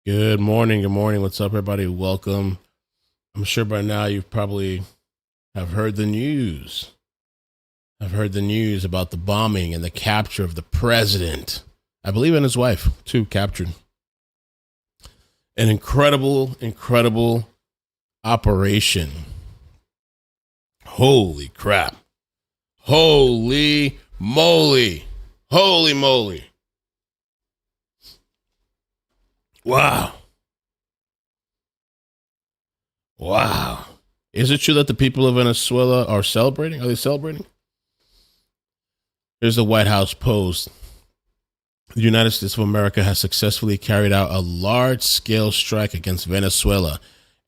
Good morning. Good morning. What's up, everybody? Welcome. I'm sure by now you probably have heard the news. I've heard the news about the bombing and the capture of the president. I believe and his wife, too, captured. An incredible operation. Holy crap. Holy moly. Holy moly. Wow. Wow. Is it true that the people of Venezuela are celebrating? Are they celebrating? Here's the White House post. The United States of America has successfully carried out a large-scale strike against Venezuela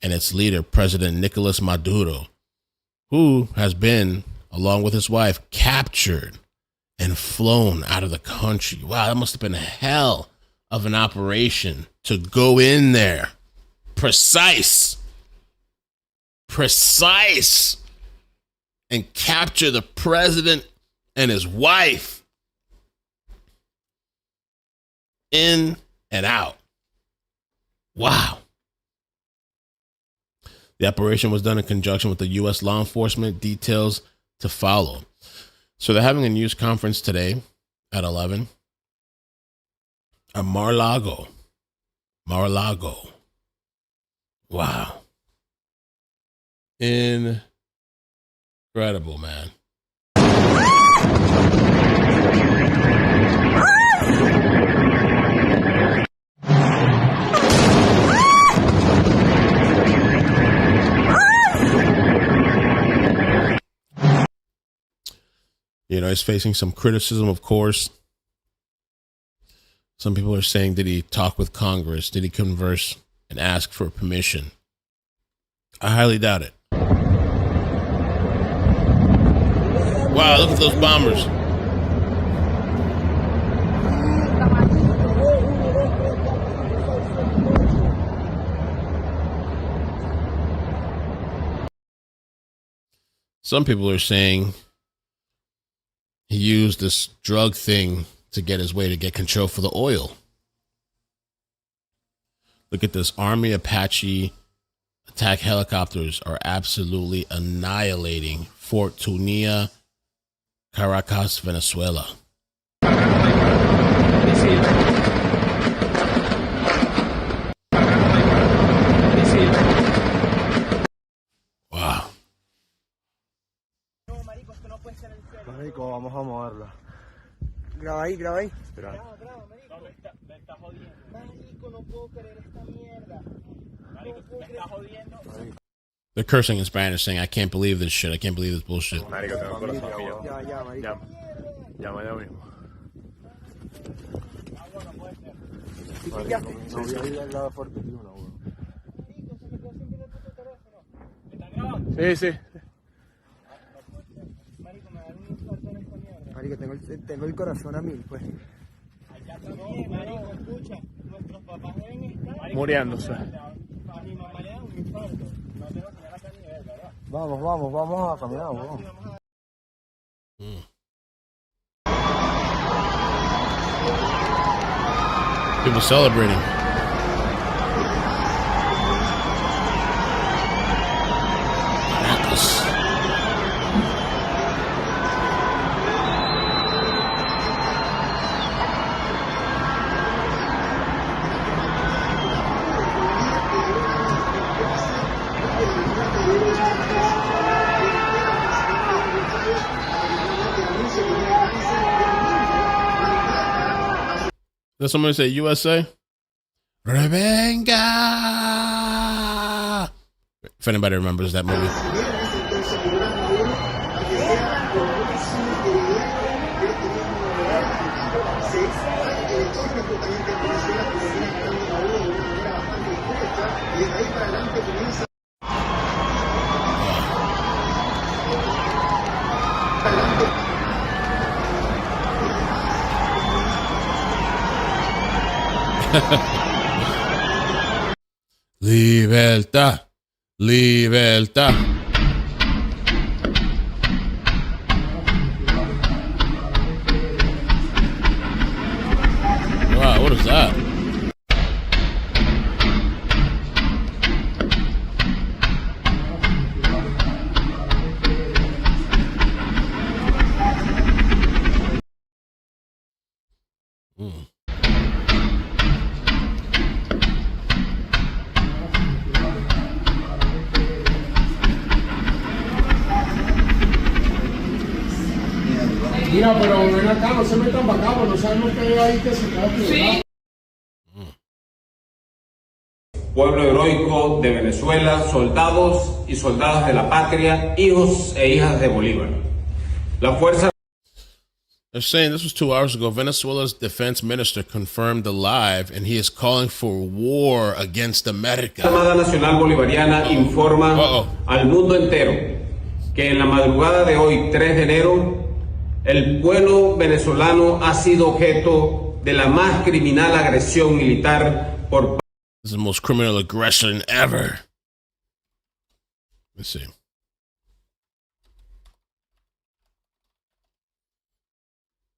and its leader, President Nicolás Maduro, who has been, along with his wife, captured and flown out of the country. Wow, that must have been a hell of an operation to go in there. Precise, and capture the president and his wife in and out. Wow. The operation was done in conjunction with the U.S. law enforcement. Details to follow. So they're having a news conference today at 11 at Mar-a-Lago. Wow. Incredible, man. You know, he's facing some criticism, of course. Some people are saying, did he talk with Congress? Did he converse and ask for permission? I highly doubt it. Wow, look at those bombers. Some people are saying he used this drug thing to get his way to get control for the oil. Look at this. Army Apache attack helicopters are absolutely annihilating Fort Tunía, Caracas, Venezuela. Wow. Marico, vamos a moverla. Graba ahí. Espera. Graba, marico. Me está jodiendo. Marico, no puedo creer esta mierda. Marico, me está jodiendo. They're cursing in Spanish, saying, I can't believe this shit. I can't believe this bullshit. Marico, tengo el corazón mío. Ya, marico. Llama ya mismo. ¿Sí pillaste? No voy a ir al lado fuerte, tío, no, weón. Marico, se me quedó sin pila el puto teléfono. ¿Me están grabando? Sí. Marico, me dan un infarto en esta mierda. Marico, tengo el corazón a mil, pues. Allá también, marico, escucha. Nuestros papás deben estar Muriéndose. A mi mamá le da un infarto. No tengo que llegar acá a nivel, ¿verdad? Vamos a caminar, vamos. People celebrating. Caracas. Does somebody say USA? Revenga! If anybody remembers that movie. Libertad, libertad. Wow, what is that? Mira, pero ven acá, no se metan para acá, no sabemos qué hay ahí que se queda aquí. Pueblo heroico de Venezuela, soldados y soldadas de la patria, hijos e hijas de Bolívar. La fuerza. They're saying this was 2 hours ago. Venezuela's defense minister confirmed alive, and he is calling for war against America. La Armada Nacional Bolivariana informa al mundo entero que en la madrugada de hoy, 3 de enero, el pueblo venezolano ha sido objeto de la más criminal agresión militar por This is the most criminal aggression ever. Let's see.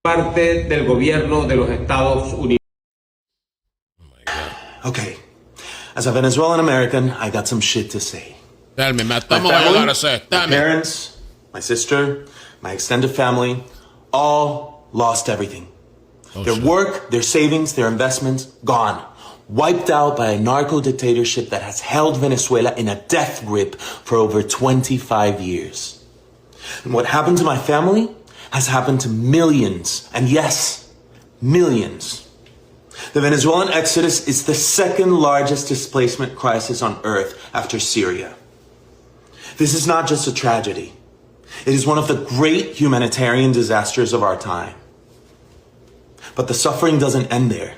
parte del gobierno de los Estados Unidos. Oh my God. Okay, as a Venezuelan American, I got some shit to say. Tell me, My Tell me what you gotta say. my Tell me. parents, my sister, my extended family, all lost everything. Their shit. work, their savings, their investments, gone. Wiped out by a narco dictatorship that has held Venezuela in a death grip for over 25 years. And what happened to my family has happened to millions, and yes, millions. The Venezuelan exodus is the second largest displacement crisis on earth after Syria. This is not just a tragedy. It is one of the great humanitarian disasters of our time. But the suffering doesn't end there.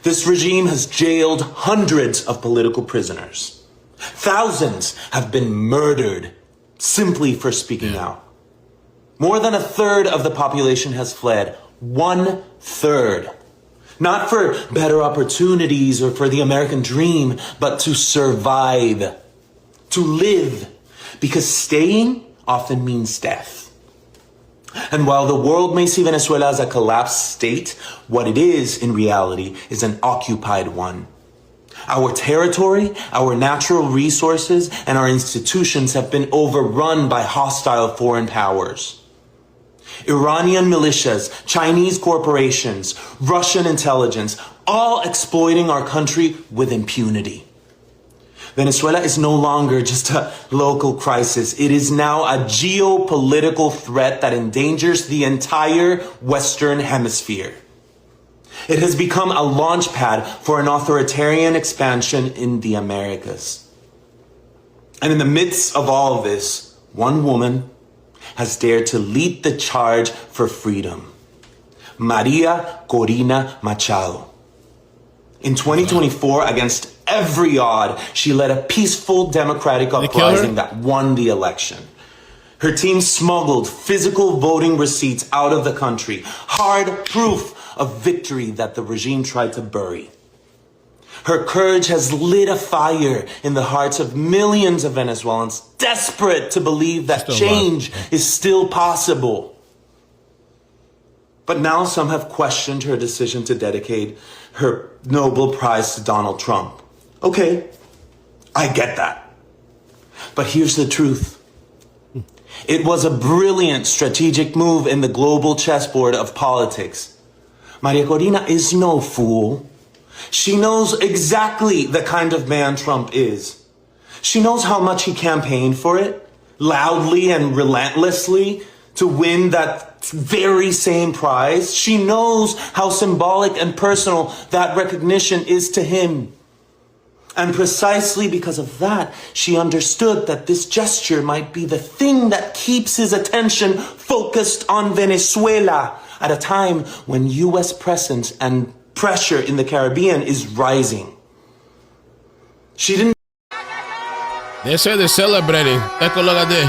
This regime has jailed hundreds of political prisoners. Thousands have been murdered simply for speaking out. More than a third of the population has fled. 1/3. Not for better opportunities or for the American dream, but to survive. To live. Because staying often means death. And while the world may see Venezuela as a collapsed state, what it is in reality is an occupied one. Our territory, our natural resources, and our institutions have been overrun by hostile foreign powers. Iranian militias, Chinese corporations, Russian intelligence, all exploiting our country with impunity. Venezuela is no longer just a local crisis. It is now a geopolitical threat that endangers the entire Western Hemisphere. It has become a launch pad for an authoritarian expansion in the Americas. And in the midst of all of this, one woman has dared to lead the charge for freedom. Maria Corina Machado. In 2024, against every odd, she led a peaceful democratic uprising that won the election. Her team smuggled physical voting receipts out of the country, hard proof of victory that the regime tried to bury. Her courage has lit a fire in the hearts of millions of Venezuelans desperate to believe that change is still possible. But now some have questioned her decision to dedicate her Nobel Prize to Donald Trump. Okay, I get that. But here's the truth. It was a brilliant strategic move in the global chessboard of politics. Maria Corina is no fool. She knows exactly the kind of man Trump is. She knows how much he campaigned for it, loudly and relentlessly, to win that very same prize. She knows how symbolic and personal that recognition is to him. And precisely because of that, she understood that this gesture might be the thing that keeps his attention focused on Venezuela at a time when U.S. presence and pressure in the Caribbean is rising. She didn't. They say they're celebrating. Echo, look at this.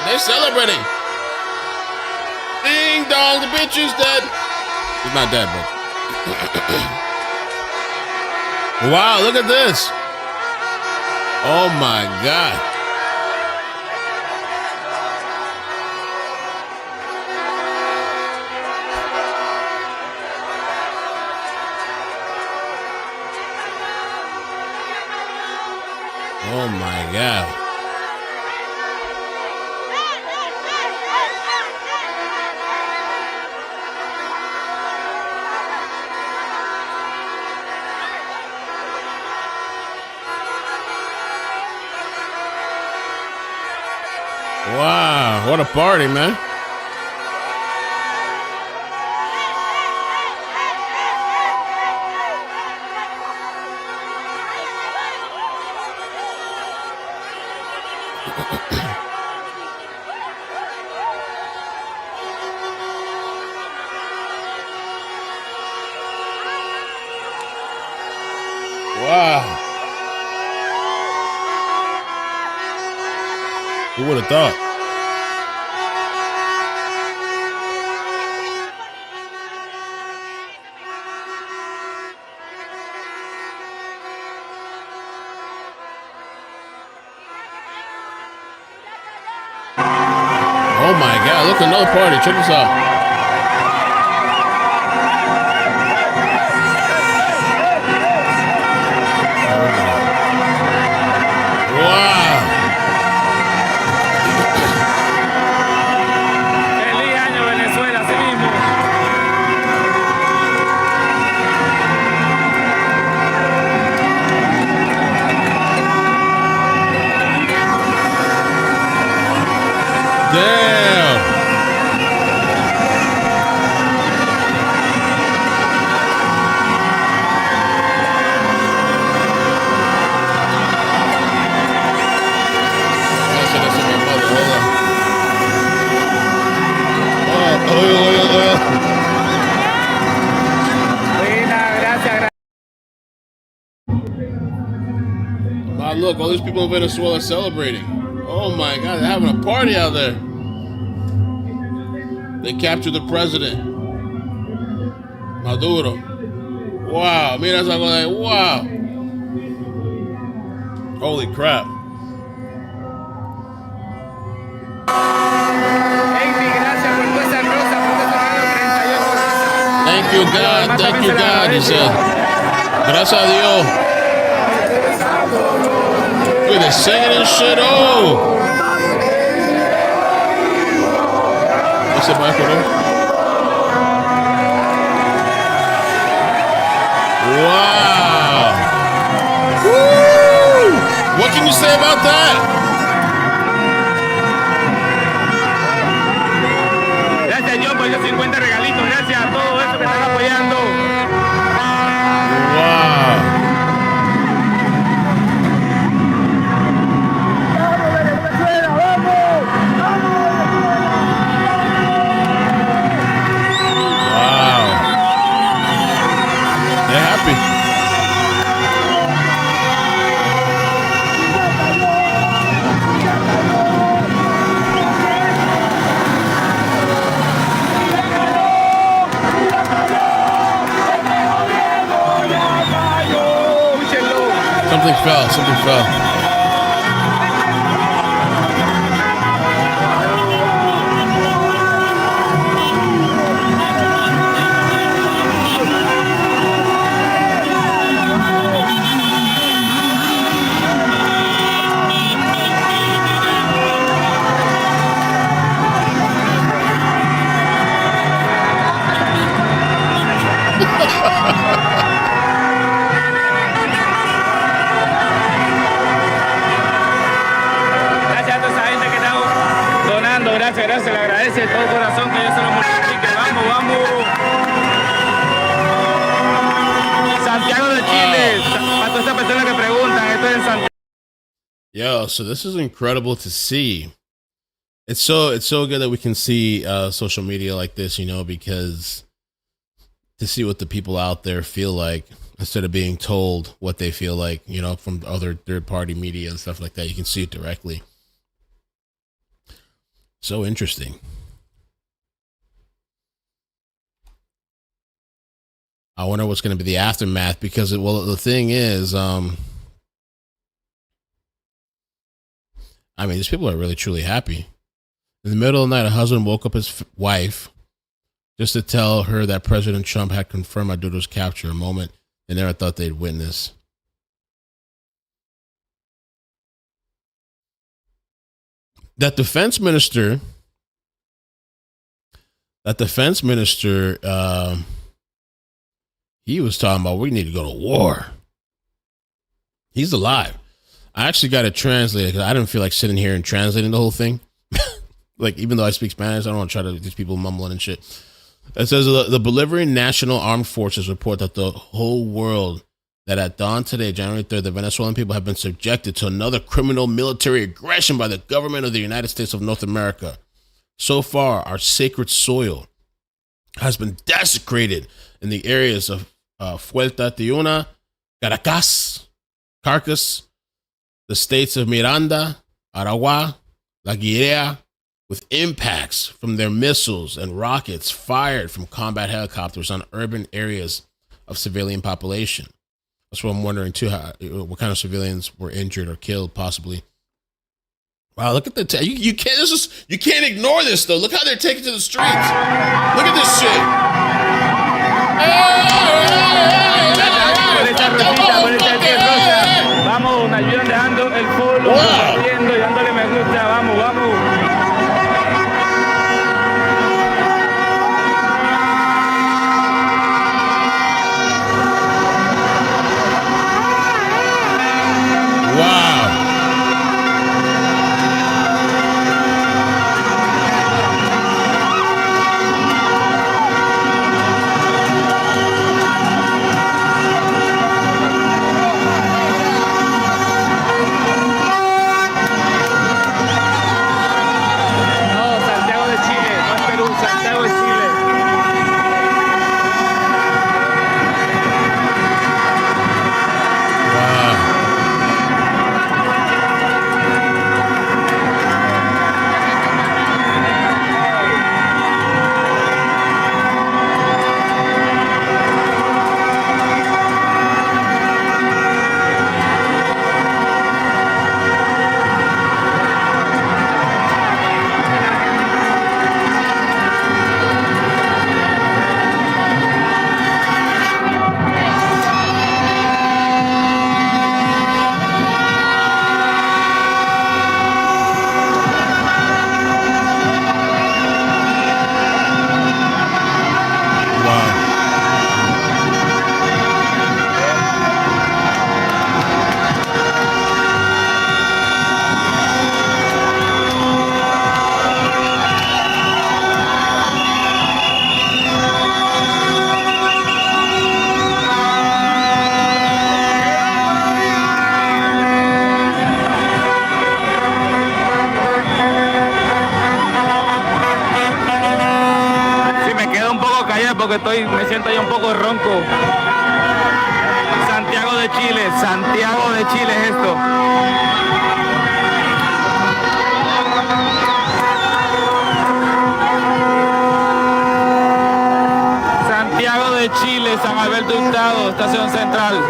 They're celebrating. Ding dong, the bitch is dead. He's not dead, but. Wow, look at this. Oh my God. Oh my God. Wow, what a party, man. Wow. Who would have thought? Oh my God, look, another party. Check this out. Wow. Feliz año Venezuela, así mismo. Damn. That's my mother. Hold on. Oil. Buena, gracias. Wow, look, all these people in Venezuela celebrating. Oh my God, they're having a party out there. They captured the president, Maduro. Wow, mira esa cosa, wow. Holy crap. Thank you, God, he said. Gracias a Dios. Look at this singing and shit. Oh. What's it back with him? Wow. Woo. What can you say about that? Gracias, John, por esos 50 regalitos. Gracias a todos esos que están apoyando. Wow. They're happy. Something fell. Gracias, le agradece de todo corazón que Dios se lo multiplique. Vamos. Santiago de Chile, para todas estas personas que preguntan, esto es en Santiago. Yo, so this is incredible to see. It's so good that we can see social media like this, you know, because to see what the people out there feel like instead of being told what they feel like, you know, from other third-party media and stuff like that, you can see it directly. So interesting. I wonder what's going to be the aftermath because, the thing is, I mean, these people are really, truly happy. In the middle of the night, a husband woke up his wife just to tell her that President Trump had confirmed Maduro's capture, a moment they never thought they'd witness. That defense minister, he was talking about we need to go to war. He's alive. I actually got it translated because I didn't feel like sitting here and translating the whole thing. Like, even though I speak Spanish, I don't want to try to these people mumbling and shit. It says the Bolivian National Armed Forces report that the whole world that at dawn today, January 3rd, the Venezuelan people have been subjected to another criminal military aggression by the government of the United States of North America. So far, our sacred soil has been desecrated in the areas of Fuerte Tiuna, Caracas, the states of Miranda, Aragua, La Guiria, with impacts from their missiles and rockets fired from combat helicopters on urban areas of civilian population. That's what I'm wondering too. What kind of civilians were injured or killed, possibly? Wow, look at the you can't. You can't ignore this though. Look how they're taking to the streets. Look at this shit. Vamos, nos ayudan dejando el follow, compartiendo y dándole me gusta. Vamos, vamos. Porque me siento ya un poco ronco. Santiago de Chile es esto. Santiago de Chile, San Alberto Hurtado, Estación Central.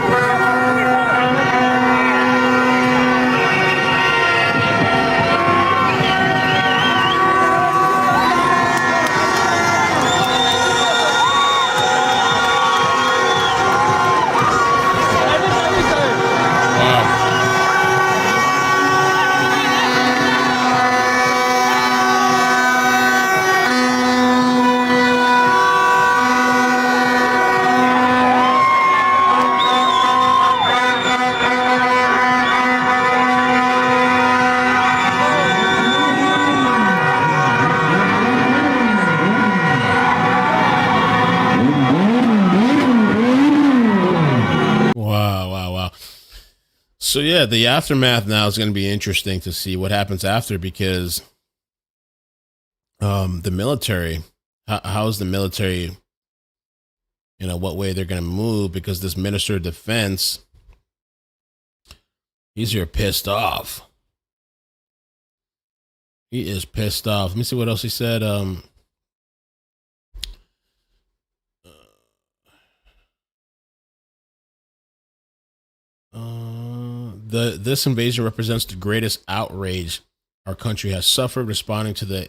So yeah, the aftermath now is going to be interesting to see what happens after, because the military, how is the military, what way they're going to move, because this minister of defense, he's here pissed off. He is pissed off. Let me see what else he said. This invasion represents the greatest outrage our country has suffered, responding to the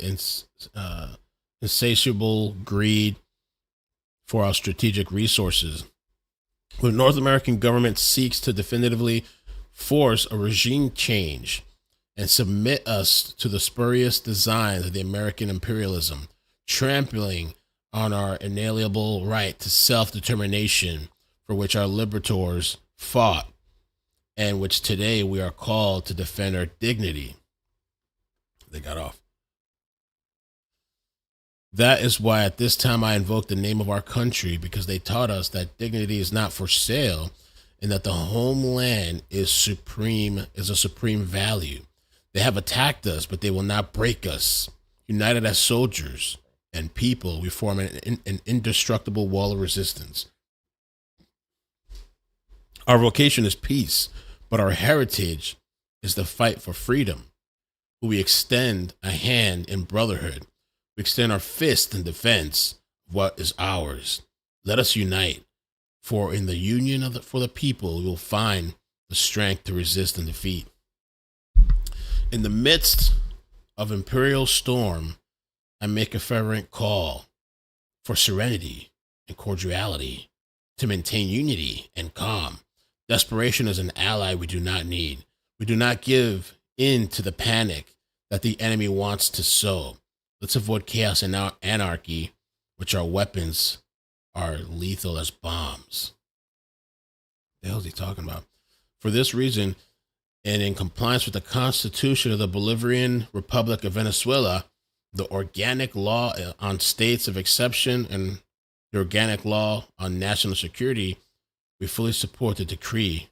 insatiable greed for our strategic resources. The North American government seeks to definitively force a regime change and submit us to the spurious designs of the American imperialism, trampling on our inalienable right to self-determination for which our liberators fought, and which today we are called to defend our dignity. They got off. That is why at this time I invoke the name of our country, because they taught us that dignity is not for sale and that the homeland is a supreme value. They have attacked us, but they will not break us. United as soldiers and people, we form an indestructible wall of resistance. Our vocation is peace, but our heritage is the fight for freedom. We extend a hand in brotherhood. We extend our fist in defense of what is ours. Let us unite, for in the union for the people, we will find the strength to resist and defeat. In the midst of imperial storm, I make a fervent call for serenity and cordiality, to maintain unity and calm. Desperation is an ally we do not need. We do not give in to the panic that the enemy wants to sow. Let's avoid chaos and anarchy, which our weapons are lethal as bombs. What the hell is he talking about? For this reason, and in compliance with the Constitution of the Bolivarian Republic of Venezuela, the organic law on states of exception, and the organic law on national security, we fully support the decree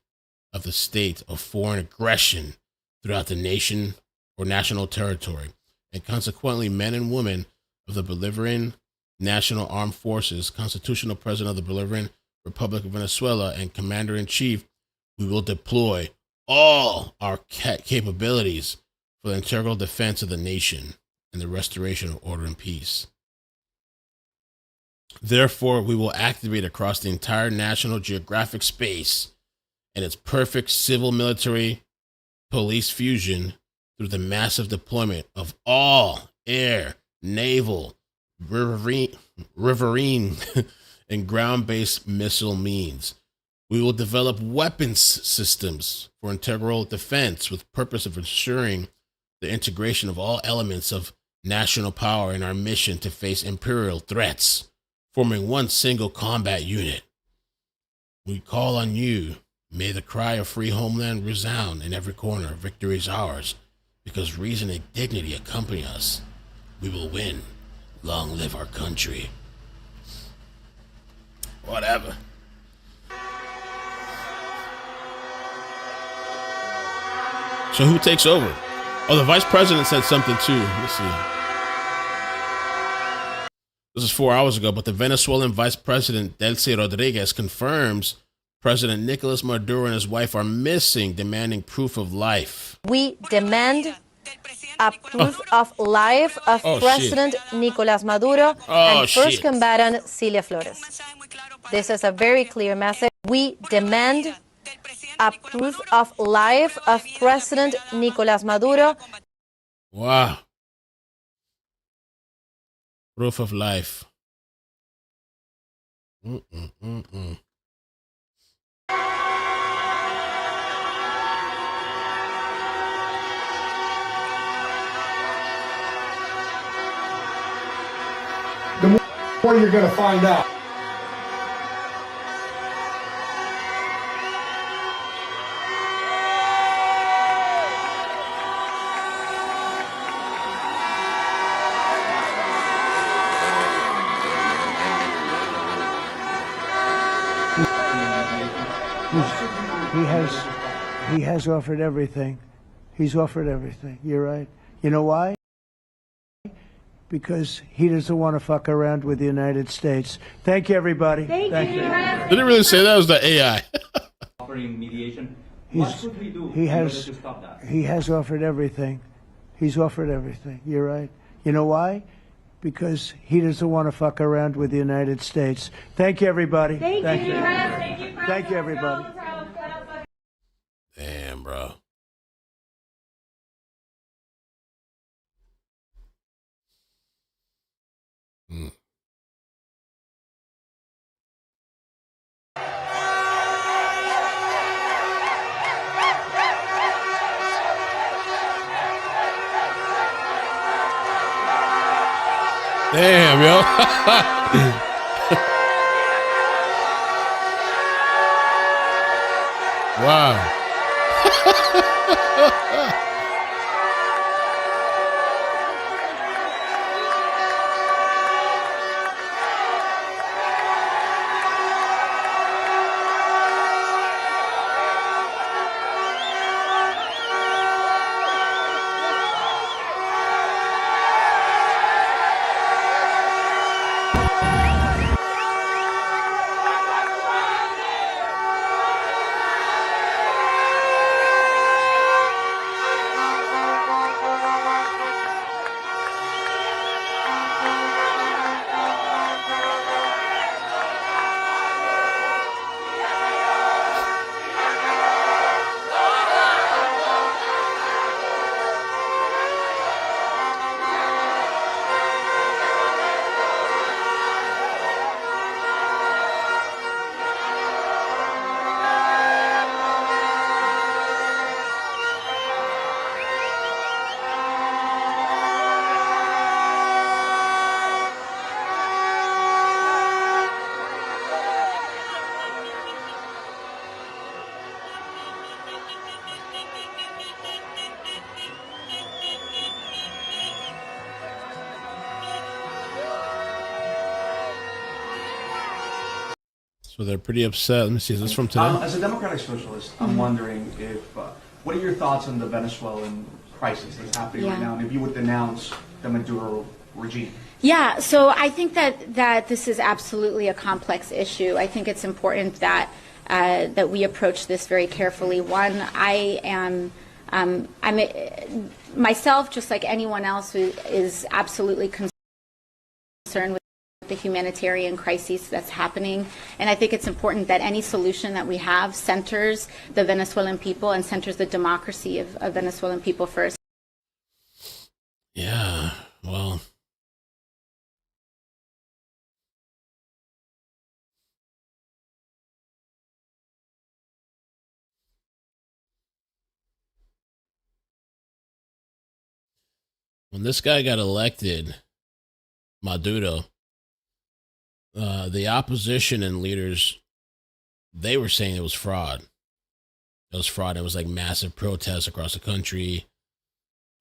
of the state of foreign aggression throughout the nation or national territory, and consequently men and women of the Bolivarian National Armed Forces, constitutional president of the Bolivarian Republic of Venezuela, and commander-in-chief, we will deploy all our capabilities for the integral defense of the nation and the restoration of order and peace. Therefore, we will activate across the entire national geographic space and its perfect civil military police fusion through the massive deployment of all air, naval, riverine, and ground-based missile means. We will develop weapons systems for integral defense with purpose of ensuring the integration of all elements of national power in our mission to face imperial threats, forming one single combat unit. We call on you. May the cry of free homeland resound in every corner. Victory is ours, because reason and dignity accompany us. We will win. Long live our country. Whatever. So who takes over? Oh, the vice president said something too. Let's see. This is 4 hours ago, but the Venezuelan vice president, Delcy Rodriguez, confirms President Nicolás Maduro and his wife are missing, demanding proof of life. We demand a proof of life of President Nicolás Maduro and first combatant Cilia Flores. This is a very clear message. We demand a proof of life of President Nicolás Maduro. Wow. Proof of life. The more you're going to find out. He has offered everything. He's offered everything. You're right. You know why? Because he doesn't want to fuck around with the United States. Thank you, everybody. Thank you. Did it really say that? It was the AI. Offering mediation. What should we do he in has, order to stop that? He has offered everything. He's offered everything. You're right. You know why? Because he doesn't want to fuck around with the United States. Thank you, everybody. Thank you. Thank you, everybody. Damn, bro. Damn, yo. Wow. So they're pretty upset. Let me see. Is this from today? As a democratic socialist, I'm wondering if what are your thoughts on the Venezuelan crisis that's happening right now, and if you would denounce the Maduro regime? Yeah, so I think that this is absolutely a complex issue. I think it's important that that we approach this very carefully. One, I'm myself, just like anyone else, who is absolutely concerned with the humanitarian crisis that's happening. And I think it's important that any solution that we have centers the Venezuelan people and centers the democracy of Venezuelan people first. Yeah, well, when this guy got elected, Maduro, the opposition and leaders, they were saying it was fraud. It was fraud. It was like massive protests across the country.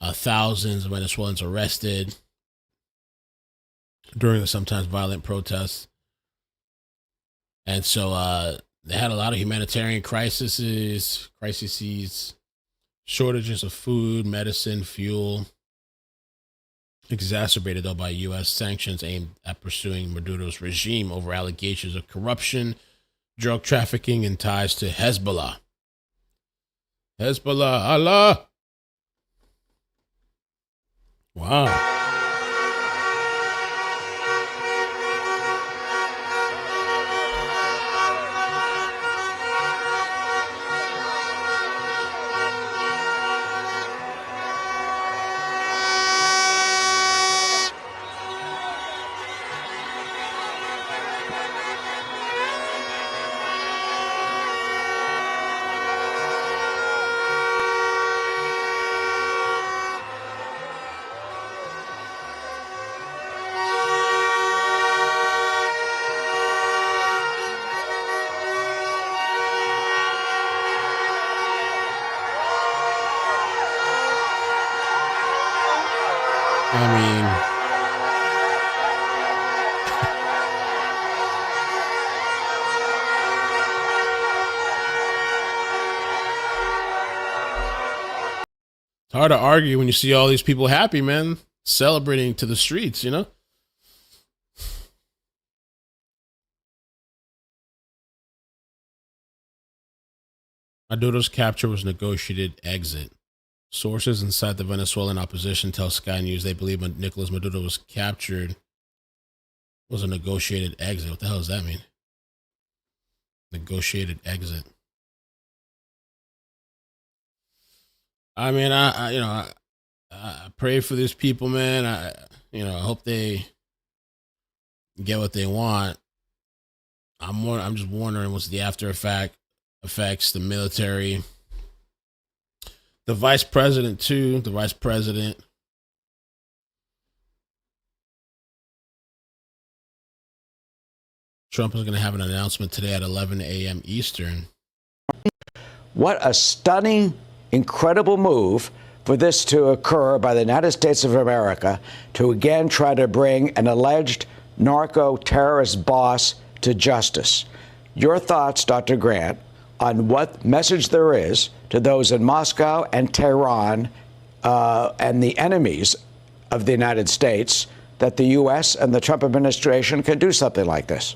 Thousands of Venezuelans arrested during the sometimes violent protests. And so they had a lot of humanitarian crises, shortages of food, medicine, fuel, exacerbated though by U.S. sanctions aimed at pursuing Maduro's regime over allegations of corruption, drug trafficking, and ties to Hezbollah. Hezbollah, Allah! Wow. It's hard to argue when you see all these people happy, man, celebrating to the streets, you know? Maduro's capture was negotiated exit. Sources inside the Venezuelan opposition tell Sky News they believe when Nicolás Maduro was captured was a negotiated exit. What the hell does that mean? Negotiated exit. I mean, I pray for these people, man. I hope they get what they want. I'm just wondering what's the after effects, the military, the vice president too, the vice president. Trump is going to have an announcement today at 11 a.m. Eastern. What a stunning, incredible move for this to occur by the United States of America to again try to bring an alleged narco-terrorist boss to justice. Your thoughts, Dr. Grant, on what message there is to those in Moscow and Tehran and the enemies of the United States that the U.S. and the Trump administration can do something like this?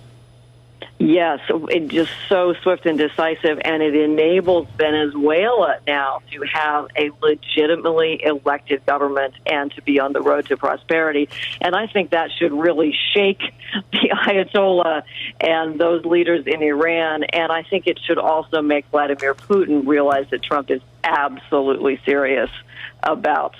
Yes, it's just so swift and decisive, and it enables Venezuela now to have a legitimately elected government and to be on the road to prosperity. And I think that should really shake the Ayatollah and those leaders in Iran. And I think it should also make Vladimir Putin realize that Trump is absolutely serious about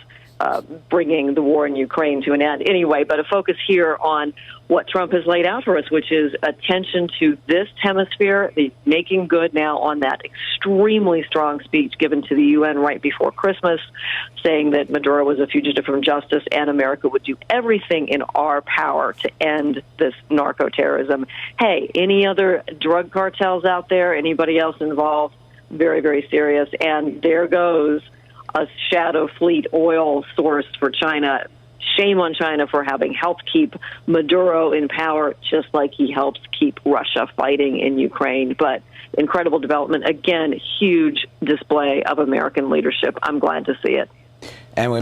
bringing the war in Ukraine to an end. Anyway, but a focus here on what Trump has laid out for us, which is attention to this hemisphere, the making good now on that extremely strong speech given to the UN right before Christmas, saying that Maduro was a fugitive from justice and America would do everything in our power to end this narco-terrorism. Hey, any other drug cartels out there, anybody else involved? Very, very serious. And there goes a shadow fleet oil source for China Shame on China for having helped keep Maduro in power, just like he helps keep Russia fighting in Ukraine. But incredible development. Again, huge display of American leadership. I'm glad to see it. And we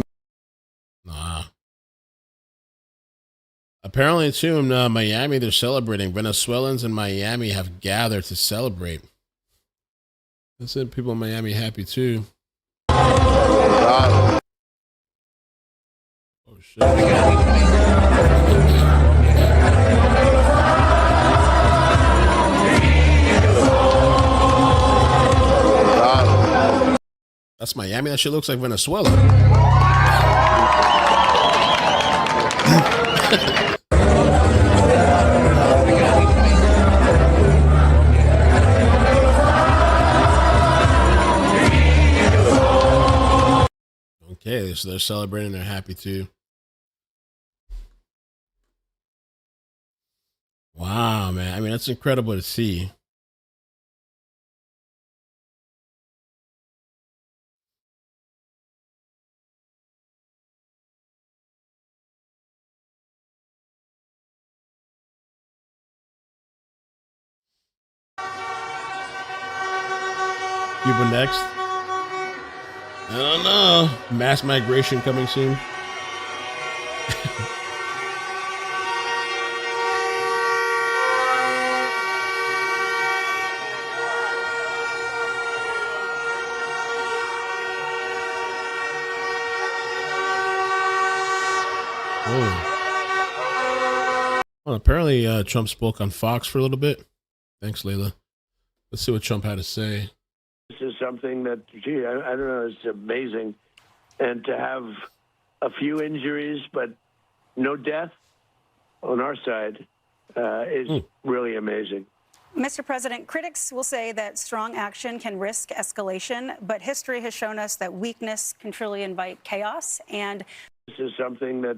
apparently, too, in Miami, they're celebrating. Venezuelans in Miami have gathered to celebrate. I said people in Miami happy, too. Oh, shit. That's Miami. That shit looks like Venezuela. Okay, so they're celebrating. They're happy too. Wow, man. I mean, that's incredible to see. Cuba next. I don't know. Mass migration coming soon. Well, apparently Trump spoke on Fox for a little bit. Thanks, Layla. Let's see what Trump had to say. This is something that, gee, I don't know, it's amazing. And to have a few injuries, but no death on our side is really amazing. Mr. President, critics will say that strong action can risk escalation, but history has shown us that weakness can truly invite chaos. And this is something that...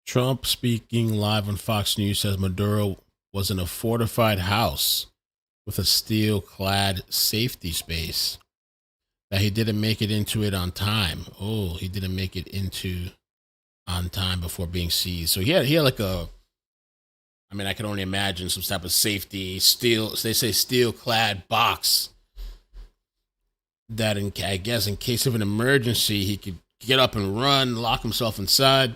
Trump speaking live on Fox News says Maduro was in a fortified house with a steel-clad safety space, that he didn't make it into it on time. Oh, he didn't make it into on time before being seized. So he had like a, I mean, I can only imagine some type of safety steel, they say steel-clad box that I guess in case of an emergency, he could get up and run, lock himself inside.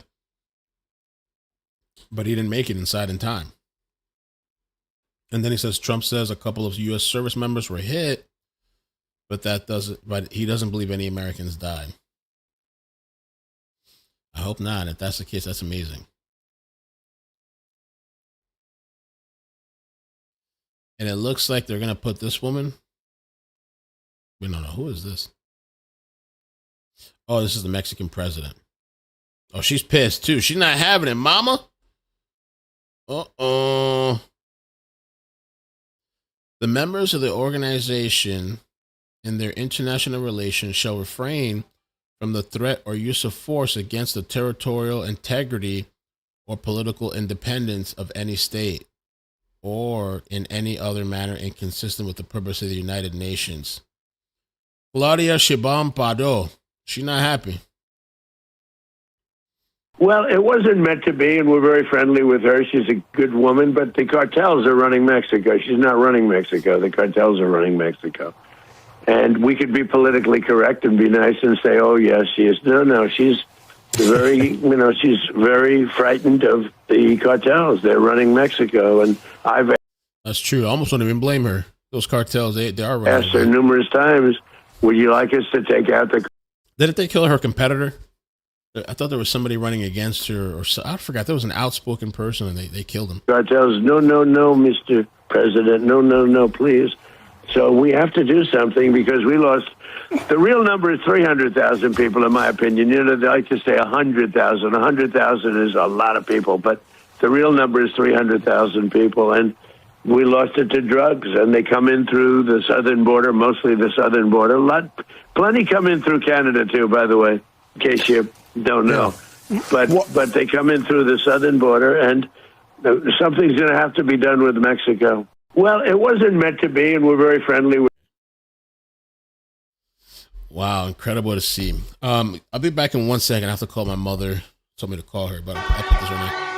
But he didn't make it inside in time. And then he says, Trump says a couple of U.S. service members were hit, but he doesn't believe any Americans died. I hope not. If that's the case, that's amazing. And it looks like they're going to put this woman. We don't know. Who is this? Oh, this is the Mexican president. Oh, she's pissed too. She's not having it, mama. Uh-oh. The members of the organization in their international relations shall refrain from the threat or use of force against the territorial integrity or political independence of any state, or in any other manner inconsistent with the purpose of the United Nations. Claudia Sheinbaum Pardo, she's not happy. Well, it wasn't meant to be, and we're very friendly with her. She's a good woman, but the cartels are running Mexico. She's not running Mexico. The cartels are running Mexico. And we could be politically correct and be nice and say, oh, yes, she is. No, she's very, she's very frightened of the cartels. They're running Mexico, and That's true. I almost don't even blame her. Those cartels, they are running. Asked her numerous times, would you like us to take out the... Didn't they kill her competitor? I thought there was somebody running against her, or I forgot. There was an outspoken person, and they killed him. Cartels, no, no, no, Mr. President, no, no, no, please. So we have to do something because we lost. The real number is 300,000 people, in my opinion. You know, they like to say 100,000. 100,000 is a lot of people, but the real number is 300,000 people, and we lost it to drugs, and they come in through the southern border, mostly the southern border. Plenty come in through Canada, too, by the way, in case you don't know. But they come in through the southern border, and something's going to have to be done with Mexico. Well, it wasn't meant to be, and we're very friendly with. Wow, incredible to see. I'll be back in 1 second. I have to call my mother. Told me to call her, but I'll put this right now.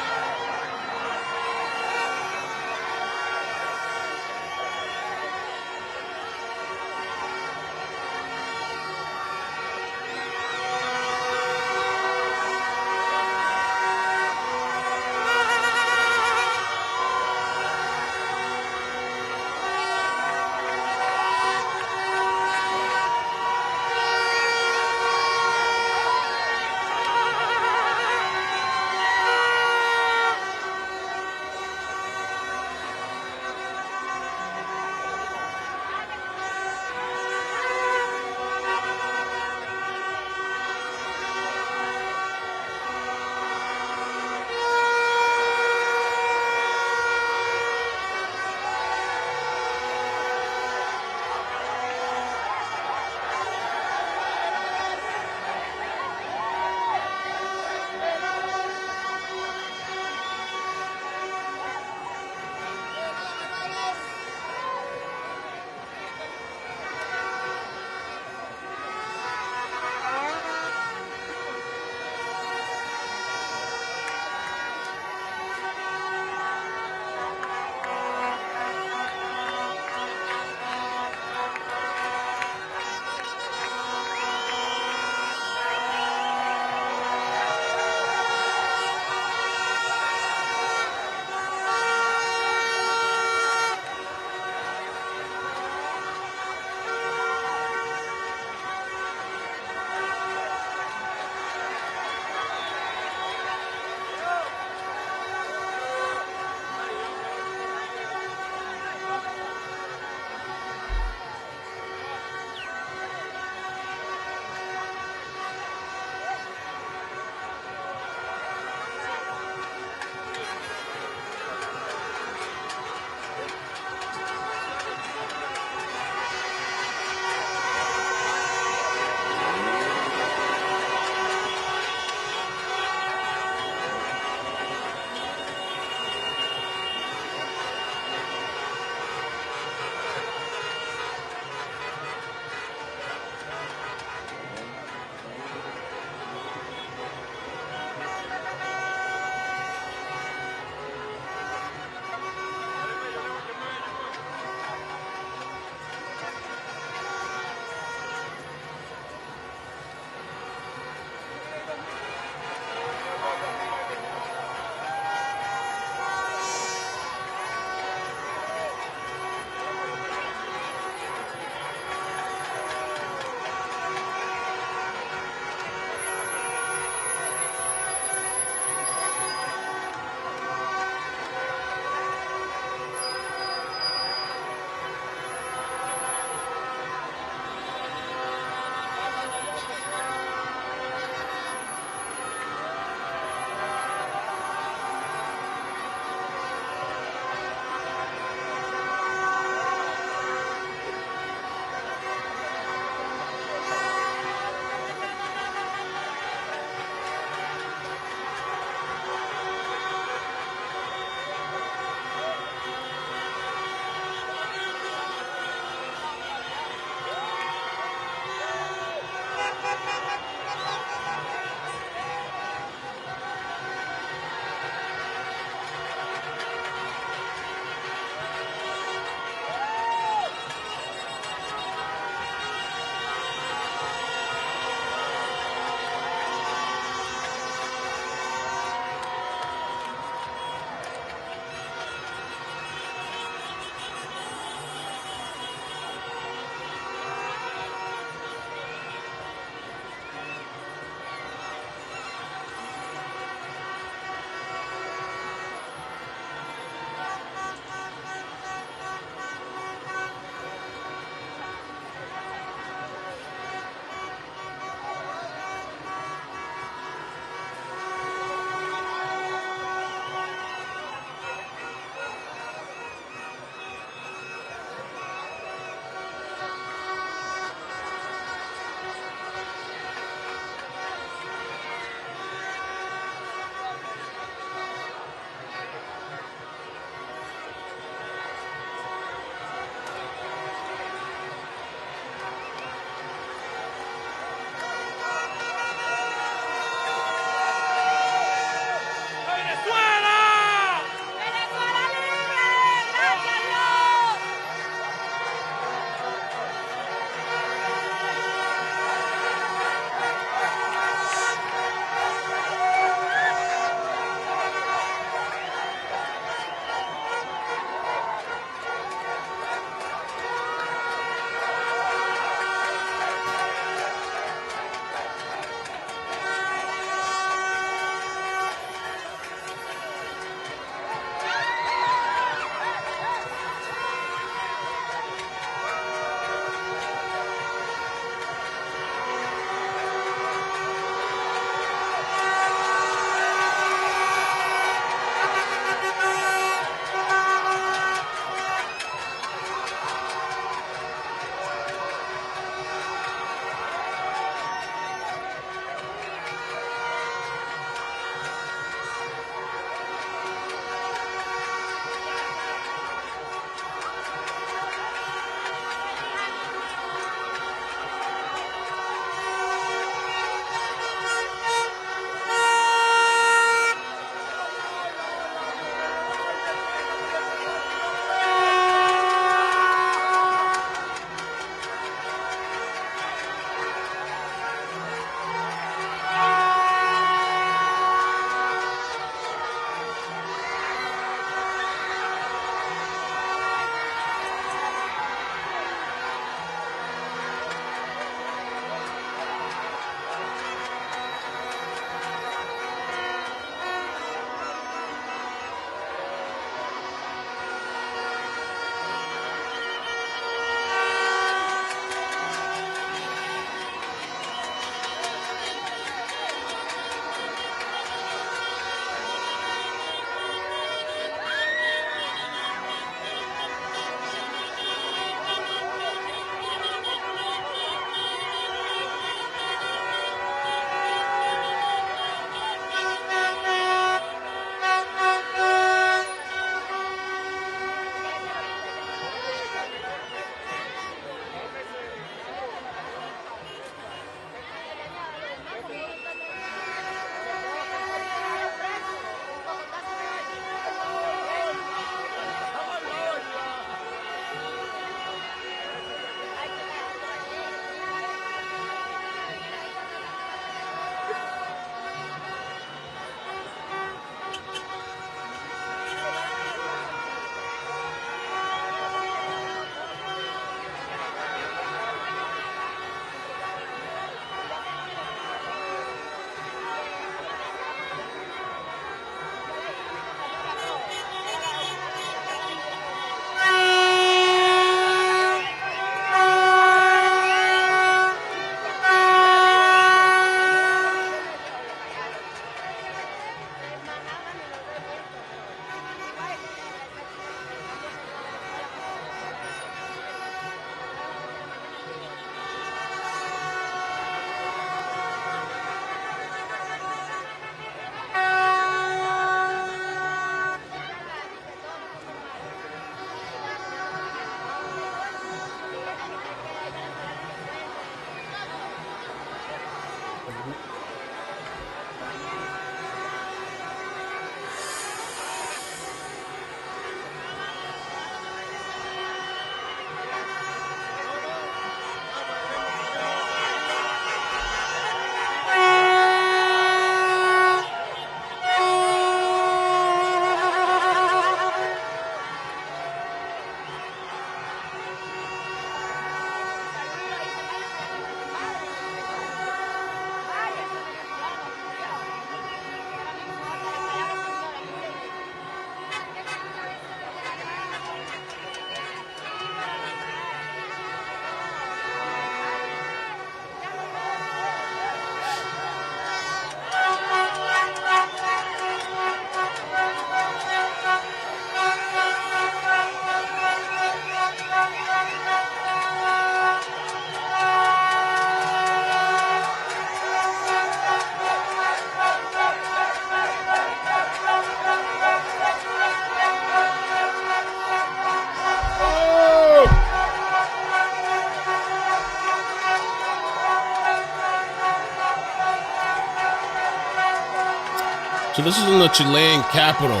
So this is in the Chilean capital.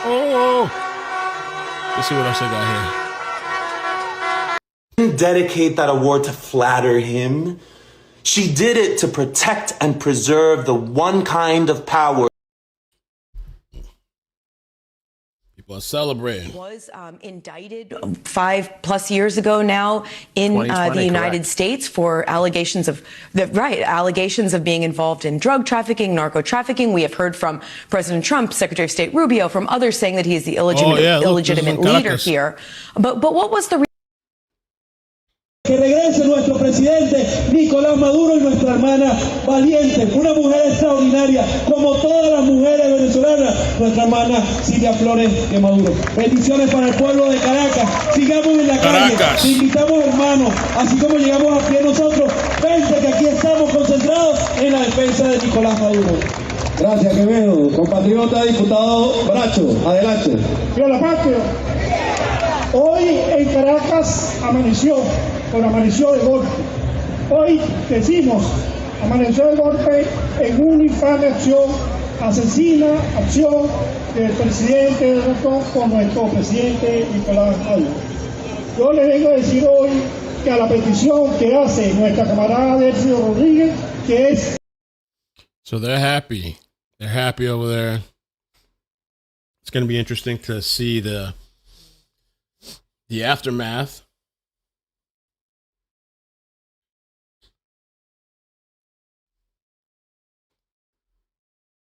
Oh, let's see what else I got here. She didn't dedicate that award to flatter him. She did it to protect and preserve the one kind of power. People are celebrating. Was indicted 5+ years ago now in the United States for allegations of being involved in drug trafficking, narco trafficking. We have heard from President Trump, Secretary of State Rubio, from others saying that he is the illegitimate leader here. But what was the Que regrese nuestro presidente Nicolás Maduro y nuestra hermana valiente, una mujer extraordinaria, como todas las mujeres venezolanas, nuestra hermana Silvia Flores de Maduro. Bendiciones para el pueblo de Caracas. Sigamos en la calle. Te invitamos, hermanos, así como llegamos a pie nosotros, vente que aquí estamos concentrados en la defensa de Nicolás Maduro. Gracias, Quevedo. Compatriota, diputado Bracho, adelante. Viva la patria. Hoy en Caracas amaneció de golpe. Hoy decimos, amaneció de golpe en una infame acción asesina, acción del presidente con nuestro presidente Nicolás Maduro. Yo le vengo a decir hoy que a la petición que hace nuestra camarada Delcio Rodríguez, que es... So they're happy. They're happy over there. It's going to be interesting to see the aftermath.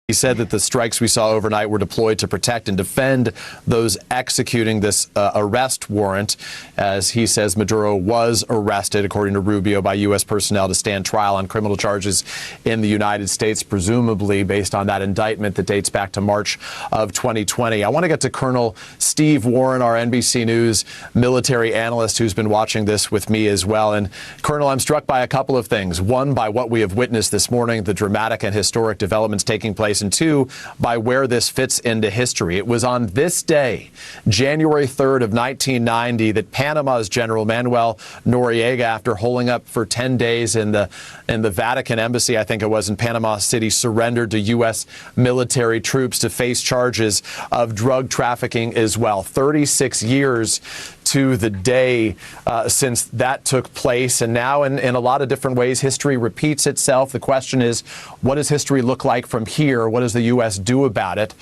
He said that the strikes we saw overnight were deployed to protect and defend those executing this arrest warrant. As he says, Maduro was arrested, according to Rubio, by U.S. personnel to stand trial on criminal charges in the United States, presumably based on that indictment that dates back to March of 2020. I want to get to Colonel Steve Warren, our NBC News military analyst, who's been watching this with me as well. And Colonel, I'm struck by a couple of things. One, by what we have witnessed this morning, the dramatic and historic developments taking place, and two, by where this fits into history. It was on this day, January 3rd of 1990, that Panama's General Manuel Noriega, after holding up for 10 days in the Vatican embassy, I think it was in Panama City, surrendered to U.S. military troops to face charges of drug trafficking as well. 36 years to the day since that took place. And now in a lot of different ways, history repeats itself. The question is, what does history look like from here? What does the U.S. do about it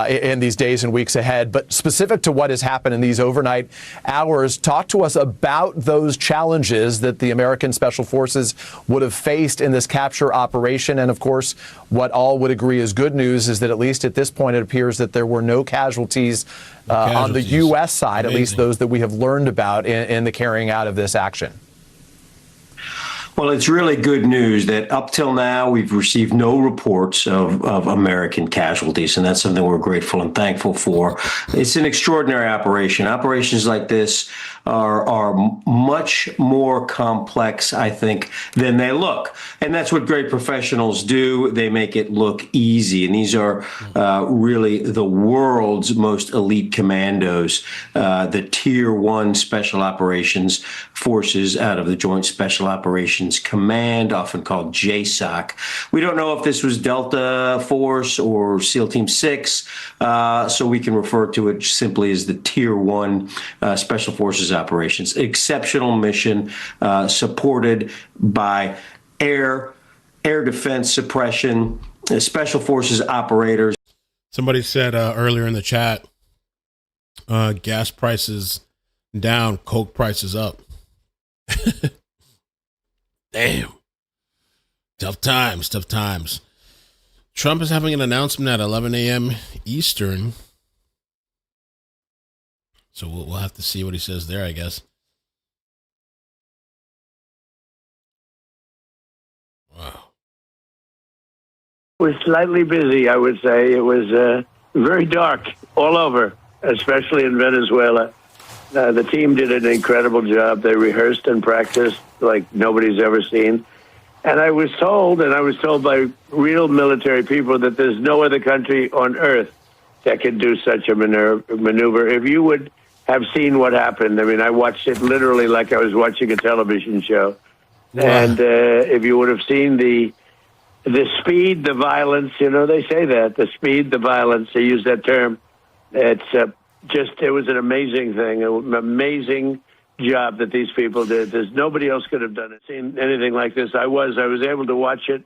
in these days and weeks ahead? But specific to what has happened in these overnight hours, talk to us about those challenges that the American Special Forces would have faced in this capture operation. And of course, what all would agree is good news is that at least at this point, it appears that there were no casualties on the U.S. side, at least those that we have learned about in the carrying out of this action. Well, it's really good news that up till now we've received no reports of American casualties, and that's something we're grateful and thankful for. It's an extraordinary operation. Operations like this are much more complex, I think, than they look. And that's what great professionals do. They make it look easy. And these are really the world's most elite commandos, the Tier 1 Special Operations Forces out of the Joint Special Operations Command, often called JSOC. We don't know if this was Delta Force or SEAL Team 6, so we can refer to it simply as the Tier 1 Special Forces Operations. Exceptional mission supported by air defense suppression, Special Forces operators. Somebody said earlier in the chat, gas prices down, Coke prices up. Damn. Tough times. Trump is having an announcement at 11 a.m. Eastern. So we'll have to see what he says there, I guess. Wow. It was slightly busy, I would say. It was very dark all over, especially in Venezuela. The team did an incredible job. They rehearsed and practiced like nobody's ever seen. And I was told by real military people that there's no other country on earth that can do such a maneuver. If you would have seen what happened. I mean, I watched it literally like I was watching a television show. Wow. And if you would have seen the speed, the violence, you know, they say that, the speed, the violence, they use that term. It's it was an amazing thing, an amazing job that these people did. There's nobody else could have done it, seen anything like this. I was able to watch it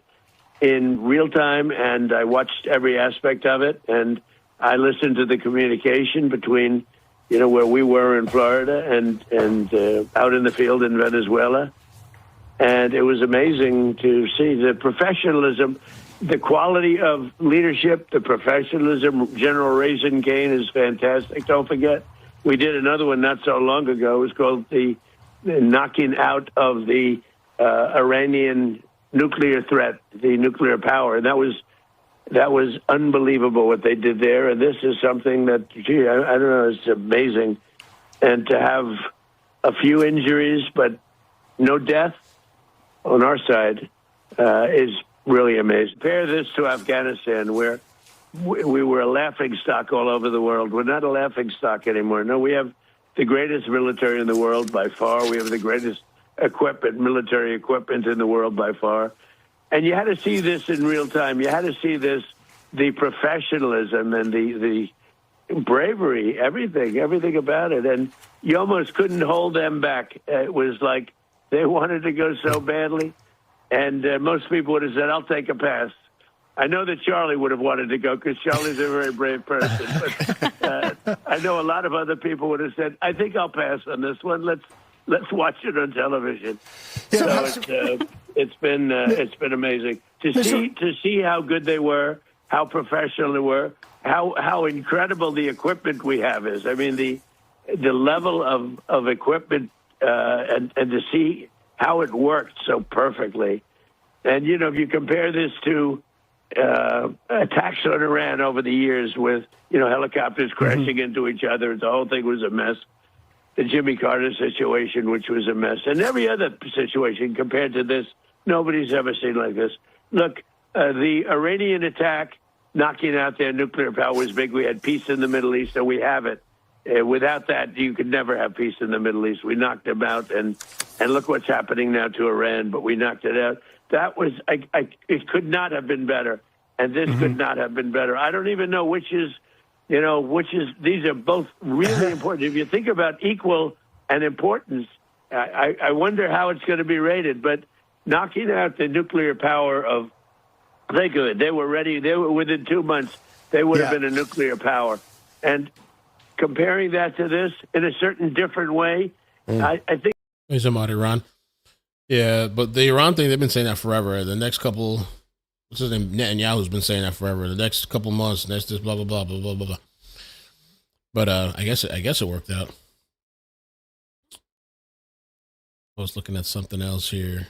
in real time, and I watched every aspect of it, and I listened to the communication between, you know, where we were in Florida and out in the field in Venezuela. And it was amazing to see the professionalism, the quality of leadership, the professionalism. General Raisin Cain is fantastic. Don't forget, we did another one not so long ago. It was called the knocking out of the Iranian nuclear threat, the nuclear power. And that was unbelievable what they did there. And this is something that, gee, I don't know, it's amazing. And to have a few injuries, but no death on our side is really amazing. Compare this to Afghanistan, where we were a laughing stock all over the world. We're not a laughing stock anymore. No, we have the greatest military in the world by far. We have the greatest equipment, military equipment in the world by far. And you had to see this in real time. You had to see this, the professionalism and the bravery, everything about it. And you almost couldn't hold them back. It was like they wanted to go so badly. And most people would have said, I'll take a pass. I know that Charlie would have wanted to go because Charlie's a very brave person. But I know a lot of other people would have said, I think I'll pass on this one. Let's watch it on television. So it's been amazing to see how good they were, how professional they were, how incredible the equipment we have is. I mean, the level of equipment and to see how it worked so perfectly. And, you know, if you compare this to attacks on Iran over the years with, you know, helicopters crashing into each other, the whole thing was a mess. The Jimmy Carter situation, which was a mess. And every other situation compared to this, nobody's ever seen like this. Look, the Iranian attack, knocking out their nuclear power was big. We had peace in the Middle East, and we have it. Without that, you could never have peace in the Middle East. We knocked them out, and look what's happening now to Iran, but we knocked it out. That was, it could not have been better, and this could not have been better. I don't even know which is, these are both really important. If you think about equal and importance, I wonder how it's going to be rated, but knocking out the nuclear power of, think of it, they were ready, they were within 2 months, they would have been a nuclear power. And comparing that to this in a certain different way, I think. He's talking about Iran. Yeah, but the Iran thing, they've been saying that forever. The next couple, what's his name? Netanyahu's been saying that forever. The next couple months, that's this blah, blah, blah, blah, blah, blah, blah. But I guess it worked out. I was looking at something else here.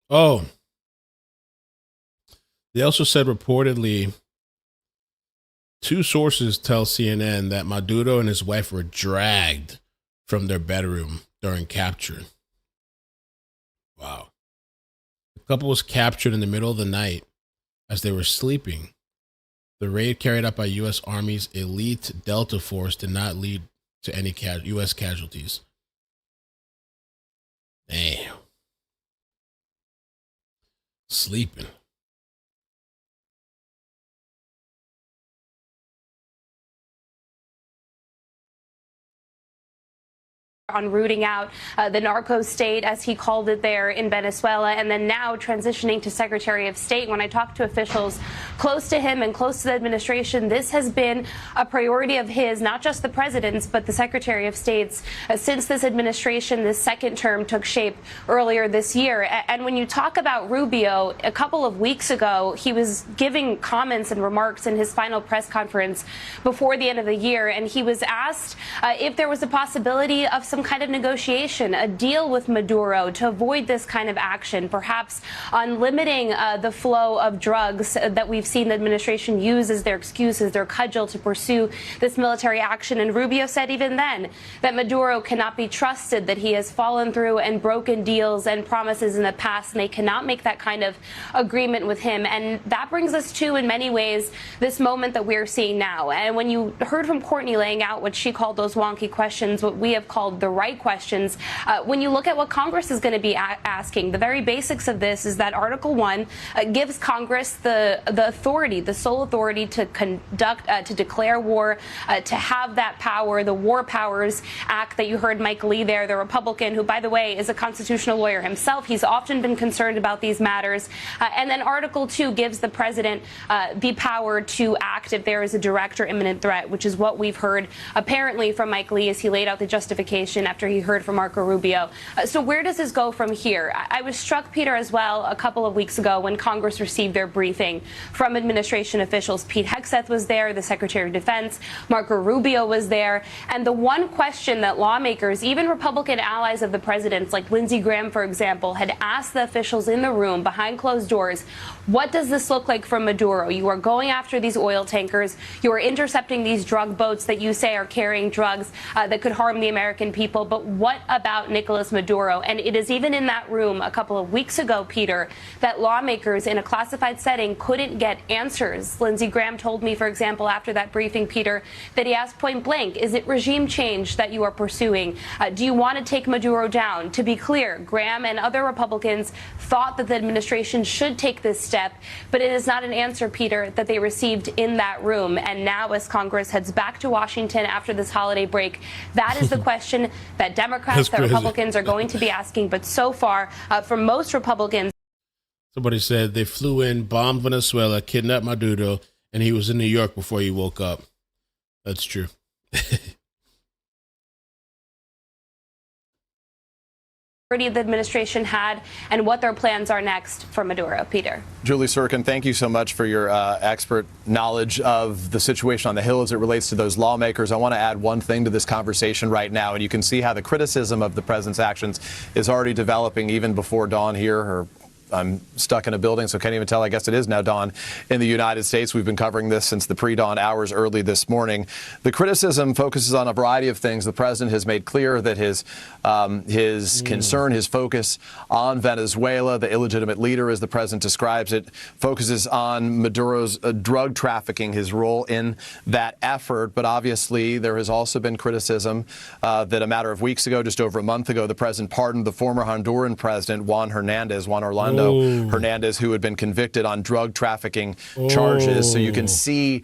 Oh. They also said reportedly, 2 sources tell CNN that Maduro and his wife were dragged from their bedroom during capture. Wow. The couple was captured in the middle of the night as they were sleeping. The raid carried out by U.S. Army's elite Delta Force did not lead to any U.S. casualties. Damn. Sleeping. On rooting out the narco state, as he called it there in Venezuela, and then now transitioning to Secretary of State. When I talk to officials close to him and close to the administration, this has been a priority of his, not just the president's, but the Secretary of State's, since this administration, this second term, took shape earlier this year. And when you talk about Rubio, a couple of weeks ago, he was giving comments and remarks in his final press conference before the end of the year, and he was asked if there was a possibility of some some kind of negotiation, a deal with Maduro to avoid this kind of action, perhaps on limiting the flow of drugs that we've seen the administration use as their excuse, as their cudgel to pursue this military action. And Rubio said even then that Maduro cannot be trusted, that he has fallen through and broken deals and promises in the past, and they cannot make that kind of agreement with him. And that brings us to, in many ways, this moment that we're seeing now. And when you heard from Courtney laying out what she called those wonky questions, what we have called the right questions, when you look at what Congress is going to be asking, the very basics of this is that Article 1 gives Congress the authority, the sole authority to conduct, to declare war, to have that power, the War Powers Act that you heard Mike Lee there, the Republican, who, by the way, is a constitutional lawyer himself. He's often been concerned about these matters. And then Article 2 gives the president the power to act if there is a direct or imminent threat, which is what we've heard apparently from Mike Lee as he laid out the justification after he heard from Marco Rubio. So where does this go from here? I was struck, Peter, as well a couple of weeks ago when Congress received their briefing from administration officials. Pete Hegseth was there, the Secretary of Defense, Marco Rubio was there, and the one question that lawmakers, even Republican allies of the president's, like Lindsey Graham, for example, had asked the officials in the room behind closed doors, what does this look like from Maduro? You are going after these oil tankers, you are intercepting these drug boats that you say are carrying drugs that could harm the American people, but what about Nicolás Maduro? And it is even in that room a couple of weeks ago, Peter, that lawmakers in a classified setting couldn't get answers. Lindsey Graham told me, for example, after that briefing, Peter, that he asked point blank, is it regime change that you are pursuing? Do you want to take Maduro down? To be clear, Graham and other Republicans thought that the administration should take this step, but it is not an answer, Peter, that they received in that room. And now, as Congress heads back to Washington after this holiday break, that is the question that Democrats, that Republicans are going to be asking. But so far, for most Republicans, somebody said they flew in, bombed Venezuela, kidnapped Maduro, and he was in New York before he woke up. That's true. the administration had and what their plans are next for Maduro. Peter. Julie Sirkin, thank you so much for your expert knowledge of the situation on the Hill as it relates to those lawmakers. I want to add one thing to this conversation right now, and you can see how the criticism of the president's actions is already developing even before dawn here, or I'm stuck in a building, so can't even tell. I guess it is now dawn in the United States. We've been covering this since the pre-dawn hours early this morning. The criticism focuses on a variety of things. The president has made clear that his concern, his focus on Venezuela, the illegitimate leader, as the president describes it, focuses on Maduro's drug trafficking, his role in that effort. But obviously, there has also been criticism that a matter of weeks ago, just over a month ago, the president pardoned the former Honduran president, Juan Orlando Hernandez, who had been convicted on drug trafficking charges. So you can see,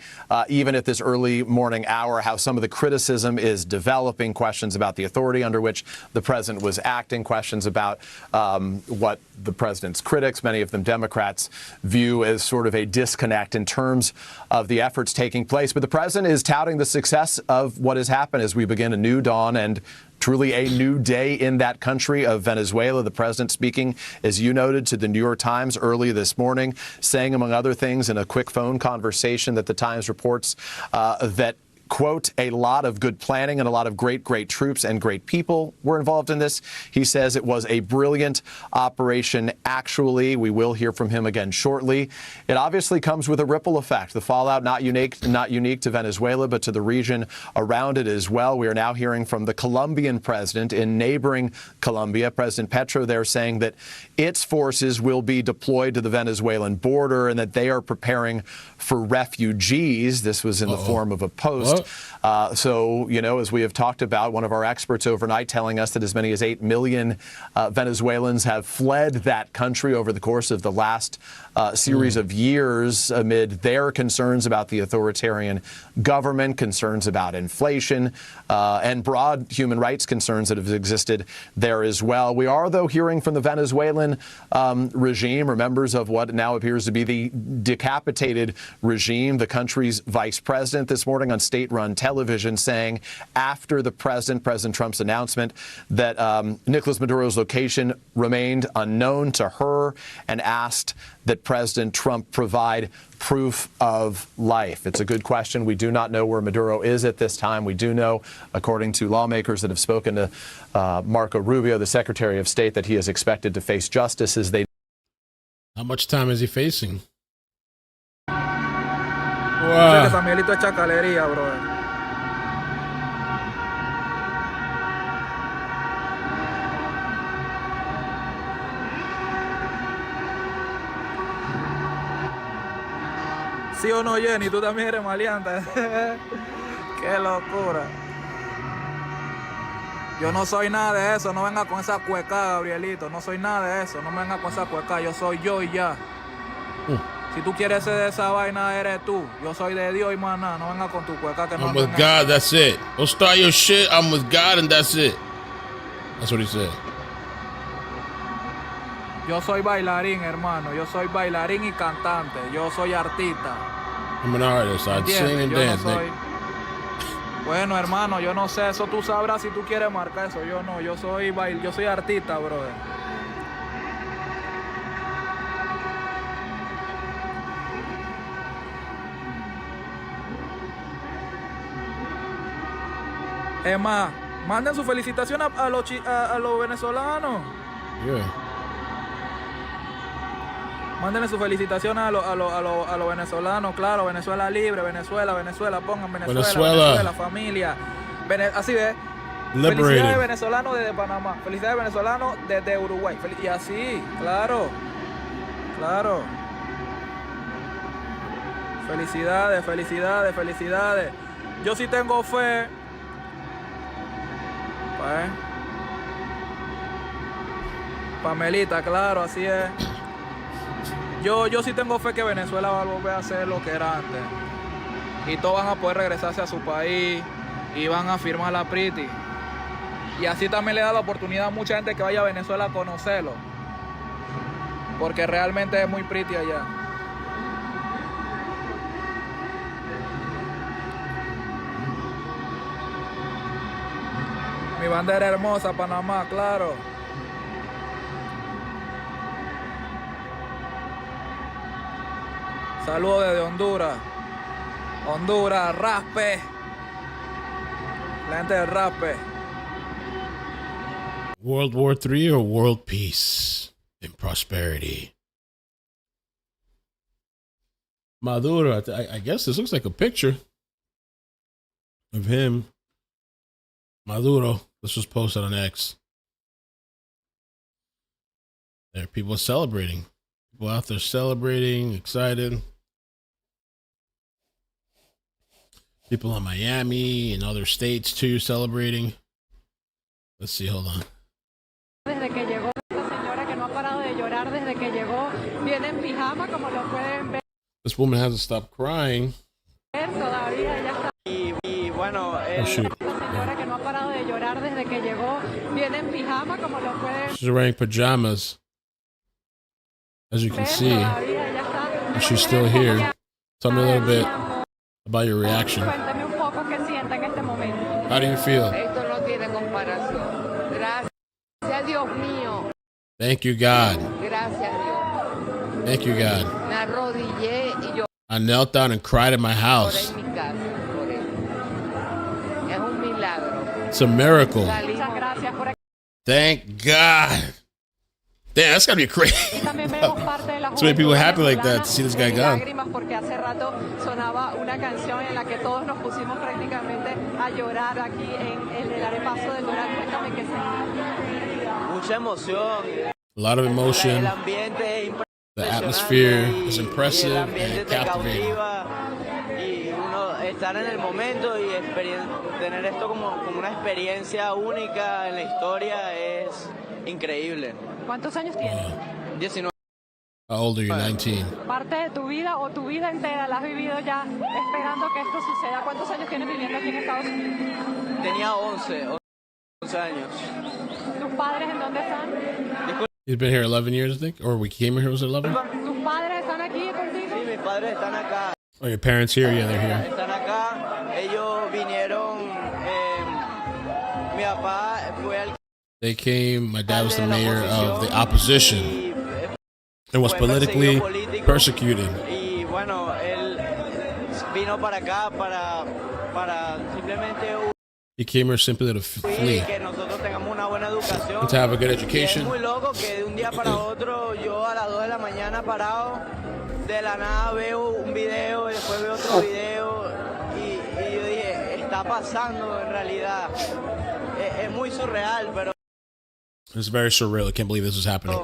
even at this early morning hour, how some of the criticism is developing, questions about the authority under which the president was acting, questions about what the president's critics, many of them Democrats, view as sort of a disconnect in terms of the efforts taking place. But the president is touting the success of what has happened as we begin a new dawn and truly a new day in that country of Venezuela. The president speaking, as you noted, to the New York Times early this morning, saying, among other things, in a quick phone conversation that the Times reports that, quote, a lot of good planning and a lot of great troops and great people were involved in this. He says it was a brilliant operation. Actually, we will hear from him again shortly. It obviously comes with a ripple effect. The fallout not unique to Venezuela, but to the region around it as well. We are now hearing from the Colombian president in neighboring Colombia, President Petro, there saying that its forces will be deployed to the Venezuelan border and that they are preparing for refugees. This was in the form of a post. So, you know, as we have talked about, one of our experts overnight telling us that as many as 8 million Venezuelans have fled that country over the course of the last series of years amid their concerns about the authoritarian government, concerns about inflation, and broad human rights concerns that have existed there as well. We are, though, hearing from the Venezuelan regime, or members of what now appears to be the decapitated regime. The country's vice president this morning on State state-run television, saying after the President Trump's announcement that Nicolás Maduro's location remained unknown to her, and asked that President Trump provide proof of life. It's a good question. We do not know where Maduro is at this time. We do know, according to lawmakers that have spoken to Marco Rubio, the Secretary of State, that he is expected to face justice as they. How much time is he facing? Wow. Samuelito es chacalería, brother. ¿Sí o no, Jenny? Tú también eres maleante. Qué locura. Yo no soy nada de eso. No venga con esa cueca, Gabrielito. No soy nada de eso. No me venga con esa cueca. Yo soy yo y ya. Si tú quieres ser de esa vaina, eres tú. Yo soy de Dios y más nada. No venga con tu cueca que no. I'm with God, that's it. Don't start your shit. I'm with God and that's it. That's what he said. Yo soy bailarín, hermano. Yo soy bailarín y cantante. Yo soy artista. I'm an artist. I sing and dance. No soy... Bueno, hermano, yo no sé. Eso tú sabrás si tú quieres marcar eso. Yo no. Yo soy artista, brother. Es más, manden su felicitación a los venezolanos. Yeah. Mándenle su felicitación a los venezolanos, claro. Venezuela libre, Venezuela, pongan Venezuela, familia. Así ve. Felicidades venezolanos desde Panamá, felicidades venezolanos desde Uruguay. Y así, claro. Felicidades. Yo sí tengo fe. Pamelita, claro, así es. Yo sí tengo fe que Venezuela va a volver a ser lo que era antes. Y todos van a poder regresarse a su país y van a firmar la Pretty. Y así también le da la oportunidad a mucha gente que vaya a Venezuela a conocerlo. Porque realmente es muy pretty allá. Mi bandera hermosa, Panamá, claro. Saludos desde Honduras. Honduras, raspe. La gente de raspe. World War III or world peace and prosperity? Maduro, I guess this looks like a picture of him. Maduro. This was posted on X. There are people celebrating. People out there celebrating, excited. People in Miami and other states too celebrating. Let's see, hold on. Desde que llegó esta señora que no ha parado de llorar desde que llegó, viene en pijama como lo pueden ver. This woman hasn't stopped crying. Todavía ella está. Y bueno, señora que no ha parado de llorar desde que llegó, viene en pijama como lo pueden. She's wearing pajamas, as you can see. And she's still here. Tell me a little bit about your reaction. Cuéntame un poco qué sienta en este momento. How do you feel? Esto no tiene comparación. Gracias, Dios mío. Thank you, God. Gracias, Dios. Thank you, God. Me arrodillé y yo. I knelt down and cried in my house. It's a miracle. Thank God. Damn, that's gotta be crazy. So many people happy like that to see this guy gone. Porque hace rato sonaba una canción en la que todos nos pusimos prácticamente a llorar aquí en el arepaso del Doral. Cuéntame qué sentiste. Mucha emoción. A lot of emotion. The atmosphere is impressive and captivating. Y uno estar en el momento y tener esto como una experiencia única en la historia es increíble. ¿Cuántos años tienes? 19. How old are you? 19. Parte de tu vida o tu vida entera la has vivido ya esperando que esto suceda. ¿Cuántos años tienes viviendo aquí en Estados Unidos? Tenía 11 años. ¿Tus padres en dónde están? He's been here 11 years, I think? Or we came here, was it 11? ¿Tus padres están aquí contigo? Sí, mis padres están acá. Oh, your parents here? Yeah, they're here. Están acá. Ellos Mi papá fue al They came, my dad was the mayor of the opposition and was politically persecuted. y bueno, él vino para acá para simplemente He came here simply to flee que nosotros tengamos una buena educación. and to have a good Y es education. muy loco que de un día para otro yo a las 2 de la mañana parado, de la nada veo un video y después veo otro video y yo dije, está pasando en realidad. Es muy surreal, pero It's very surreal. I can't believe this is happening.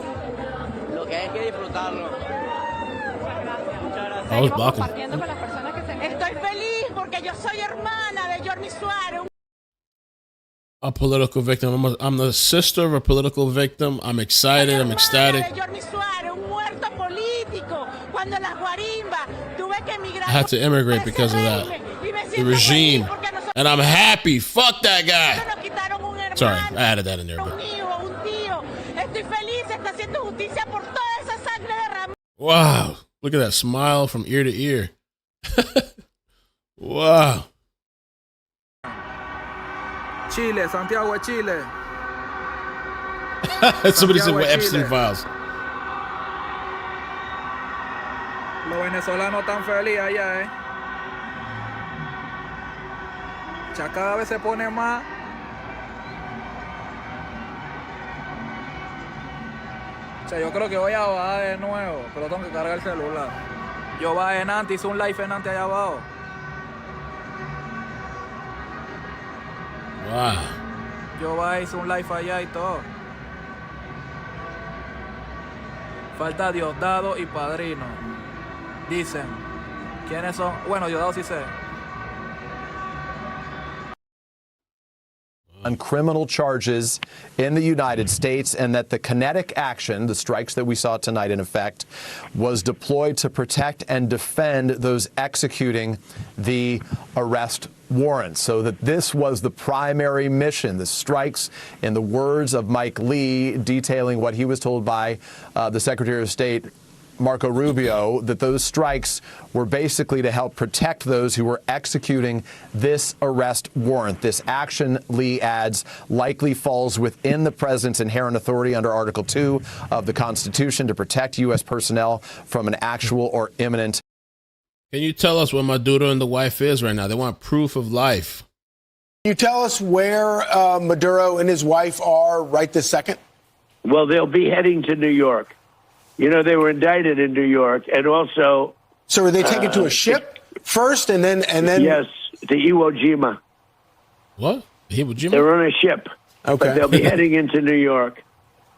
lo que hay es que disfrutarlo. I was blocking. Estoy feliz porque yo soy hermana de Jordi Suárez. A political victim. I'm the sister of a political victim. I'm excited. I'm ecstatic. I had to immigrate because of that. The regime. And I'm happy. Fuck that guy. Sorry, I added that in there. But... Wow. Look at that smile from ear to ear. Wow. Chile, Santiago de Chile. Somebody said with Epstein files. Los venezolanos están felices allá, Ya cada vez se pone más. O sea, yo creo que voy a bajar de nuevo, pero tengo que cargar el celular. Yo bajé en Nantes, hice un live en Nantes allá abajo. Wow. Yo bajé, hice un live allá y todo. Falta Diosdado y Padrino. Dicen. ¿Quiénes son? Bueno, Diosdado sí sé. On criminal charges in the United States, and that the kinetic action, the strikes that we saw tonight in effect, was deployed to protect and defend those executing the arrest warrant. So that this was the primary mission. The strikes, in the words of Mike Lee, detailing what he was told by the Secretary of State, Marco Rubio, that those strikes were basically to help protect those who were executing this arrest warrant. This action, Lee adds, likely falls within the president's inherent authority under Article 2 of the Constitution to protect U.S. personnel from an actual or imminent. Can you tell us where Maduro and the wife is right now? They want proof of life. Can you tell us where Maduro and his wife are right this second? Well, they'll be heading to New York. You know, they were indicted in New York, and also. So, are they taken to a ship first, and then? Yes, the Iwo Jima. What? Iwo Jima? They're on a ship. Okay. But they'll be heading into New York.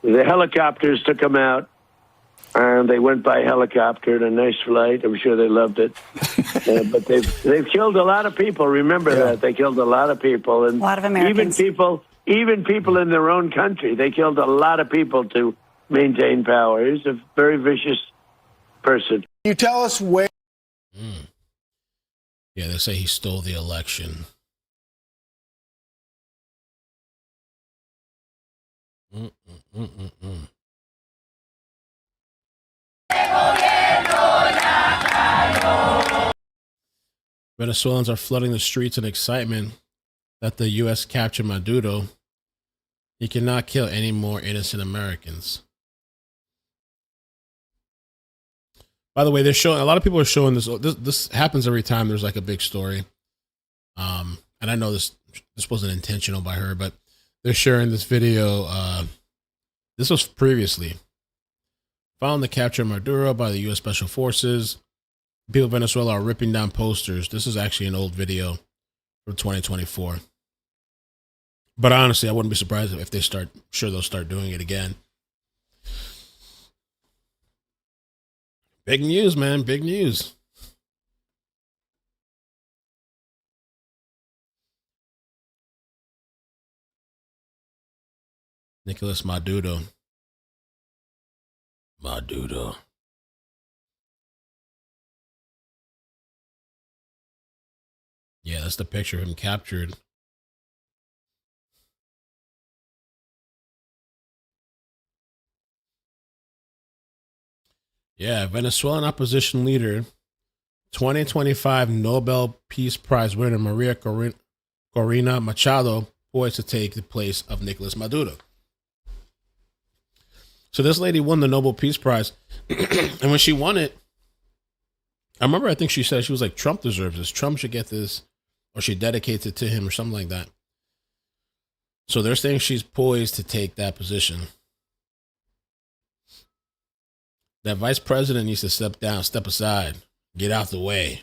The helicopters took them out, and they went by helicopter in a nice flight. I'm sure they loved it. But they've killed a lot of people. Remember that they killed a lot of people, and a lot of Americans. Even people in their own country. They killed a lot of people to maintain power. He's a very vicious person. Can you tell us where? Yeah, they say he stole the election. Venezuelans are flooding the streets in excitement that the U.S. captured Maduro. He cannot kill any more innocent Americans. By the way, they're showing, a lot of people are showing this. This happens every time there's like a big story. And I know this wasn't intentional by her, but they're sharing this video. This was previously found the capture of Maduro by the U.S. Special Forces. People of Venezuela are ripping down posters. This is actually an old video from 2024. But honestly, I wouldn't be surprised if they start. Sure, they'll start doing it again. Big news, man. Big news. Nicolás Maduro. Maduro. Yeah, that's the picture of him captured. Yeah, Venezuelan opposition leader, 2025 Nobel Peace Prize winner Maria Corina Machado poised to take the place of Nicolás Maduro. So this lady won the Nobel Peace Prize. And when she won it, I remember, I think she said, she was like, Trump deserves this. Trump should get this, or she dedicates it to him or something like that. So they're saying she's poised to take that position. That vice president needs to step down, step aside, get out the way.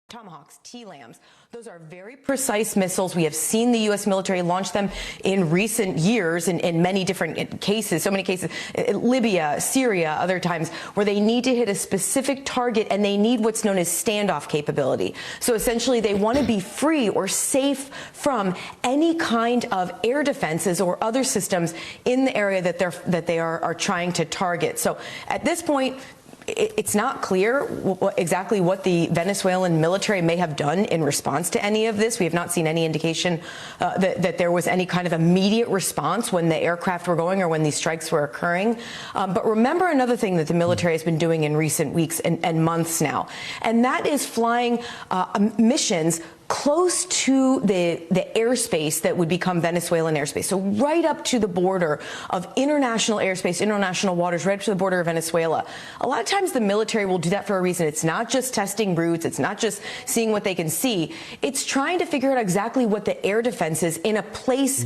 Tomahawks, T-LAMs. Those are very precise missiles. We have seen the U.S. military launch them in recent years in many different cases, so many cases, Libya, Syria, other times, where they need to hit a specific target and they need what's known as standoff capability. So essentially they want to be free or safe from any kind of air defenses or other systems in the area that they are trying to target. So at this point, it's not clear exactly what the Venezuelan military may have done in response to any of this. We have not seen any indication that there was any kind of immediate response when the aircraft were going or when these strikes were occurring. But remember another thing that the military has been doing in recent weeks and months now, and that is flying missions close to the airspace that would become Venezuelan airspace. So right up to the border of international airspace, international waters, right up to the border of Venezuela. A lot of times the military will do that for a reason. It's not just testing routes. It's not just seeing what they can see. It's trying to figure out exactly what the air defense is in a place,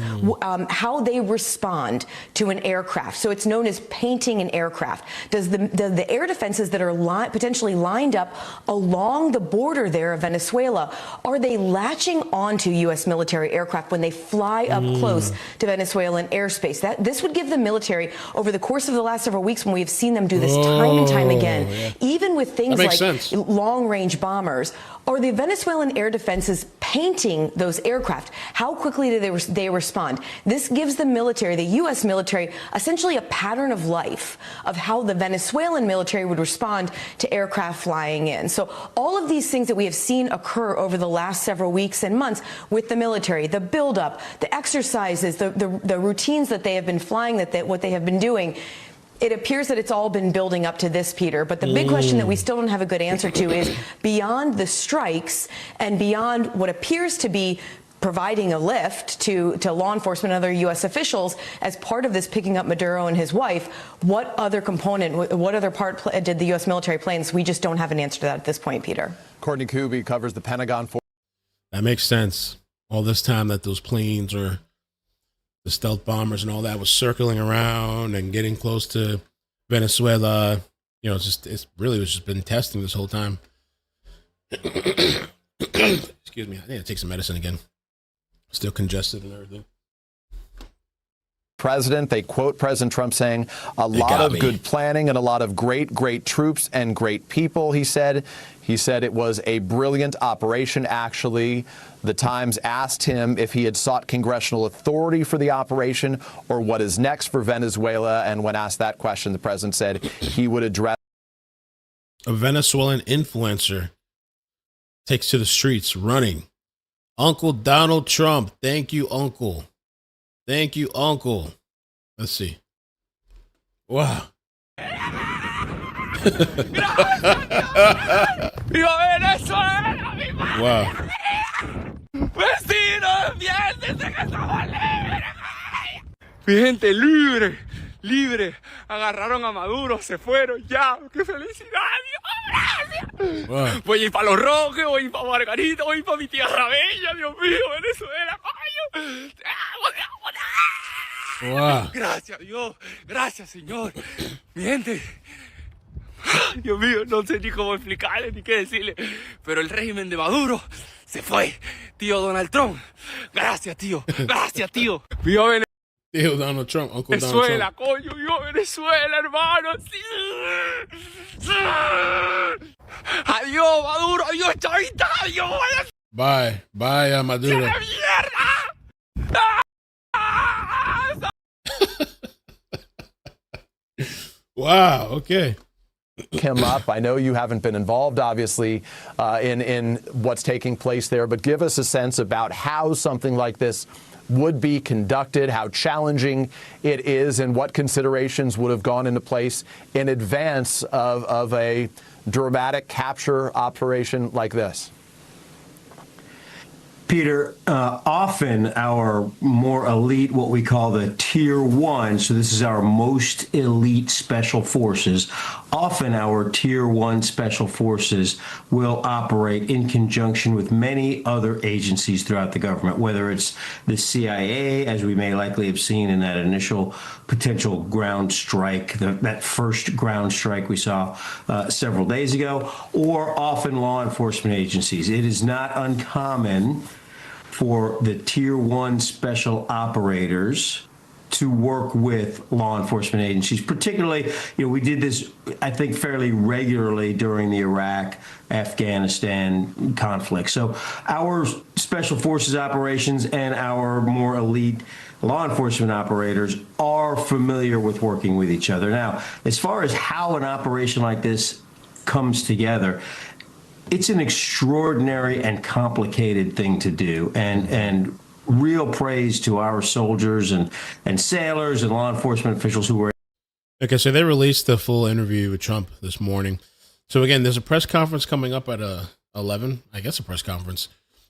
how they respond to an aircraft. So it's known as painting an aircraft. Does the air defenses that are potentially lined up along the border there of Venezuela, are they latching onto U.S. military aircraft when they fly up close to Venezuelan airspace? This would give the military, over the course of the last several weeks when we have seen them do this time and time again, even with things like long-range bombers, are the Venezuelan air defenses painting those aircraft? How quickly do they respond? This gives the military, the U.S. military, essentially a pattern of life of how the Venezuelan military would respond to aircraft flying in. So all of these things that we have seen occur over the last several weeks and months with the military, the buildup, the exercises, the routines that they have been flying, what they have been doing, it appears that it's all been building up to this, Peter. But the big question that we still don't have a good answer to is, beyond the strikes and beyond what appears to be providing a lift to law enforcement and other U.S. officials as part of this picking up Maduro and his wife, what other component, what other part did the U.S. military play? And so we just don't have an answer to that at this point, Peter. Courtney Kuby covers the Pentagon. That makes sense. All this time that those planes or the stealth bombers and all that was circling around and getting close to Venezuela, you know, it's really was just been testing this whole time. Excuse me. I need to take some medicine again. Still congested and everything. President, they quote President Trump saying, a lot of good planning and a lot of great troops and great people, he said. He said it was a brilliant operation, actually. The Times asked him if he had sought congressional authority for the operation or what is next for Venezuela. And when asked that question, the president said he would address. A Venezuelan influencer takes to the streets running. Uncle Donald Trump. Thank you, Uncle. Thank you, Uncle. Let's see. Wow. ¡Viva Venezuela! ¡Mi madre! Wow. ¡Vecinos, piénsense que somos libres! Mi gente libre, libre. Agarraron a Maduro, se fueron ya. ¡Qué felicidad! ¡Dios, gracias! Wow. Voy a ir para Los Roques, voy a ir para Margarita, voy a ir para mi tierra bella, Dios mío, Venezuela, coño. Wow. Gracias, Dios. Gracias, Señor. Mi gente. Dios mío, no sé ni cómo explicarle ni qué decirle, pero el régimen de Maduro se fue. Tío Donald Trump, gracias, tío. Gracias, tío. Viva Venezuela. Tío Donald Trump, Uncle Venezuela, Donald Trump. coño, viva Venezuela, hermano. Sí. Adiós, Maduro, adiós, chavita, adiós. Bye, Maduro. ¡Qué mierda! Wow, okay. Him up. I know you haven't been involved, obviously, in what's taking place there, but give us a sense about how something like this would be conducted, how challenging it is, and what considerations would have gone into place in advance of a dramatic capture operation like this. Peter, often our more elite, what we call the Tier 1, so this is our most elite special forces, often our Tier 1 special forces will operate in conjunction with many other agencies throughout the government, whether it's the CIA, as we may likely have seen in that initial potential ground strike, that first ground strike we saw several days ago, or often law enforcement agencies. It is not uncommon for the Tier 1 special operators to work with law enforcement agencies, particularly, we did this, I think, fairly regularly during the Iraq-Afghanistan conflict. So our special forces operations and our more elite law enforcement operators are familiar with working with each other. Now, as far as how an operation like this comes together, it's an extraordinary and complicated thing to do, and real praise to our soldiers and sailors and law enforcement officials who were. Okay, so they released the full interview with Trump this morning. So again, there's a press conference coming up at 11, I guess a press conference.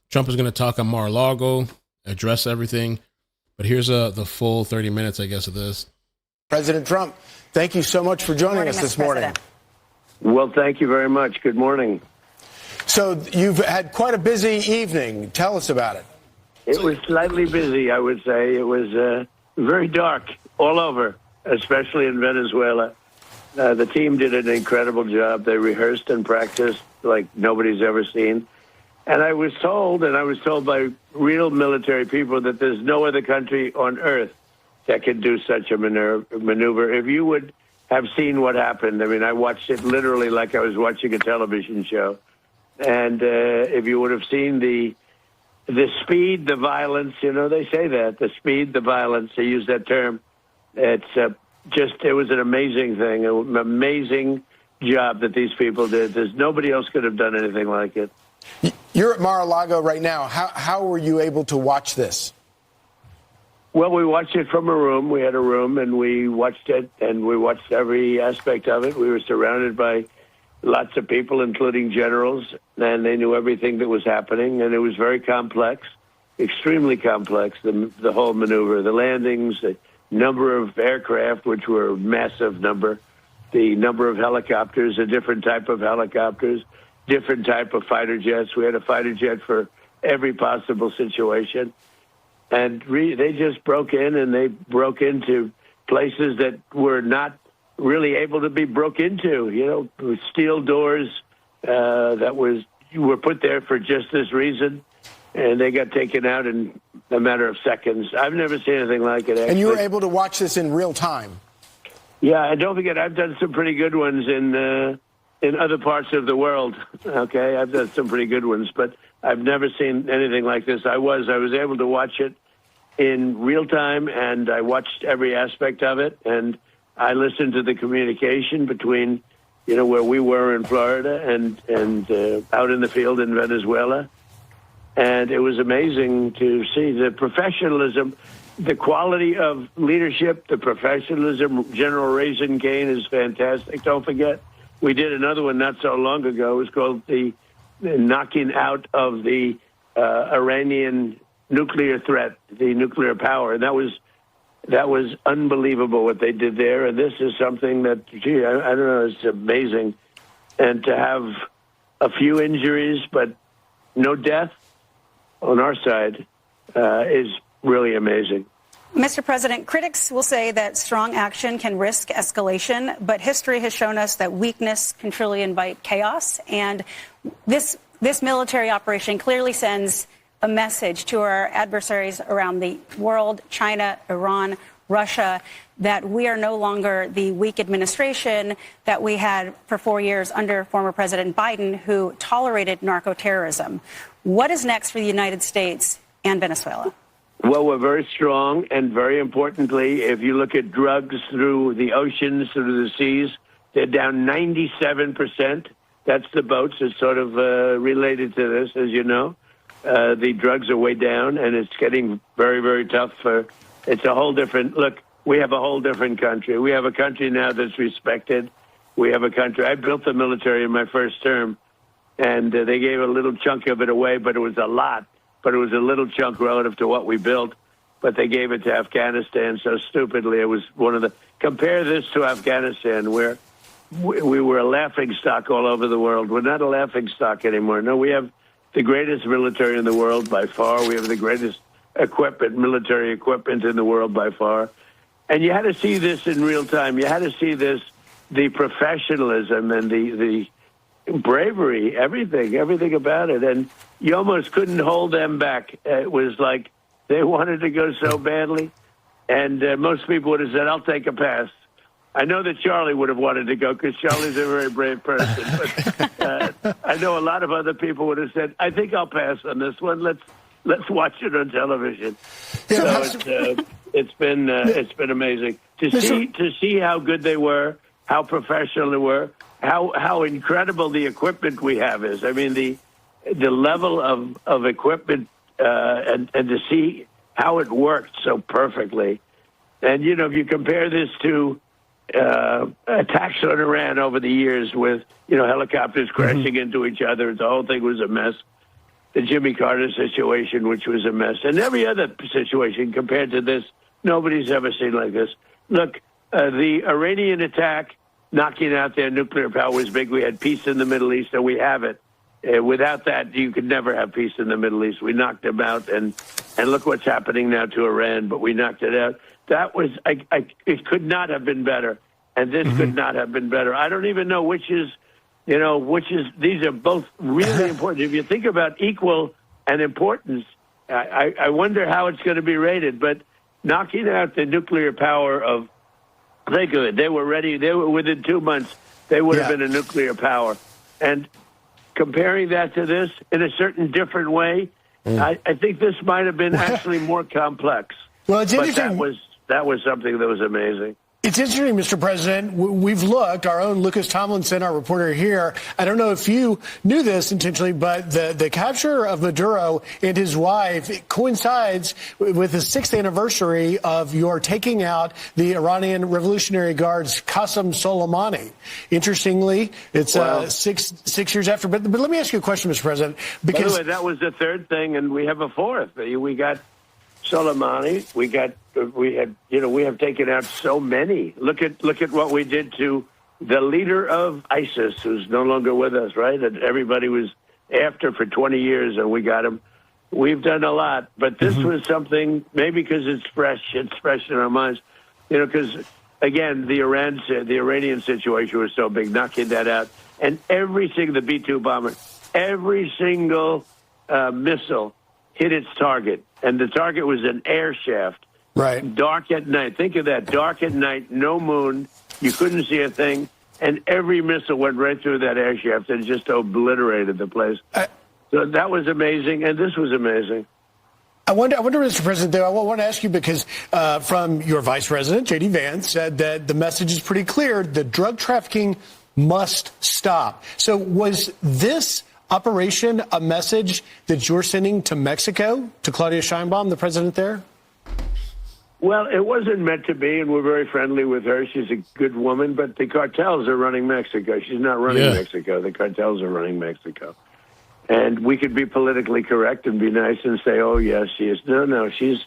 Trump is going to talk on Mar-a-Lago, address everything. But here's the full 30 minutes, I guess, of this. President Trump, thank you so much for joining us this morning. Well, thank you very much. Good morning. So you've had quite a busy evening. Tell us about it. It was slightly busy, I would say. It was very dark all over, especially in Venezuela. The team did an incredible job. They rehearsed and practiced like nobody's ever seen. And I was told by real military people that there's no other country on earth that could do such a maneuver. If you would have seen what happened, I mean, I watched it literally like I was watching a television show. And if you would have seen the speed, the violence, they say that, the speed, the violence, they use that term. It's it was an amazing thing, an amazing job that these people did. There's nobody else could have done anything like it. You're at Mar-a-Lago right now. How were you able to watch this? Well, we watched it from a room. We had a room, and we watched it, and we watched every aspect of it. We were surrounded by lots of people, including generals, and they knew everything that was happening, and it was very complex, extremely complex, the whole maneuver, the landings, the number of aircraft, which were a massive number, the number of helicopters, a different type of helicopters, different type of fighter jets. We had a fighter jet for every possible situation. And they just broke in, and they broke into places that were not really able to be broke into, with steel doors that were put there for just this reason, and they got taken out in a matter of seconds. I've never seen anything like it, actually. And you were able to watch this in real time. Yeah, and don't forget, I've done some pretty good ones in other parts of the world, okay? I've done some pretty good ones, but I've never seen anything like this. I was able to watch it in real time, and I watched every aspect of it, and I listened to the communication between, where we were in Florida and out in the field in Venezuela. And it was amazing to see the professionalism, the quality of leadership, the professionalism. General Raisin Kane is fantastic. Don't forget, we did another one not so long ago. It was called the knocking out of the Iranian nuclear threat, the nuclear power. And that was unbelievable what they did there. And this is something that, I don't know, it's amazing. And to have a few injuries, but no death on our side is really amazing. Mr. President, critics will say that strong action can risk escalation, but history has shown us that weakness can truly invite chaos. And this military operation clearly sends a message to our adversaries around the world, China, Iran, Russia, that we are no longer the weak administration that we had for 4 years under former President Biden, who tolerated narcoterrorism. What is next for the United States and Venezuela? Well, we're very strong, and very importantly, if you look at drugs through the oceans, through the seas, they're down 97%. That's the boats. It's sort of related to this, as you know. The drugs are way down, and it's getting very, very tough. It's a whole different look. We have a whole different country. We have a country now that's respected. We have a country. I built the military in my first term, and they gave a little chunk of it away, but it was a lot but it was a little chunk relative to what we built. But they gave it to Afghanistan so stupidly. It was one of the, compare this to Afghanistan, where we were a laughing stock all over the world. We're not a laughing stock anymore. No, we have the greatest military in the world by far. We have the greatest equipment, military equipment in the world by far. And you had to see this in real time. You had to see this, the professionalism and the bravery, everything about it. And you almost couldn't hold them back. It was like they wanted to go so badly. And most people would have said, I'll take a pass. I know that Charlie would have wanted to go because Charlie's a very brave person. But I know a lot of other people would have said, I think I'll pass on this one. Let's watch it on television. So it's been amazing to see how good they were, how professional they were, how incredible the equipment we have is. I mean, the level of equipment and to see how it worked so perfectly. And, you know, if you compare this to attacks on Iran over the years with, you know, helicopters crashing into each other, the whole thing was a mess. The Jimmy Carter situation, which was a mess. And every other situation compared to this, nobody's ever seen like this. Look, the Iranian attack, knocking out their nuclear power was big. We had peace in the Middle East, and we have it. Without that, you could never have peace in the Middle East. We knocked them out, and look what's happening now to Iran, but we knocked it out. That was, it could not have been better, and this could not have been better. I don't even know which is, these are both really important. If you think about equal and importance, I wonder how it's going to be rated, but knocking out the nuclear power of, think of it, they were ready, they were within 2 months, they would have been a nuclear power. And comparing that to this in a certain different way, I think this might have been actually more complex. Well, it's interesting. That was something that was amazing. It's interesting, Mr. President. We've looked, our own Lucas Tomlinson, our reporter here. I don't know if you knew this intentionally, but the capture of Maduro and his wife coincides with the 6th anniversary of your taking out the Iranian Revolutionary Guard's Qasem Soleimani. Interestingly, it's 6 years after. But let me ask you a question, Mr. President. Because by the way, that was the third thing, and we have a fourth. We got Soleimani. We have taken out so many. Look at what we did to the leader of ISIS, who's no longer with us, right? And everybody was after for 20 years, and we got him. We've done a lot, but this was something, maybe because it's fresh in our minds, you know, because, again, the Iranian situation was so big, knocking that out. And the B-2 bomber, every single missile hit its target, and the target was an air shaft. Right. Dark at night. Think of that. Dark at night, no moon. You couldn't see a thing. And every missile went right through that air shaft and just obliterated the place. So that was amazing. And this was amazing. I wonder, Mr. President, though, I want to ask you because from your Vice President, J.D. Vance, said that the message is pretty clear. The drug trafficking must stop. So was this operation a message that you're sending to Mexico, to Claudia Sheinbaum, the president there? Well, it wasn't meant to be, and we're very friendly with her. She's a good woman, but the cartels are running Mexico. She's not running Mexico. The cartels are running Mexico. And we could be politically correct and be nice and say, oh, yes, she is. No, she's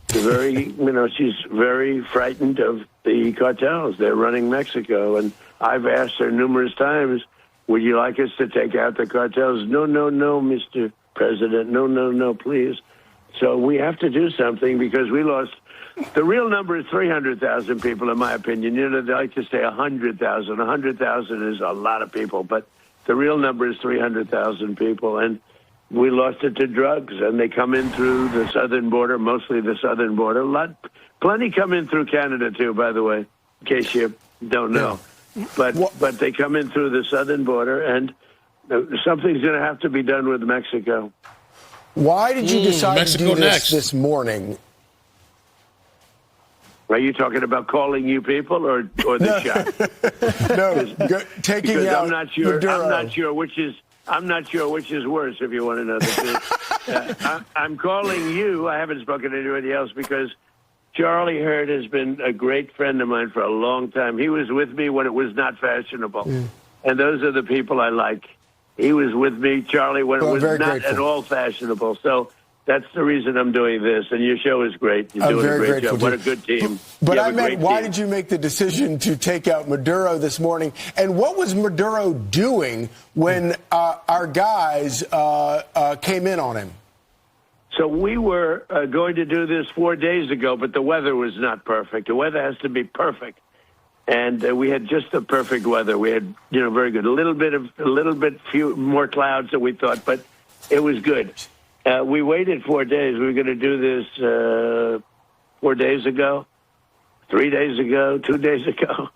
very, she's very frightened of the cartels. They're running Mexico. And I've asked her numerous times, would you like us to take out the cartels? No, Mr. President. No, please. So we have to do something because we lost. The real number is 300,000 people, in my opinion. You know, they like to say 100,000. 100,000 is a lot of people, but the real number is 300,000 people. And we lost it to drugs, and they come in through the southern border, mostly the southern border. Plenty come in through Canada, too, by the way, in case you don't know. But they come in through the southern border, and something's going to have to be done with Mexico. Why did you decide to do this morning? Are you talking about calling you people or the shot? No, taking out I'm not sure which is worse. If you want to know the truth, I'm calling you. I haven't spoken to anybody else because Charlie Hurd has been a great friend of mine for a long time. He was with me when it was not fashionable, and those are the people I like. He was with me, Charlie, when it was not at all fashionable. So That's the reason I'm doing this, and your show is great. You're doing a great job. What a good team. But I meant, why did you make the decision to take out Maduro this morning? And what was Maduro doing when our guys came in on him? So we were going to do this 4 days ago, but the weather was not perfect. The weather has to be perfect. And we had just the perfect weather. We had, very good. A little bit few more clouds than we thought, but it was good. We waited 4 days. We were going to do this 4 days ago, 3 days ago, 2 days ago.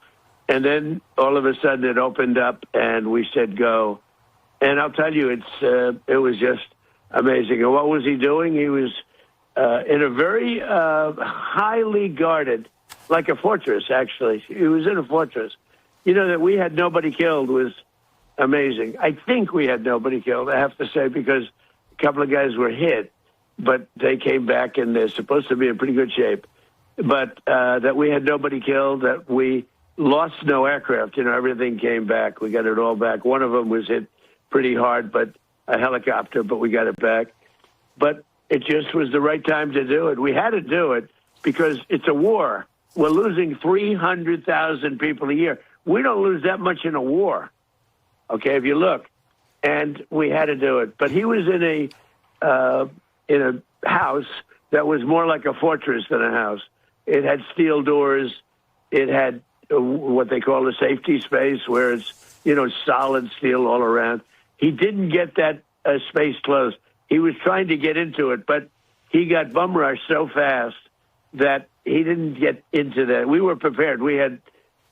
And then all of a sudden it opened up and we said go. And I'll tell you, it was just amazing. And what was he doing? He was in a very highly guarded, like a fortress, actually. He was in a fortress. That we had nobody killed was amazing. I think we had nobody killed, I have to say, because a couple of guys were hit, but they came back and they're supposed to be in pretty good shape. But that we had nobody killed, that we lost no aircraft. Everything came back. We got it all back. One of them was hit pretty hard, but a helicopter, but we got it back. But it just was the right time to do it. We had to do it because it's a war. We're losing 300,000 people a year. We don't lose that much in a war, okay, if you look. And we had to do it. But he was in a house that was more like a fortress than a house. It had steel doors. It had what they call a safety space where it's, solid steel all around. He didn't get that space closed. He was trying to get into it, but he got bum rushed so fast that he didn't get into that. We were prepared. We had,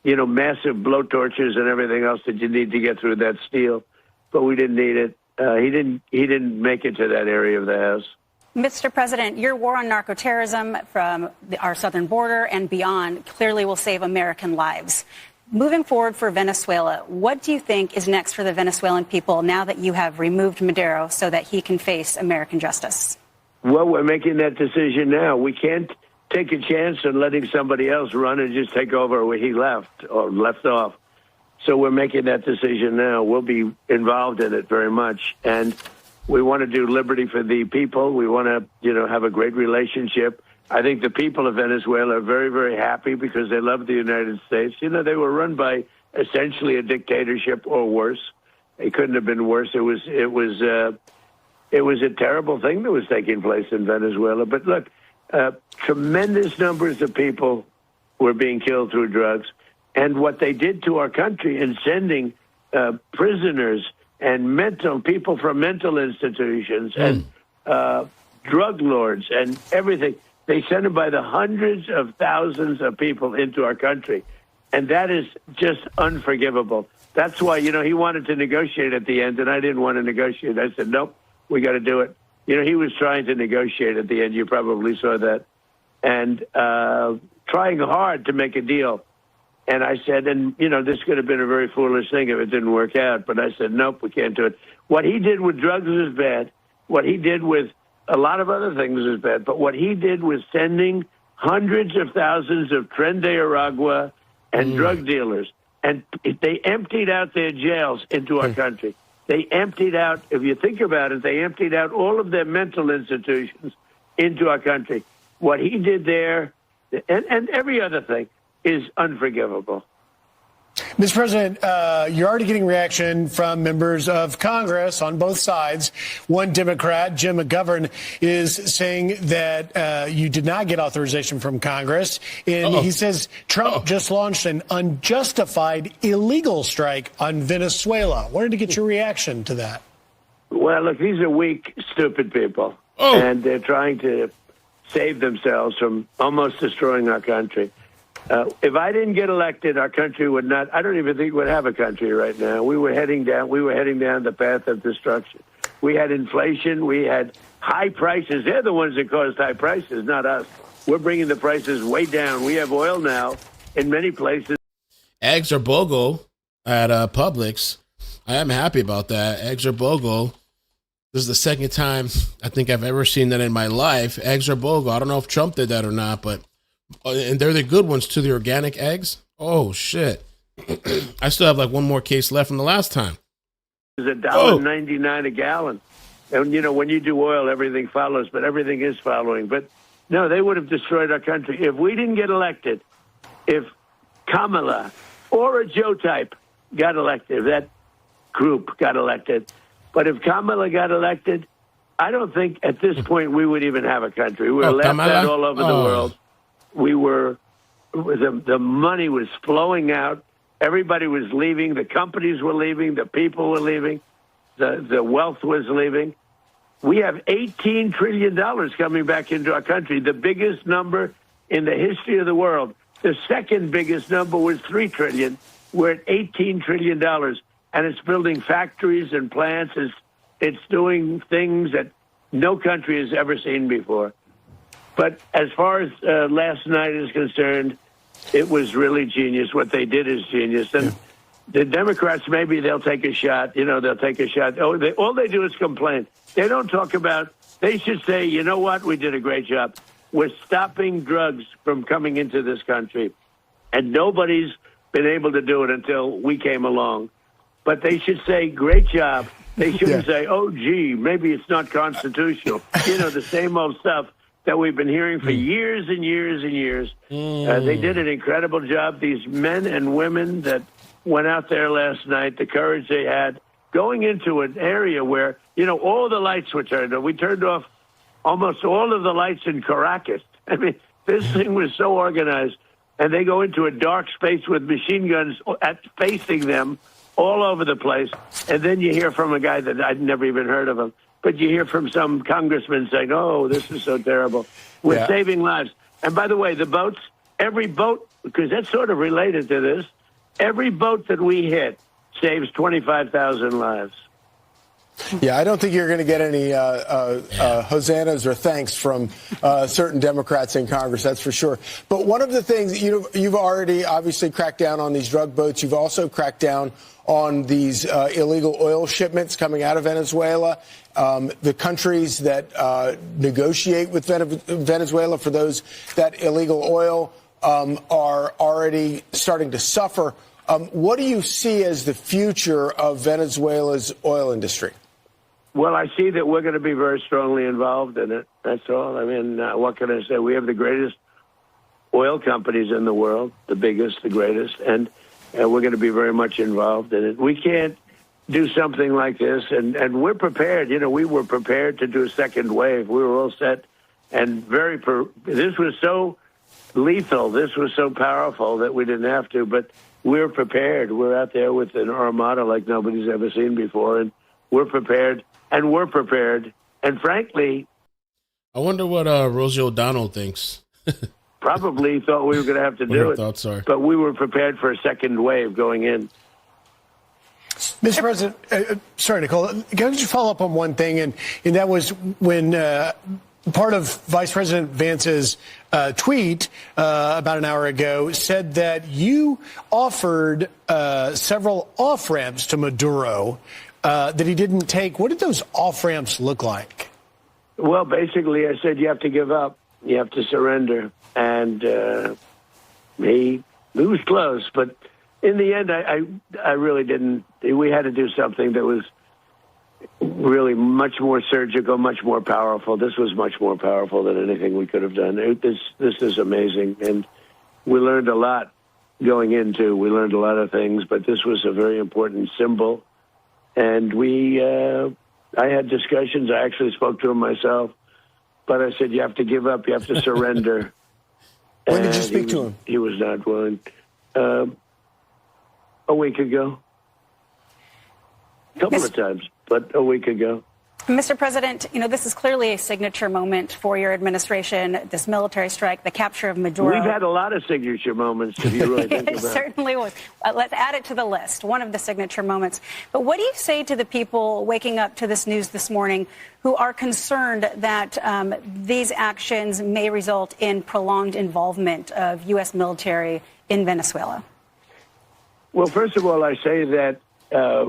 massive blowtorches and everything else that you need to get through that steel, but we didn't need it. He didn't make it to that area of the house. Mr. President, your war on narcoterrorism from our southern border and beyond clearly will save American lives. Moving forward for Venezuela, what do you think is next for the Venezuelan people now that you have removed Maduro so that he can face American justice? Well, we're making that decision now. We can't take a chance on letting somebody else run and just take over where he left or left off. So we're making that decision now. We'll be involved in it very much. And we want to do liberty for the people. We want to, have a great relationship. I think the people of Venezuela are very, very happy because they love the United States. They were run by essentially a dictatorship or worse. It couldn't have been worse. It was a terrible thing that was taking place in Venezuela. But look, tremendous numbers of people were being killed through drugs. And what they did to our country in sending prisoners and people from mental institutions and drug lords and everything, they sent them by the hundreds of thousands of people into our country. And that is just unforgivable. That's why, he wanted to negotiate at the end, and I didn't want to negotiate. I said, nope, we got to do it. He was trying to negotiate at the end. You probably saw that. And trying hard to make a deal. And I said, this could have been a very foolish thing if it didn't work out. But I said, nope, we can't do it. What he did with drugs was bad. What he did with a lot of other things was bad. But what he did was sending hundreds of thousands of Tren de Aragua and drug dealers. And they emptied out their jails into our country. They emptied out, if you think about it, they emptied out all of their mental institutions into our country. What he did there, and every other thing, is unforgivable. Mr. President, you're already getting reaction from members of Congress on both sides. One Democrat, Jim McGovern, is saying that you did not get authorization from Congress. And he says Trump just launched an unjustified illegal strike on Venezuela. Wanted to get your reaction to that. Well, look, these are weak, stupid people. And they're trying to save themselves from almost destroying our country. If I didn't get elected, our country would not, I don't even think we'd have a country right now. We were heading down the path of destruction. We had inflation. We had high prices. They're the ones that caused high prices, not us. We're bringing the prices way down. We have oil now in many places. Eggs are BOGO at Publix. I am happy about that. Eggs are BOGO. This is the second time I think I've ever seen that in my life. Eggs are BOGO. I don't know if Trump did that or not, but and they're the good ones too, the organic eggs. Oh shit! I still have like one more case left from the last time. It's $1.99 a gallon. And, you know, when you do oil, everything follows, but everything is following. But, no, they would have destroyed our country. If we didn't get elected, if Kamala or a Joe type got elected, if that group got elected, but if Kamala got elected, I don't think at this point we would even have a country. We were laughed at all over the world. We were, the money was flowing out. Everybody was leaving. The companies were leaving. The people were leaving. The wealth was leaving. We have $18 trillion coming back into our country, the biggest number in the history of the world. The second biggest number was $3 trillion. We're at $18 trillion, and it's building factories and plants. It's doing things that no country has ever seen before. But as far as last night is concerned, it was really genius. What they did is genius. And the Democrats, maybe they'll take a shot. You know, they'll take a shot. All they do is complain. They don't talk about, they should say, you know what, we did a great job. We're stopping drugs from coming into this country. And nobody's been able to do it until we came along. But they should say, great job. They shouldn't say, oh, gee, maybe it's not constitutional. You know, the same old stuff that we've been hearing for years and years and years. They did an incredible job. These men and women that went out there last night, the courage they had, going into an area where, you know, all the lights were turned off. We turned off almost all of the lights in Caracas. I mean, this thing was so organized. And they go into a dark space with machine guns facing them all over the place. And then you hear from a guy that I'd never even heard of him. But you hear from some congressman saying, oh, this is so terrible. We're saving lives. And by the way, the boats, every boat, because that's sort of related to this, every boat that we hit saves 25,000 lives. Yeah, I don't think you're going to get any hosannas or thanks from certain Democrats in Congress, that's for sure. But one of the things, you've already obviously cracked down on these drug boats. You've also cracked down on these illegal oil shipments coming out of Venezuela. The countries that negotiate with Venezuela for that illegal oil are already starting to suffer. What do you see as the future of Venezuela's oil industry? Well, I see that we're going to be very strongly involved in it. That's all. I mean, what can I say? We have the greatest oil companies in the world, the biggest, the greatest, and we're going to be very much involved in it. We can't do something like this, and we're prepared. You know, we were prepared to do a second wave. We were all set, and this was so lethal, this was so powerful that we didn't have to, but we're prepared. We're out there with an armada like nobody's ever seen before, and we're prepared. And we're prepared. And frankly, I wonder what Rosie O'Donnell thinks. Probably thought we were going to have to do it. Thoughts are. But we were prepared for a second wave going in. Mr. President, sorry, Nicole, can I just follow up on one thing? And that was when part of Vice President Vance's tweet about an hour ago said that you offered several off-ramps to Maduro that he didn't take. What did those off-ramps look like? Well, basically, I said you have to give up. You have to surrender. And he was close. But in the end, I really didn't. We had to do something that was really much more surgical, much more powerful. This was much more powerful than anything we could have done. This is amazing. And we learned a lot going into. We learned a lot of things, but this was a very important symbol. And I had discussions. I actually spoke to him myself. But I said, you have to give up. You have to surrender. When did you speak to him? He was not willing. A week ago. A couple of times, but a week ago. Mr. President, this is clearly a signature moment for your administration, this military strike, the capture of Maduro. We've had a lot of signature moments, if you really think about it. It certainly was. Let's add it to the list, one of the signature moments. But what do you say to the people waking up to this news this morning who are concerned that these actions may result in prolonged involvement of U.S. military in Venezuela? Well, first of all, I say that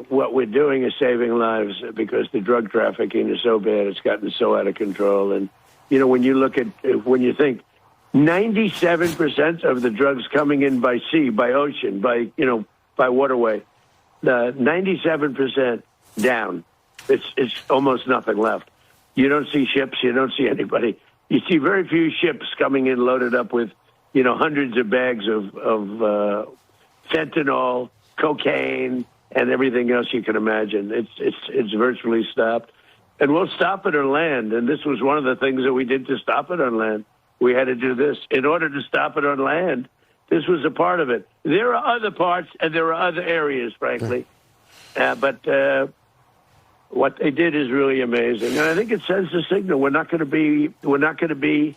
what we're doing is saving lives because the drug trafficking is so bad. It's gotten so out of control. And, when you think 97% of the drugs coming in by sea, by ocean, by waterway, 97% down. It's almost nothing left. You don't see ships. You don't see anybody. You see very few ships coming in loaded up with, hundreds of bags of fentanyl, cocaine, and everything else you can imagine. It's virtually stopped. And we'll stop it on land. And this was one of the things that we did to stop it on land. We had to do this. In order to stop it on land, this was a part of it. There are other parts, and there are other areas, frankly. But what they did is really amazing. And I think it sends a signal. We're not going to be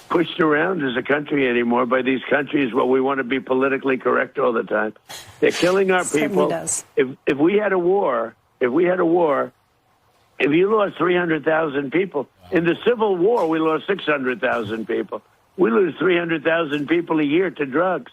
pushed around as a country anymore by these countries where we want to be politically correct all the time. They're killing our people. If we had a war, if you lost 300,000 people, in the Civil War, we lost 600,000 people. We lose 300,000 people a year to drugs.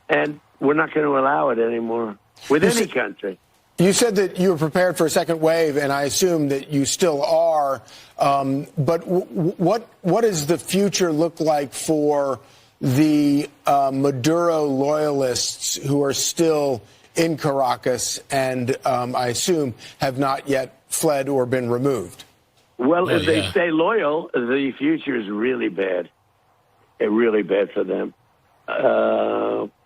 And we're not going to allow it anymore with any country. You said that you were prepared for a second wave, and I assume that you still are. But what does the future look like for the Maduro loyalists who are still in Caracas and I assume have not yet fled or been removed? Well, if they stay loyal, the future is really bad. Really bad for them.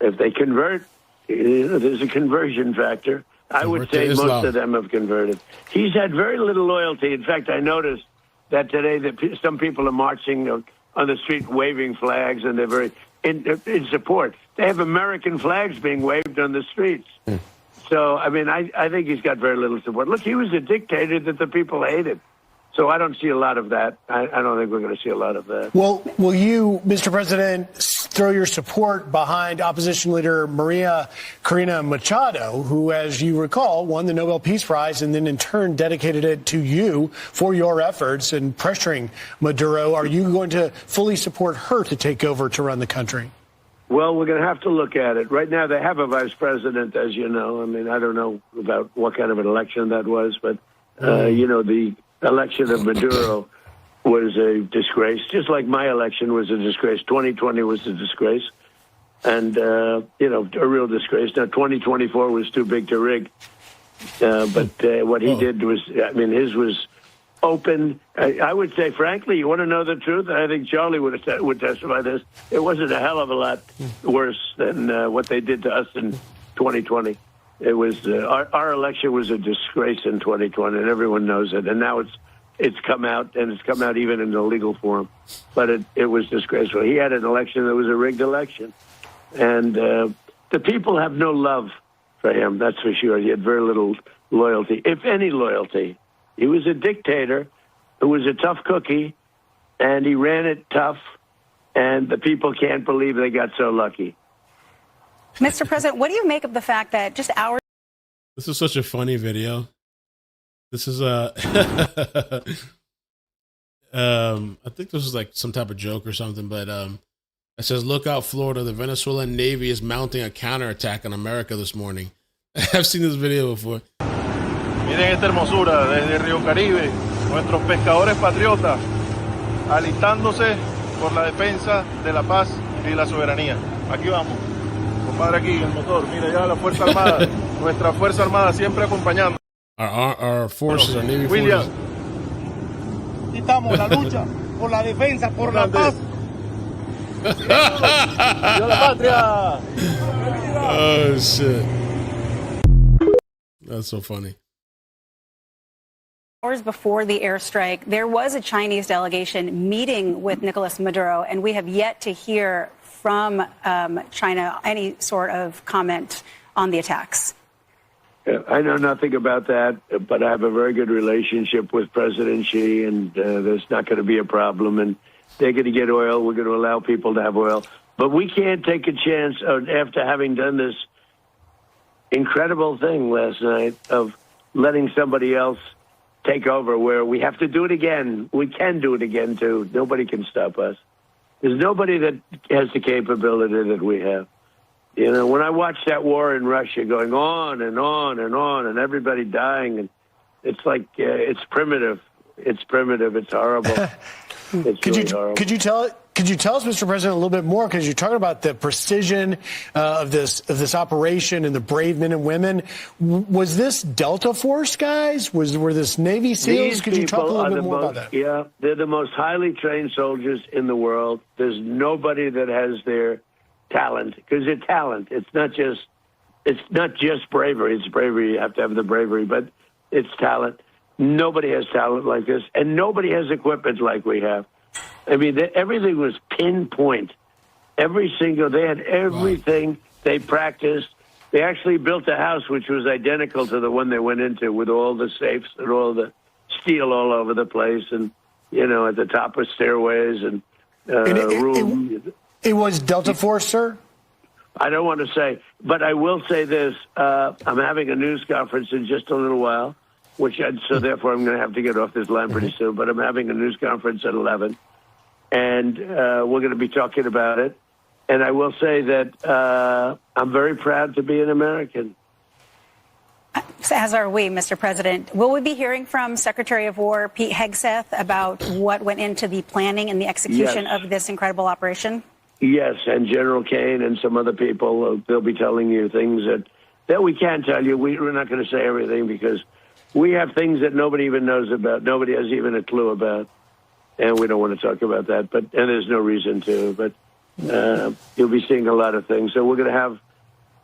If they convert, there's a conversion factor. I would say most of them have converted. He's had very little loyalty. In fact, I noticed that today that some people are marching on the street waving flags, and they're very in support. They have American flags being waved on the streets. So, I mean, I think he's got very little support. Look, he was a dictator that the people hated. So I don't see a lot of that. I don't think we're going to see a lot of that. Well, will you, Mr. President, throw your support behind opposition leader Maria Corina Machado, who, as you recall, won the Nobel Peace Prize and then in turn dedicated it to you for your efforts in pressuring Maduro? Are you going to fully support her to take over to run the country? Well, we're going to have to look at it. Right now, they have a vice president, as you know. I mean, I don't know about what kind of an election that was, but, the election of Maduro was a disgrace, just like my election was a disgrace. 2020 was a disgrace, and, a real disgrace. Now, 2024 was too big to rig, but what he did was, his was open. I would say, frankly, you want to know the truth? I think Charlie would testify this. It wasn't a hell of a lot worse than what they did to us in 2020. It was our election was a disgrace in 2020, and everyone knows it. And now it's come out, and it's come out even in the legal form. But it was disgraceful. He had an election that was a rigged election, and the people have no love for him. That's for sure. He had very little loyalty, if any loyalty. He was a dictator who was a tough cookie, and he ran it tough, and the people can't believe they got so lucky. Mr. President, what do you make of the fact that just hours... This is such a funny video. This is I think this is like some type of joke or something, but it says, "Look out, Florida. The Venezuelan Navy is mounting a counterattack on America this morning." I've seen this video before. Miren esta hermosura desde Río Caribe, nuestros pescadores patriotas alistándose por la defensa de la paz y la soberanía. Aquí vamos, compadre, aquí el motor, mira ya la Fuerza Armada, nuestra Fuerza Armada siempre acompañando. Our forces, our Navy William. forces. Estamos la lucha por la defensa, por la paz. ¡Viva la patria! Oh, shit. That's so funny. Hours before the airstrike, there was a Chinese delegation meeting with Nicolás Maduro, and we have yet to hear from China any sort of comment on the attacks. I know nothing about that, but I have a very good relationship with President Xi, and there's not going to be a problem. And they're going to get oil. We're going to allow people to have oil. But we can't take a chance after having done this incredible thing last night of letting somebody else take over, where we have to do it again. We can do it again, too. Nobody can stop us. There's nobody that has the capability that we have. You know, when I watch that war in Russia going on and on and on and everybody dying, and it's like, it's primitive. It's primitive. It's horrible. It's really horrible. Could you tell Could you tell us, Mr. President, a little bit more? Because you're talking about the precision of this operation and the brave men and women. Was this Delta Force guys? Were this Navy SEALs? Could you talk a little bit more about that? Yeah, they're the most highly trained soldiers in the world. There's nobody that has their talent, because it's talent. It's not just bravery. It's bravery. You have to have the bravery, but it's talent. Nobody has talent like this, and nobody has equipment like we have. I mean, everything was pinpoint. They had everything. Wow. They practiced. They actually built a house which was identical to the one they went into, with all the safes and all the steel all over the place, and, at the top of stairways and rooms. It was Delta Force, sir? I don't want to say, but I will say this. I'm having a news conference in just a little while, so therefore I'm going to have to get off this line pretty soon, but I'm having a news conference at 11. And we're going to be talking about it. And I will say that I'm very proud to be an American. As are we, Mr. President. Will we be hearing from Secretary of War Pete Hegseth about what went into the planning and the execution of this incredible operation? Yes, and General Kane and some other people, they'll be telling you things that we can't tell you. We're not going to say everything, because we have things that nobody even knows about. Nobody has even a clue about. And we don't want to talk about that, and there's no reason to. But you'll be seeing a lot of things. So we're going to have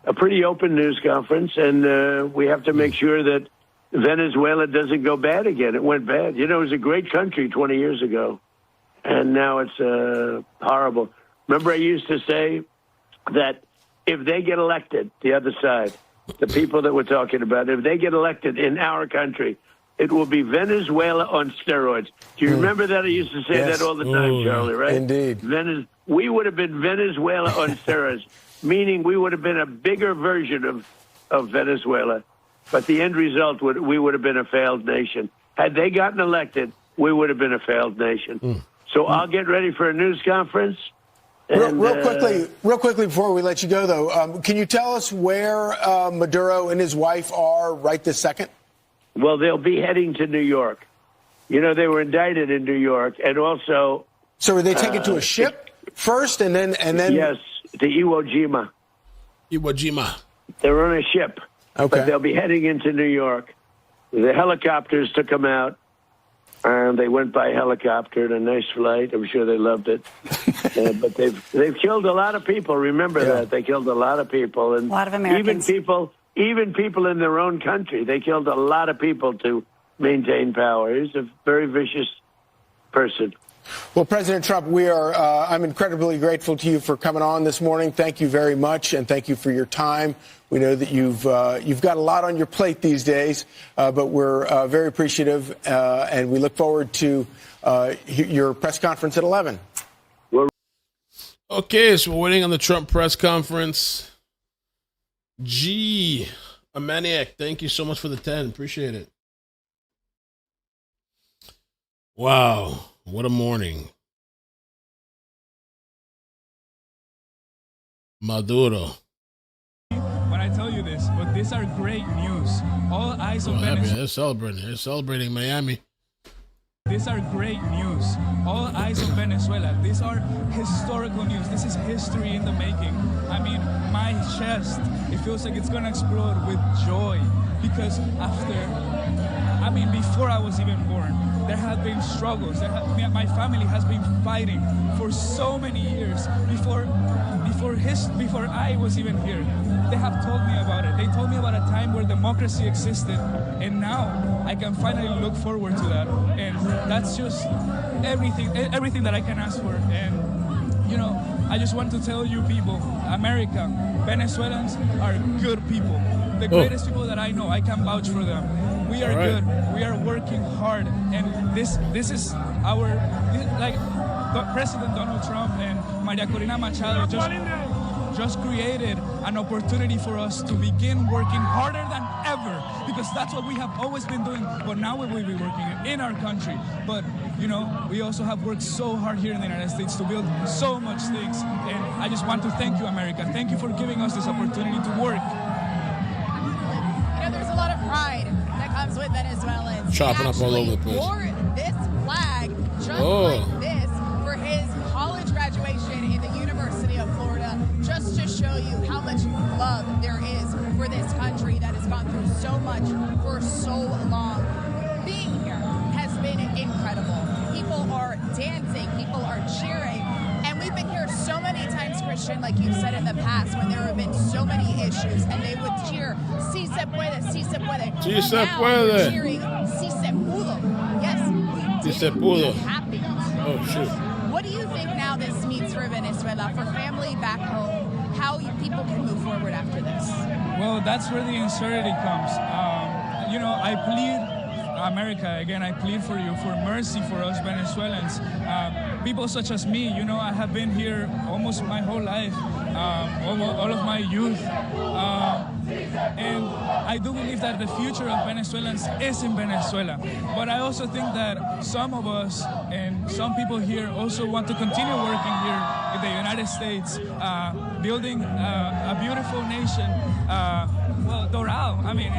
a pretty open news conference, and we have to make sure that Venezuela doesn't go bad again. It went bad. It was a great country 20 years ago, and now it's horrible. Remember, I used to say that if they get elected, the other side, the people that we're talking about, if they get elected in our country, it will be Venezuela on steroids. Do you remember that? I used to say that all the time, Charlie, right? Indeed. We would have been Venezuela on steroids, meaning we would have been a bigger version of Venezuela. But the end result, we would have been a failed nation. Had they gotten elected, we would have been a failed nation. So I'll get ready for a news conference. And, real quickly before we let you go, though, can you tell us where Maduro and his wife are right this second? Well, they'll be heading to New York. They were indicted in New York, and also. So are they taken to a ship first, and then? Yes, to Iwo Jima. Iwo Jima. They're on a ship. Okay. But they'll be heading into New York. The helicopters took them out, and they went by helicopter in a nice flight. I'm sure they loved it. But they've killed a lot of people. Remember that they killed a lot of people, and a lot of Americans. Even people in their own country. They killed a lot of people to maintain power. He's a very vicious person. Well, President Trump, I'm incredibly grateful to you for coming on this morning. Thank you very much, and thank you for your time. We know that you've got a lot on your plate these days, but we're very appreciative, and we look forward to your press conference at 11. Okay, so we're waiting on the Trump press conference. A maniac, thank you so much for the 10. Appreciate it. Wow, what a morning. Maduro. When I tell you this, but these are great news. All eyes on Venezuela. They're celebrating. They're celebrating Miami. These are great news. All eyes on Venezuela. These are historical news. This is history in the making. I mean, my chest, it feels like it's going to explode with joy. Because before I was even born, there have been struggles. My family has been fighting for so many years. Before I was even here, they have told me about it. They told me about a time where democracy existed, and now I can finally look forward to that. And that's just everything that I can ask for. And I just want to tell you people, America, Venezuelans are good people. The greatest people that I know, I can vouch for them. We are good. We are working hard, and this is President Donald Trump and Maria Corina Machado just created an opportunity for us to begin working harder than ever, because that's what we have always been doing, but now we will be working in our country. But we also have worked so hard here in the United States to build so much things, and I just want to thank you, America. Thank you for giving us this opportunity to work. There's a lot of pride that comes with Venezuelans. Chopping up all over the place. Wore this flag just like this for his college graduation. so much for so long. Being here has been incredible. People are dancing, people are cheering, and we've been here so many times, Christian, like you've said in the past, when there have been so many issues, and they would cheer, "Si se puede, si se puede." Si se Now puede. we're cheering, "Si se pudo." Yes, we Si se did it. pudo. We happened. Oh, shit. What do you think now this means for Venezuela, for family back home, how people can move forward after this? Well, that's where the uncertainty comes. I plead, America, again, I plead for you, for mercy for us Venezuelans. People such as me, I have been here almost my whole life, all of my youth. And I do believe that the future of Venezuelans is in Venezuela. But I also think that some of us and some people here also want to continue working here in the United States, building a beautiful nation. Doral. I mean,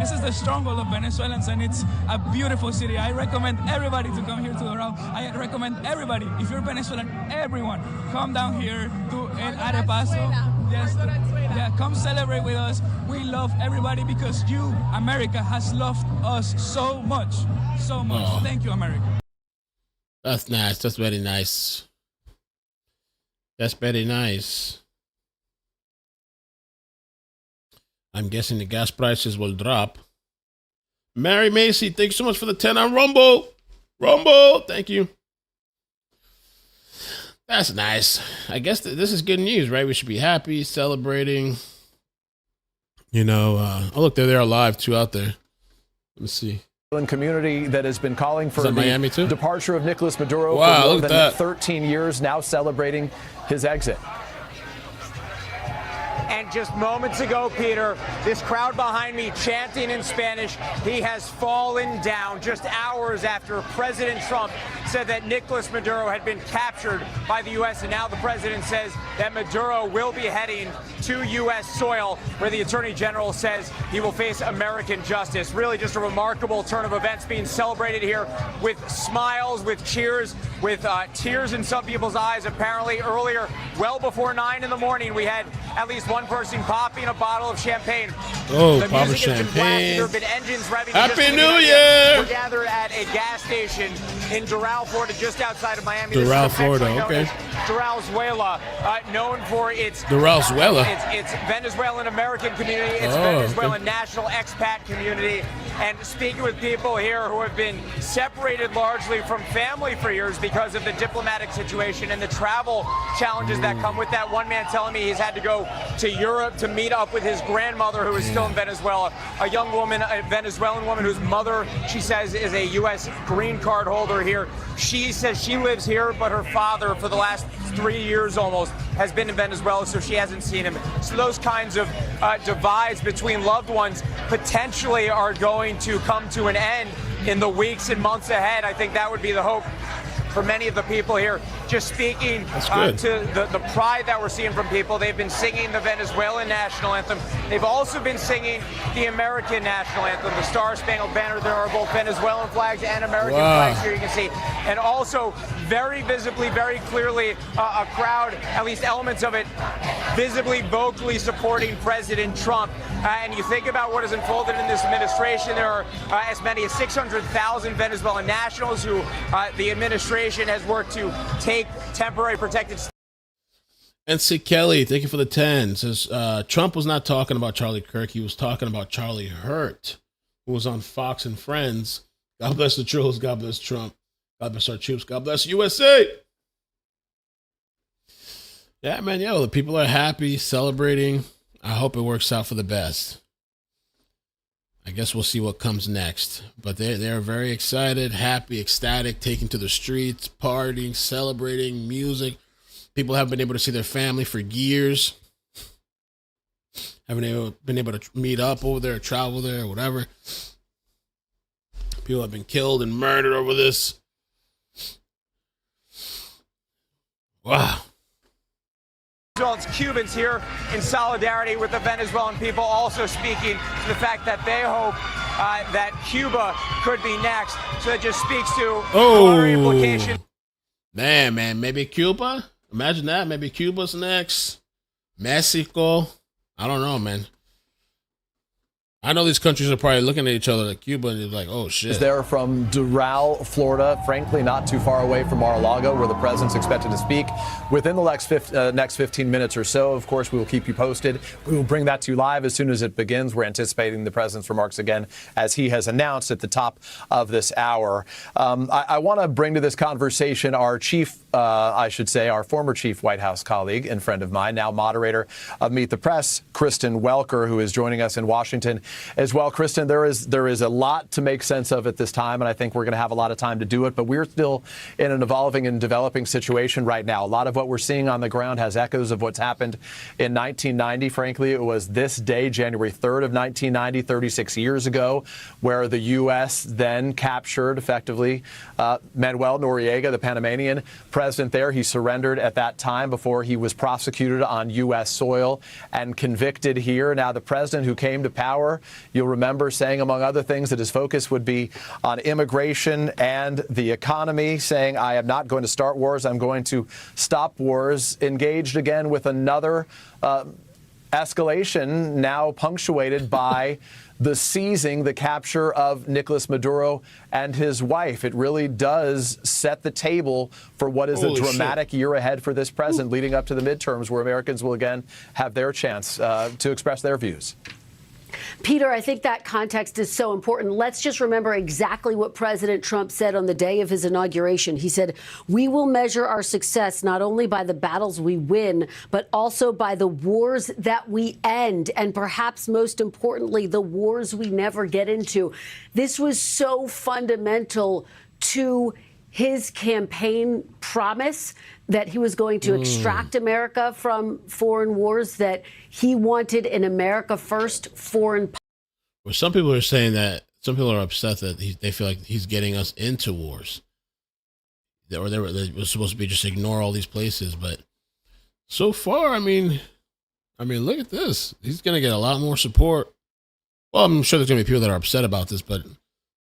this is the stronghold of Venezuelans, and it's a beautiful city. I recommend everybody to come here to Doral. I recommend everybody, if you're Venezuelan, everyone, come down here to El Arepaso. Yes, yeah, come celebrate with us. We love everybody because you, America, has loved us so much, so much. Oh. Thank you, America. That's nice. That's very nice. That's very nice. I'm guessing the gas prices will drop. Mary Macy, thank you so much for the 10 on Rumble. Rumble, thank you. That's nice. I guess this is good news, right? We should be happy, celebrating. Oh, look, they're there live too out there. Let me see. Community that has been calling for the Miami too? departure of Nicolás Maduro Wow, for more look at than that. 13 years, now celebrating his exit. And just moments ago, Peter, this crowd behind me chanting in Spanish, he has fallen down just hours after President Trump said that Nicolás Maduro had been captured by the U.S. And now the president says that Maduro will be heading to U.S. soil, where the attorney general says he will face American justice. Really just a remarkable turn of events being celebrated here with smiles, with cheers, with tears in some people's eyes. Apparently earlier, well before 9 in the morning, we had at least one person popping a bottle of champagne. Oh, the pop music has been blasting. champagne. There have been engines revving. Happy Just to give New you an idea, Year! We're gathered at a gas station in Doral, Florida, just outside of Miami. Doral, This is affectionately Florida, known okay. as Doralzuela, known for its Doralzuela? its Venezuelan American community, its Oh, Venezuelan okay. national expat community, and speaking with people here who have been separated largely from family for years because of the diplomatic situation and the travel challenges that come with that. One man telling me he's had to go to Europe to meet up with his grandmother who is still in Venezuela, a young woman, a Venezuelan woman whose mother, she says, is a U.S. green card holder here. She says she lives here, but her father, for the last 3 years almost, has been in Venezuela, so she hasn't seen him. So those kinds of divides between loved ones potentially are going to come to an end in the weeks and months ahead. I think that would be the hope for many of the people here. Just speaking to the pride that we're seeing from people. They've been singing the Venezuelan national anthem. They've also been singing the American national anthem, the Star Spangled Banner. There are both Venezuelan flags and American flags here, you can see. And also, very visibly, very clearly, a crowd, at least elements of it, visibly, vocally supporting President Trump. And you think about what has unfolded in this administration, there are as many as 600,000 Venezuelan nationals who the administration has worked to take temporary protected status. NC Kelly, thank you for the 10. Says Trump was not talking about Charlie Kirk. He was talking about Charlie Hurt, who was on Fox and Friends. God bless the trolls. God bless Trump. God bless our troops. God bless USA. Yeah, man. Yo, the people are happy, celebrating. I hope it works out for the best. I guess we'll see what comes next. But they're very excited, happy, ecstatic, taking to the streets, partying, celebrating, music. People haven't been able to see their family for years. Haven't been able to meet up over there, travel there, whatever. People have been killed and murdered over this. Wow. Well, it's Cubans here in solidarity with the Venezuelan people, also speaking to the fact that they hope that Cuba could be next. So that just speaks to broader implications. Man, maybe Cuba? Imagine that. Maybe Cuba's next. Mexico. I don't know, man. I know these countries are probably looking at each other like Cuba and they're like, oh, shit. Is there from Doral, Florida, frankly, not too far away from Mar-a-Lago, where the president's expected to speak within the next 15 minutes or so. Of course, we will keep you posted. We will bring that to you live as soon as it begins. We're anticipating the president's remarks again, as he has announced at the top of this hour. I want to bring to this conversation our our former chief White House colleague and friend of mine, now moderator of Meet the Press, Kristen Welker, who is joining us in Washington as well. Kristen, there is a lot to make sense of at this time, and I think we're going to have a lot of time to do it, but we're still in an evolving and developing situation right now. A lot of what we're seeing on the ground has echoes of what's happened in 1990. Frankly, it was this day, January 3rd of 1990, 36 years ago, where the U.S. then captured, effectively, Manuel Noriega, the Panamanian president there. He surrendered at that time before he was prosecuted on U.S. soil and convicted here. Now, the president who came to power, you'll remember saying, among other things, that his focus would be on immigration and the economy, saying, I am not going to start wars, I'm going to stop wars, engaged again with another escalation, now punctuated by the seizing, the capture of Nicolás Maduro and his wife. It really does set the table for what is a dramatic year ahead for this president, leading up to the midterms, where Americans will again have their chance to express their views. Peter, I think that context is so important. Let's just remember exactly what President Trump said on the day of his inauguration. He said, we will measure our success not only by the battles we win, but also by the wars that we end, and perhaps most importantly, the wars we never get into. This was so fundamental to his campaign promise that he was going to extract America from foreign wars, that he wanted an America first foreign policy. Well, some people are saying that, some people are upset that they feel like he's getting us into wars. They were supposed to be just ignore all these places. But so far, I mean, look at this. He's going to get a lot more support. Well, I'm sure there's going to be people that are upset about this, but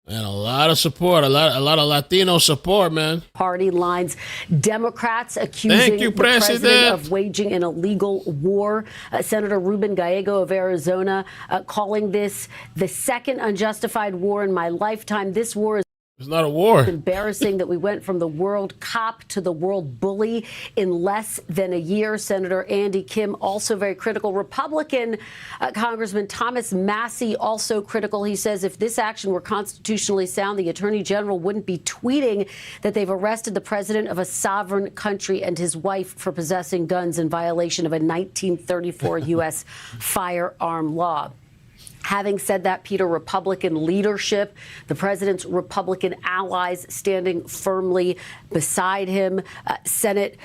man, a lot of support, a lot of Latino support, man. Party lines. Democrats accusing the president of waging an illegal war. Senator Ruben Gallego of Arizona calling this the second unjustified war in my lifetime. This war is It's not a war. It's embarrassing that we went from the world cop to the world bully in less than a year. Senator Andy Kim also very critical. Republican Congressman Thomas Massey also critical. He says if this action were constitutionally sound, the attorney general wouldn't be tweeting that they've arrested the president of a sovereign country and his wife for possessing guns in violation of a 1934 U.S. firearm law. Having said that, Peter, Republican leadership, the president's Republican allies standing firmly beside him. Senate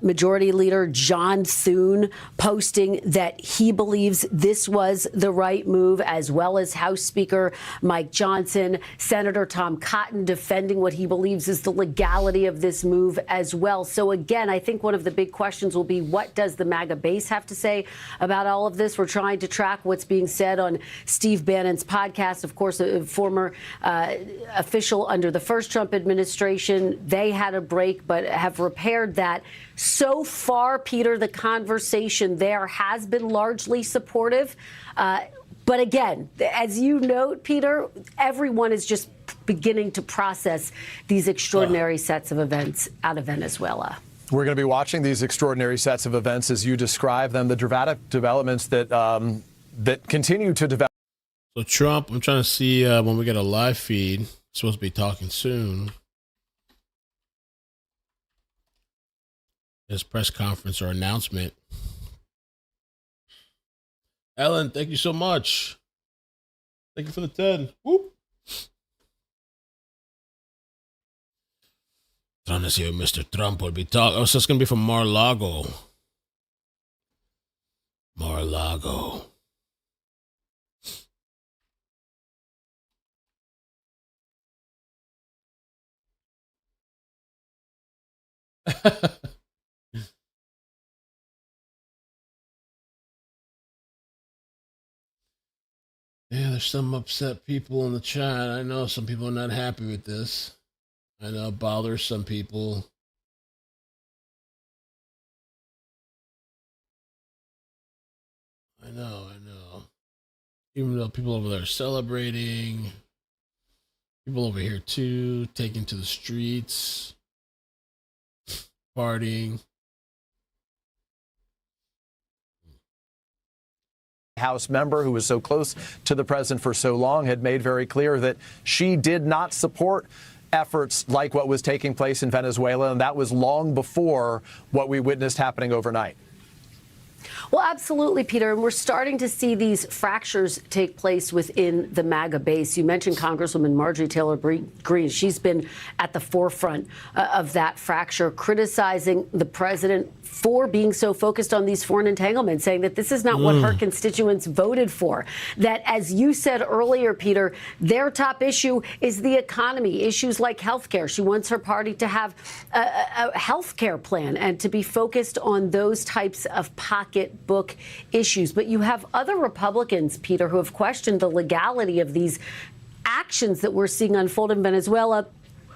Majority Leader John Thune posting that he believes this was the right move, as well as House Speaker Mike Johnson. Senator Tom Cotton defending what he believes is the legality of this move as well. So again, I think one of the big questions will be, what does the MAGA base have to say about all of this? We're trying to track what's being said on Steve Bannon's podcast, of course, a former official under the first Trump administration. They had a break, but have repaired that. So far, Peter, the conversation there has been largely supportive. But again, as you note, Peter, everyone is just beginning to process these extraordinary sets of events out of Venezuela. We're going to be watching these extraordinary sets of events as you describe them, the dramatic developments that that continue to develop. So Trump, I'm trying to see when we get a live feed. Supposed to be talking soon. His press conference or announcement. Ellen, thank you so much. Thank you for the 10. Whoop. Trying to see what Mr. Trump would be talking. Oh, so it's going to be from Mar-a-Lago. Mar-a-Lago. Yeah, there's some upset people in the chat. I know some people are not happy with this. I know it bothers some people. I know. Even though people over there are celebrating, people over here too, taking to the streets, partying. House member who was so close to the president for so long had made very clear that she did not support efforts like what was taking place in Venezuela, and that was long before what we witnessed happening overnight. Well, absolutely, Peter. And we're starting to see these fractures take place within the MAGA base. You mentioned Congresswoman Marjorie Taylor Greene. She's been at the forefront of that fracture, criticizing the president for being so focused on these foreign entanglements, saying that this is not what her constituents voted for. That, as you said earlier, Peter, their top issue is the economy, issues like health care. She wants her party to have a health care plan and to be focused on those types of pocketbook issues. But you have other Republicans, Peter, who have questioned the legality of these actions that we're seeing unfold in Venezuela.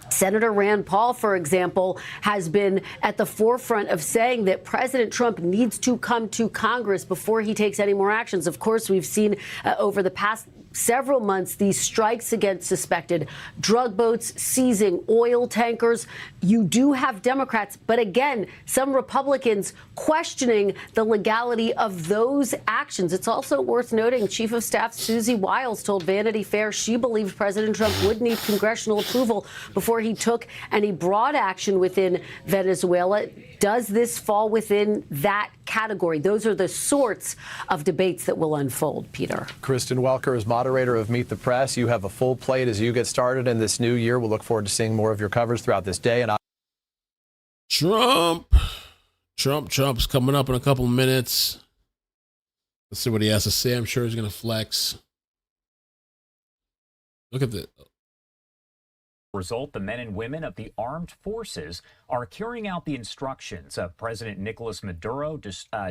Senator Rand Paul, for example, has been at the forefront of saying that President Trump needs to come to Congress before he takes any more actions. Of course, we've seen over the past several months these strikes against suspected drug boats, seizing oil tankers. You do have Democrats, but again, some Republicans questioning the legality of those actions. It's also worth noting Chief of Staff Susie Wiles told Vanity Fair she believed President Trump would need congressional approval before he took any broad action within Venezuela. Does this fall within that category? Those are the sorts of debates that will unfold, Peter. Kristen Welker is moderator of Meet the Press. You have a full plate as you get started in this new year. We'll look forward to seeing more of your coverage throughout this day. And Trump's coming up in a couple of minutes. Let's see what he has to say. I'm sure he's going to flex. Look at the result, the men and women of the armed forces are carrying out the instructions of President Nicolás Maduro,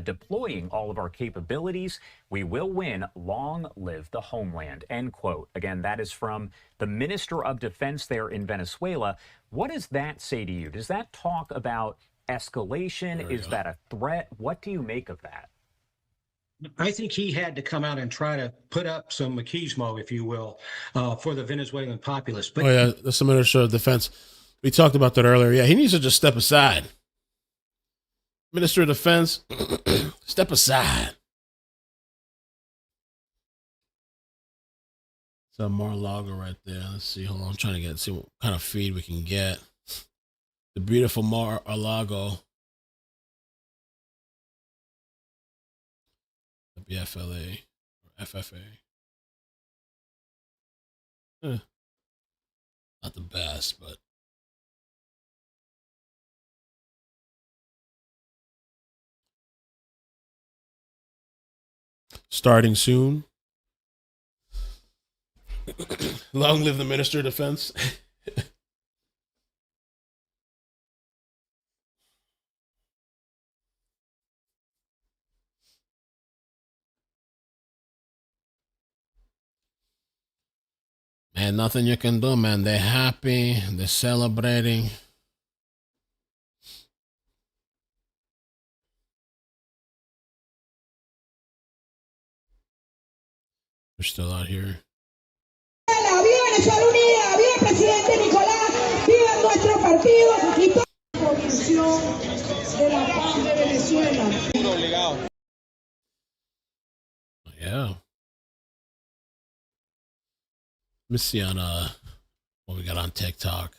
deploying all of our capabilities. We will win. Long live the homeland, end quote. Again, that is from the Minister of Defense there in Venezuela. What does that say to you? Does that talk about escalation? Is that a threat? What do you make of that? I think he had to come out and try to put up some machismo, if you will, for the Venezuelan populace. But that's the Minister of Defense. We talked about that earlier. Yeah, he needs to just step aside. Minister of Defense, step aside. So Mar-a-Lago right there. Let's see. Hold on. I'm trying to see what kind of feed we can get. The beautiful Mar-a-Lago. BFLA or FFA. Not the best, but starting soon. Long live the Minister of Defense. And nothing you can do, man. They're happy. They're celebrating. They're still out here. ¡Viva Venezuela unida! ¡Viva el presidente Nicolás! ¡Viva nuestro partido y toda la Comisión de la Paz de Venezuela! Yeah. Let me see on what we got on TikTok.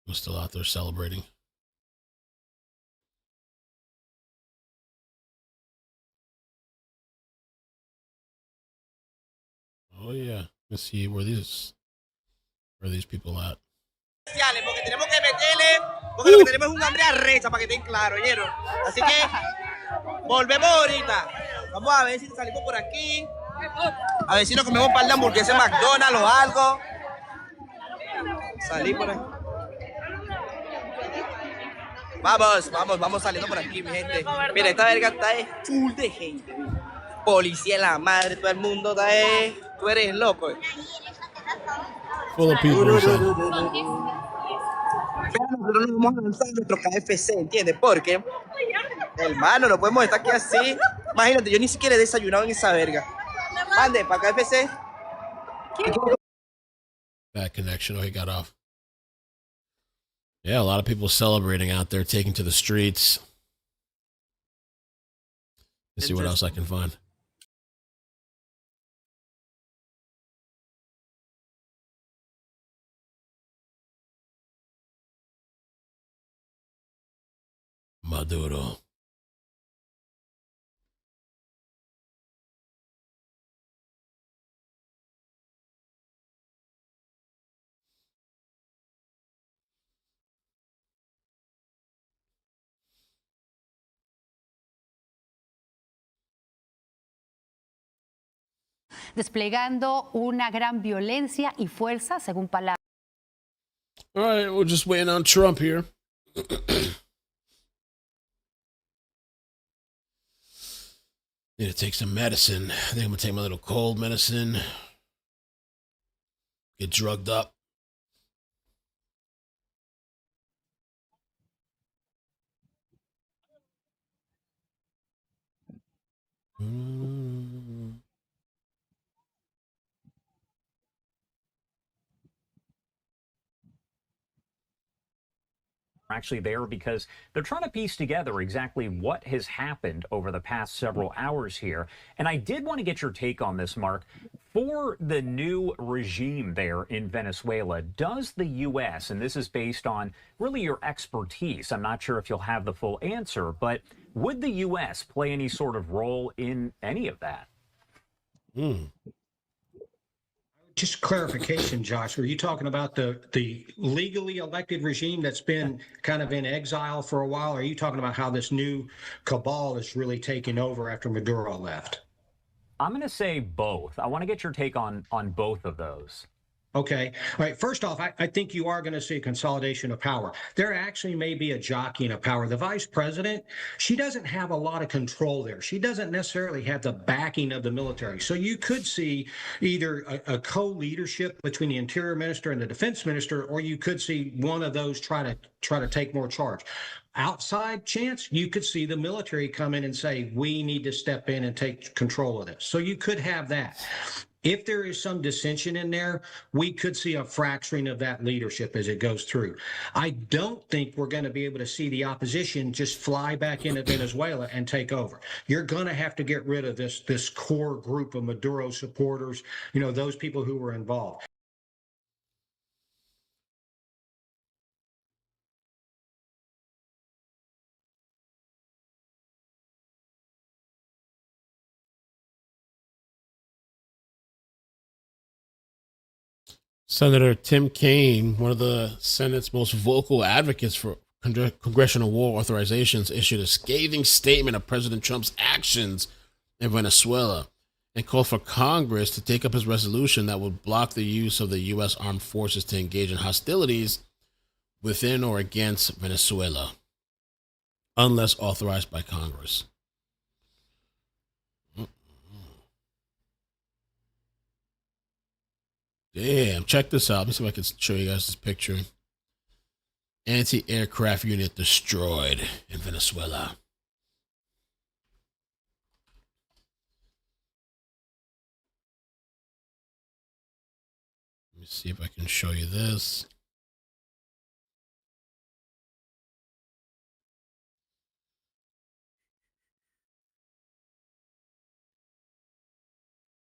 We're still out there celebrating. Oh yeah. Let's see where these people at. Porque tenemos que meterle, porque lo que tenemos es un hambre arrecha para que estén claros, ¿oyeron? Así que volvemos ahorita. Vamos a ver si salimos por aquí. A ver si nos comemos un par de hamburguesas en McDonald's o algo. Salí por ahí. Vamos saliendo por aquí, mi gente. Mira, esta verga está full de gente. Policía en la madre, todo el mundo está ahí. Tú eres loco. Full of people. Pero nosotros nos vamos a lanzar nuestro KFC, ¿entiendes? Porque, hermano, no podemos estar aquí así. Imagínate, yo ni siquiera he desayunado en esa verga. Mande, para KFC. Bad connection. Oh, he got off. Yeah, a lot of people celebrating out there, taking to the streets. Let's see what else I can find. Maduro. desplegando una gran violencia y fuerza, según palabras. All right, we're just waiting on Trump here. Need to take some medicine. I think I'm gonna take my little cold medicine. Get drugged up. Actually there because they're trying to piece together exactly what has happened over the past several hours here. And I did want to get your take on this, Mark. For the new regime there in Venezuela, does the U.S., and this is based on really your expertise, I'm not sure if you'll have the full answer, but would the U.S. play any sort of role in any of that? Just clarification, Josh, are you talking about the legally elected regime that's been kind of in exile for a while? Or are you talking about how this new cabal is really taking over after Maduro left? I'm going to say both. I want to get your take on both of those. Okay. All right. First off, I think you are going to see a consolidation of power. There actually may be a jockeying of power. The vice president, she doesn't have a lot of control there. She doesn't necessarily have the backing of the military. So you could see either a co-leadership between the interior minister and the defense minister, or you could see one of those try to take more charge. Outside chance, you could see the military come in and say, we need to step in and take control of this. So you could have that. If there is some dissension in there, we could see a fracturing of that leadership as it goes through. I don't think we're going to be able to see the opposition just fly back into Venezuela and take over. You're going to have to get rid of this core group of Maduro supporters, those people who were involved. Senator Tim Kaine, one of the Senate's most vocal advocates for congressional war authorizations, issued a scathing statement of President Trump's actions in Venezuela and called for Congress to take up his resolution that would block the use of the U.S. armed forces to engage in hostilities within or against Venezuela, unless authorized by Congress. Damn, check this out. Let me see if I can show you guys this picture. Anti-aircraft unit destroyed in Venezuela. Let me see if I can show you this.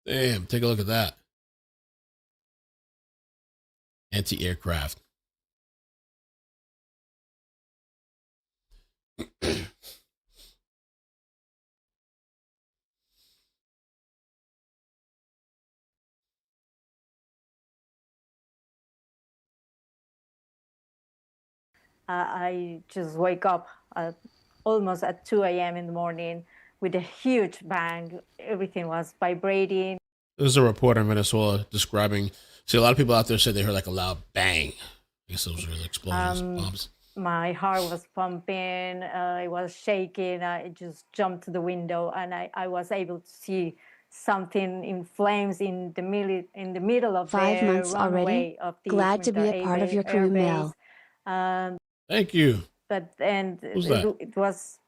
Damn, take a look at that. Anti-aircraft. I just wake up almost at 2 a.m. in the morning with a huge bang. Everything was vibrating. There's a report in Venezuela describing, see, a lot of people out there said they heard like a loud bang. I guess those were the explosions, bombs. My heart was pumping. I was shaking. I just jumped to the window, and I was able to see something in flames in the middle of 5 the months runway already. Oh, of the Glad to be a part of your iCkEdMeL. airbase. Thank you. But and Who's that? it was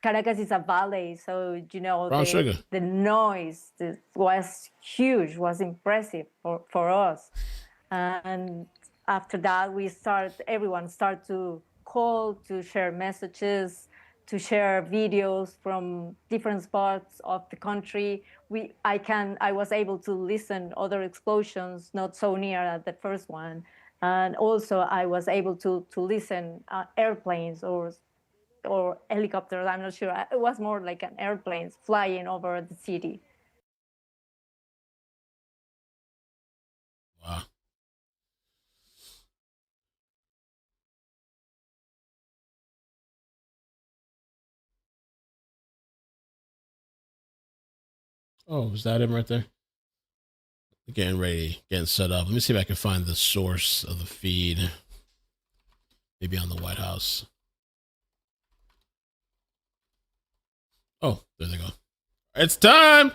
Caracas is a valley, so Brown sugar. the noise was huge, was impressive for us. And after that, everyone started to call, to share messages, to share videos from different spots of the country. I was able to listen other explosions, not so near at the first one. And also I was able to listen airplanes or helicopters, I'm not sure. It was more like an airplanes flying over the city. Wow. Oh, is that him right there? Getting ready, getting set up. Let me see if I can find the source of the feed. Maybe on the White House. Oh, there they go. It's time.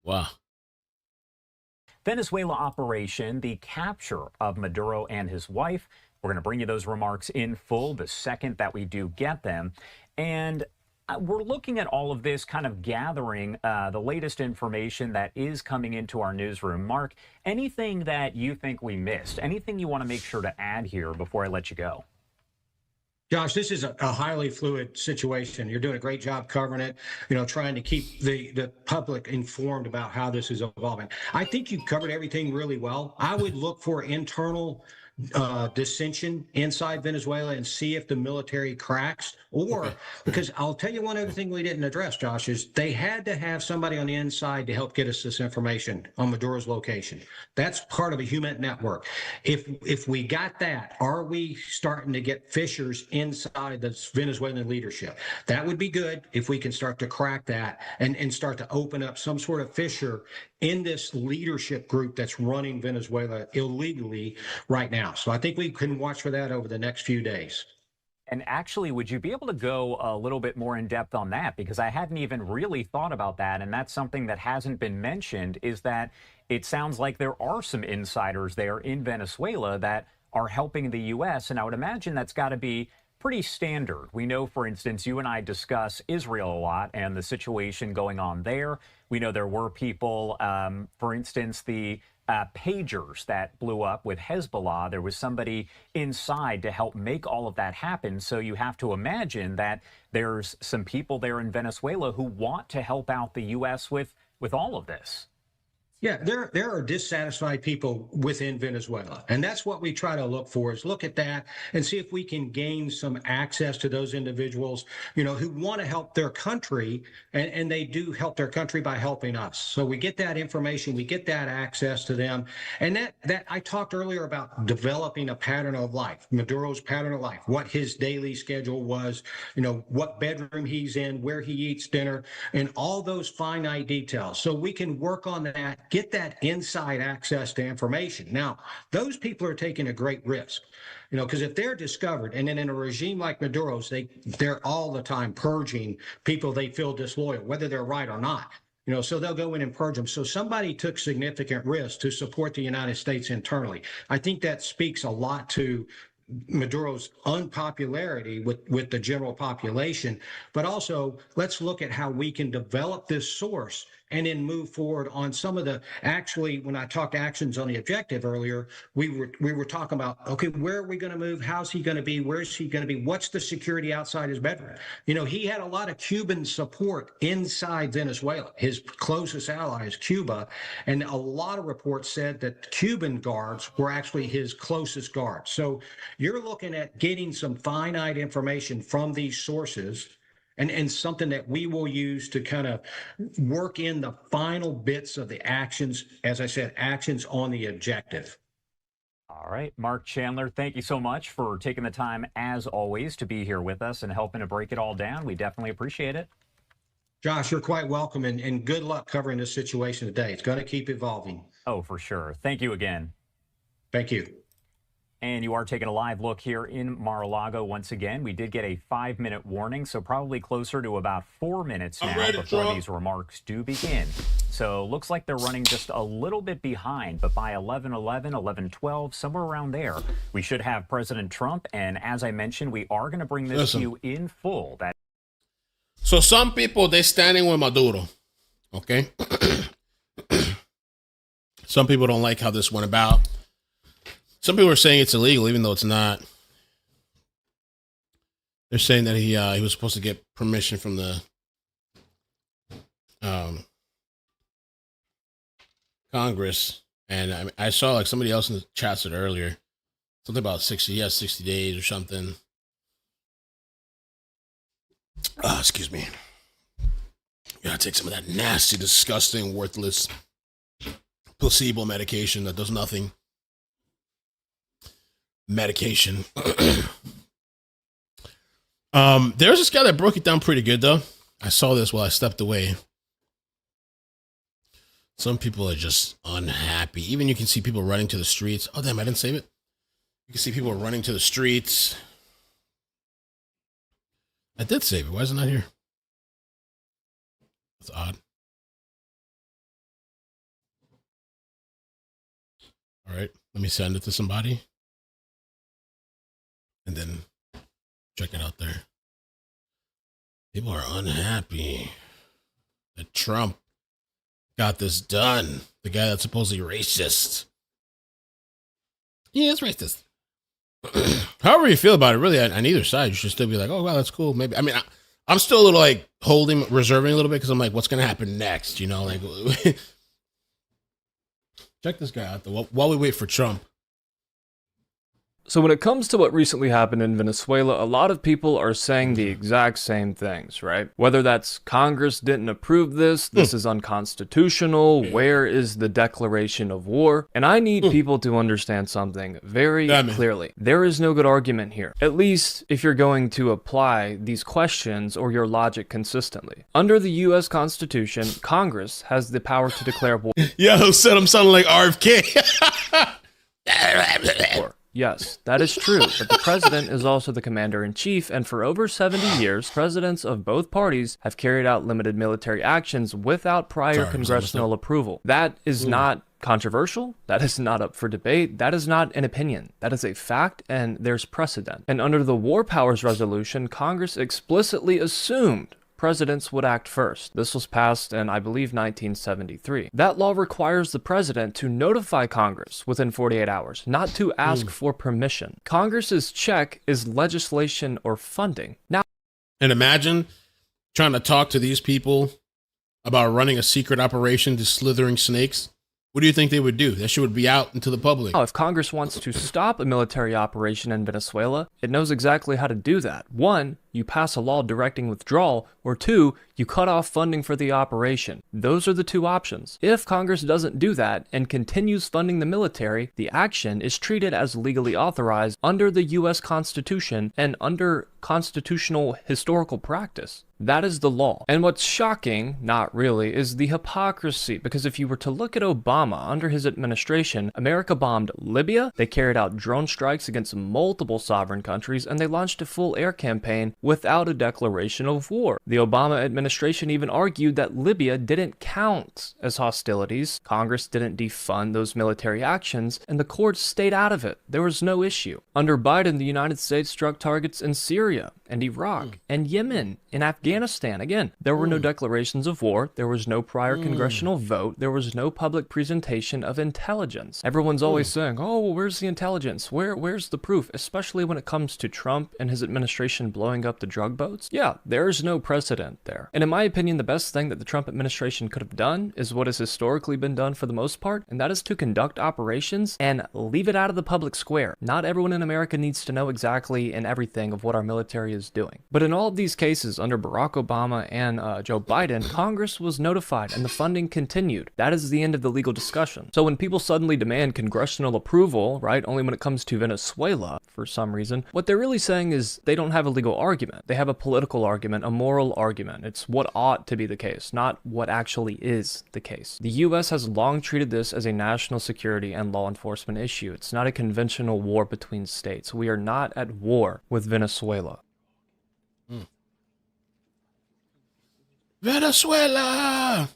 Wow. Venezuela operation, the capture of Maduro and his wife. We're going to bring you those remarks in full the second that we do get them. And we're looking at all of this, kind of gathering the latest information that is coming into our newsroom. Mark, anything that you think we missed? Anything you want to make sure to add here before I let you go? Josh, this is a highly fluid situation. You're doing a great job covering it, trying to keep the public informed about how this is evolving. I think you covered everything really well. I would look for internal dissension inside Venezuela and see if the military cracks, or because I'll tell you one other thing we didn't address, Josh, is they had to have somebody on the inside to help get us this information on Maduro's location. That's part of a human network. If we got that, are we starting to get fissures inside the Venezuelan leadership? That would be good if we can start to crack that and start to open up some sort of fissure in this leadership group that's running Venezuela illegally right now. So I think we can watch for that over the next few days. And actually, would you be able to go a little bit more in depth on that? Because I hadn't even really thought about that. And that's something that hasn't been mentioned, is that it sounds like there are some insiders there in Venezuela that are helping the U.S. And I would imagine that's got to be pretty standard. We know, for instance, you and I discuss Israel a lot and the situation going on there. We know there were people, for instance, the pagers that blew up with Hezbollah. There was somebody inside to help make all of that happen. So you have to imagine that there's some people there in Venezuela who want to help out the U.S. with all of this. Yeah, there are dissatisfied people within Venezuela, and that's what we try to look for, is look at that and see if we can gain some access to those individuals, who want to help their country, and they do help their country by helping us. So we get that information, we get that access to them, and that I talked earlier about developing a pattern of life, Maduro's pattern of life, what his daily schedule was, what bedroom he's in, where he eats dinner, and all those finite details. So we can work on that, get that inside access to information. Now, those people are taking a great risk, because if they're discovered, and then in a regime like Maduro's, they're all the time purging people they feel disloyal, whether they're right or not. So they'll go in and purge them. So somebody took significant risk to support the United States internally. I think that speaks a lot to Maduro's unpopularity with the general population, but also let's look at how we can develop this source and then move forward on some of the, actually, when I talked actions on the objective earlier, we were talking about, okay, where are we going to move? How's he going to be? Where's he going to be? What's the security outside his bedroom? He had a lot of Cuban support inside Venezuela. His closest ally is Cuba. And a lot of reports said that Cuban guards were actually his closest guards. So you're looking at getting some finite information from these sources, and something that we will use to kind of work in the final bits of the actions, as I said, actions on the objective. All right, Mark Chandler, thank you so much for taking the time, as always, to be here with us and helping to break it all down. We definitely appreciate it. Josh, you're quite welcome, and good luck covering this situation today. It's going to keep evolving. Oh, for sure. Thank you again. Thank you. And you are taking a live look here in Mar-a-Lago once again. We did get a 5-minute warning, so probably closer to about 4 minutes now before these remarks do begin. So looks like they're running just a little bit behind, but by 11:11, 11:12, somewhere around there, we should have President Trump. And as I mentioned, we are going to bring this to you in full. So some people, they're standing with Maduro, okay? Some people don't like how this went about. Some people are saying it's illegal, even though it's not. They're saying that he was supposed to get permission from the Congress, and I saw like somebody else in the chat said earlier something about 60 days or something. Excuse me. Gotta take some of that nasty, disgusting, worthless placebo medication that does nothing. Medication. There's this guy that broke it down pretty good though. I saw this while I stepped away. Some people are just unhappy. Even you can see people running to the streets. Oh damn, I didn't save it. You can see people running to the streets. I did save it. Why is it not here? That's odd. All right, let me send it to somebody. And then check it out there. People are unhappy that Trump got this done. The guy that's supposedly racist. Yeah, it's racist. However you feel about it, really, on either side, you should still be like, oh, wow, that's cool. Maybe. I mean, I'm still a little like reserving a little bit because I'm like, what's going to happen next? You know, like, check this guy out though, while we wait for Trump. So when it comes to what recently happened in Venezuela, a lot of people are saying the exact same things, right? Whether that's Congress didn't approve this is unconstitutional, where is the declaration of war? And I need people to understand something very clearly. There is no good argument here, at least if you're going to apply these questions or your logic consistently. Under the U.S. Constitution, Congress has the power to declare war. Yeah, who said I'm sounding like RFK? Yes, that is true, but the president is also the commander-in-chief, and for over 70 years, presidents of both parties have carried out limited military actions without prior congressional approval. That is not controversial. That is not up for debate. That is not an opinion. That is a fact, and there's precedent. And under the War Powers Resolution, Congress explicitly assumed presidents would act first. This was passed in, I believe, 1973. That law requires the president to notify Congress within 48 hours, not to ask for permission. Congress's check is legislation or funding. Now, and imagine trying to talk to these people about running a secret operation to slithering snakes. What do you think they would do? That shit would be out into the public. If Congress wants to stop a military operation in Venezuela, it knows exactly how to do that. 1, you pass a law directing withdrawal, or 2, you cut off funding for the operation. Those are the 2 options. If Congress doesn't do that and continues funding the military, the action is treated as legally authorized under the U.S. Constitution and under constitutional historical practice. That is the law. And what's shocking, not really, is the hypocrisy. Because if you were to look at Obama under his administration, America bombed Libya, they carried out drone strikes against multiple sovereign countries, and they launched a full air campaign without a declaration of war. The Obama administration even argued that Libya didn't count as hostilities. Congress didn't defund those military actions, and the courts stayed out of it. There was no issue. Under Biden, the United States struck targets in Syria and Iraq and Yemen and Afghanistan. Again, there were no declarations of war. There was no prior congressional vote. There was no public presentation of intelligence. Everyone's always saying, oh, well, where's the intelligence? Where's the proof? Especially when it comes to Trump and his administration blowing up the drug boats. Yeah, there's no precedent there. And in my opinion, the best thing that the Trump administration could have done is what has historically been done for the most part, and that is to conduct operations and leave it out of the public square. Not everyone in America needs to know exactly and everything of what our military is doing. But in all of these cases, under Barack Barack Obama and Joe Biden, Congress was notified and the funding continued. That is the end of the legal discussion. So when people suddenly demand congressional approval, right, only when it comes to Venezuela, for some reason, what they're really saying is they don't have a legal argument. They have a political argument, a moral argument. It's what ought to be the case, not what actually is the case. The US has long treated this as a national security and law enforcement issue. It's not a conventional war between states. We are not at war with Venezuela. Venezuela!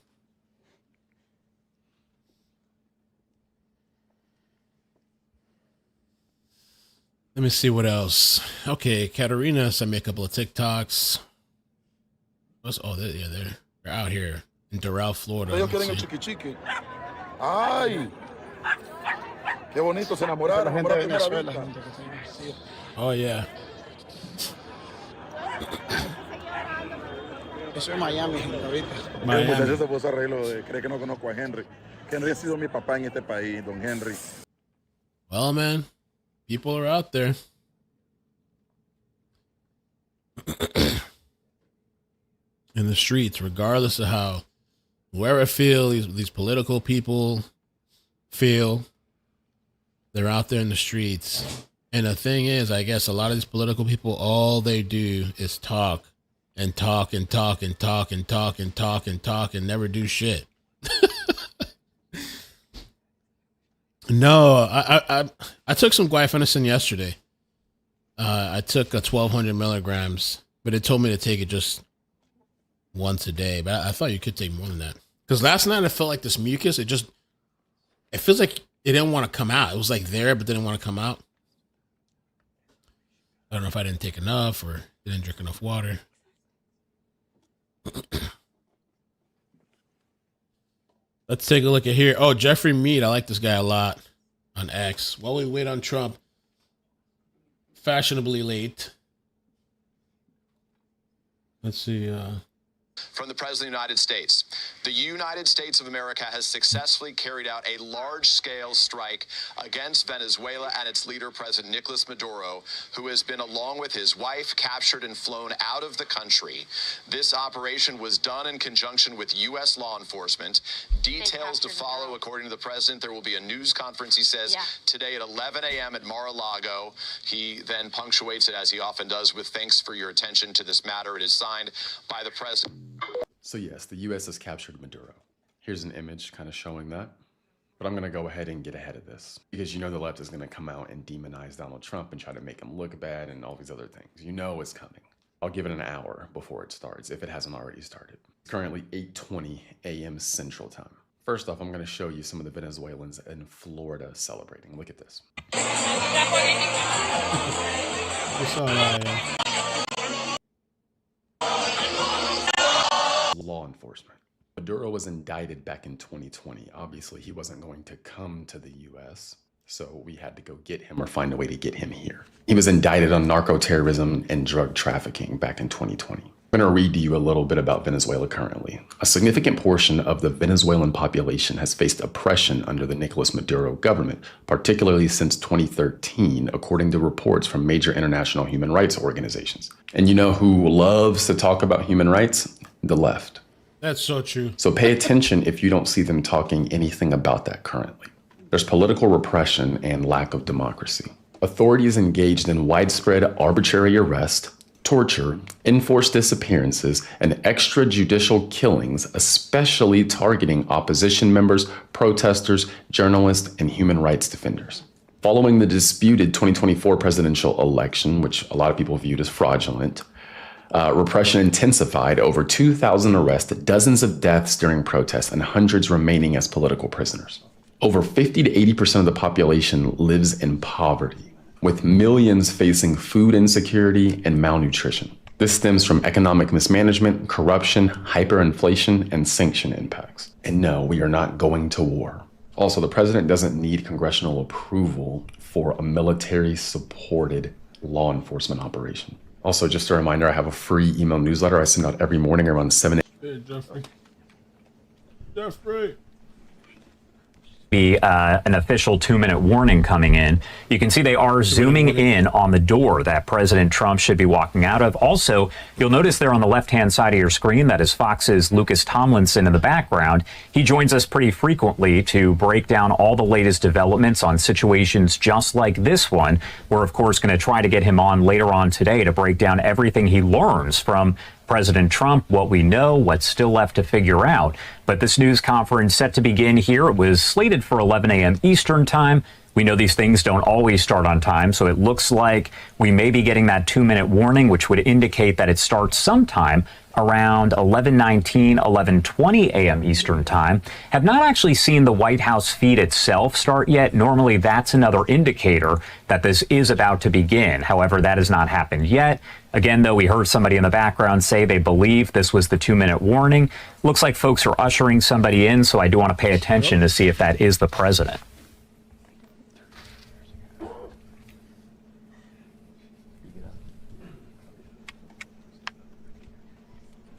Let me see what else. Okay, Katarina sent me a couple of TikToks. They're out here in Doral, Florida. Ellos quieren el chiqui chiqui. Ay, qué bonito, se enamoraron. Amor a primera vista. Oh yeah. Eso es Miami, ahorita. Miami. El muchacho se puso a reírlo de cree que no conozco a Henry. Henry ha sido mi papá en este país, don Henry. Well, man, people are out there. In the streets, regardless of how, whoever feel these political people feel, they're out there in the streets. And the thing is, I guess a lot of these political people, all they do is talk and talk and talk and talk and talk and talk and talk and never do shit. No, I took some guaifenesin yesterday. I took 1,200 milligrams, but it told me to take it just once a day. But I thought you could take more than that. Because last night I felt like this mucus. It feels like it didn't want to come out. It was like there, but didn't want to come out. I don't know if I didn't take enough or didn't drink enough water. Let's take a look at here. Oh, Jeffrey Mead. I like this guy a lot on X. While we wait on Trump, fashionably late. Let's see. From the President of the United States. The United States of America has successfully carried out a large-scale strike against Venezuela and its leader, President Nicolás Maduro, who has been, along with his wife, captured and flown out of the country. This operation was done in conjunction with U.S. law enforcement. Details to follow, according to the President. There will be a news conference, he says, today at 11 a.m. at Mar-a-Lago. He then punctuates it, as he often does, with thanks for your attention to this matter. It is signed by the President. So yes, the U.S. has captured Maduro. Here's an image kind of showing that. But I'm going to go ahead and get ahead of this. Because you know the left is going to come out and demonize Donald Trump and try to make him look bad and all these other things. You know it's coming. I'll give it an hour before it starts, if it hasn't already started. It's currently 8:20 a.m. Central Time. First off, I'm going to show you some of the Venezuelans in Florida celebrating. Look at this. Law enforcement. Maduro was indicted back in 2020. Obviously, he wasn't going to come to the U.S., so we had to go get him or find a way to get him here. He was indicted on narcoterrorism and drug trafficking back in 2020. I'm going to read to you a little bit about Venezuela currently. A significant portion of the Venezuelan population has faced oppression under the Nicolás Maduro government, particularly since 2013, according to reports from major international human rights organizations. And you know who loves to talk about human rights? The left. That's so true. So pay attention if you don't see them talking anything about that currently. There's political repression and lack of democracy. Authorities engaged in widespread arbitrary arrest, torture, enforced disappearances, and extrajudicial killings, especially targeting opposition members, protesters, journalists, and human rights defenders. Following the disputed 2024 presidential election, which a lot of people viewed as fraudulent, repression intensified. Over 2,000 arrests, dozens of deaths during protests, and hundreds remaining as political prisoners. Over 50 to 80% of the population lives in poverty, with millions facing food insecurity and malnutrition. This stems from economic mismanagement, corruption, hyperinflation, and sanction impacts. And no, we are not going to war. Also, the president doesn't need congressional approval for a military-supported law enforcement operation. Also, just a reminder, I have a free email newsletter I send out every morning around 7 a.m. Hey, Jeffrey. Jeffrey. be an official 2-minute warning coming in. You can see they are zooming in on the door that President Trump should be walking out of. Also, you'll notice there on the left-hand side of your screen, that is Fox's Lucas Tomlinson in the background. He joins us pretty frequently to break down all the latest developments on situations just like this one. We're, of course, going to try to get him on later on today to break down everything he learns from President Trump, what we know, what's still left to figure out. But this news conference set to begin here. It was slated for 11 a.m. Eastern time. We know these things don't always start on time, so it looks like we may be getting that 2-minute warning, which would indicate that it starts sometime around 11:19, 11:20 a.m. Eastern time. Have not actually seen the White House feed itself start yet. Normally, that's another indicator that this is about to begin. However, that has not happened yet. Again, though, we heard somebody in the background say they believe this was the 2-minute warning. Looks like folks are ushering somebody in, so I do want to pay attention to see if that is the president.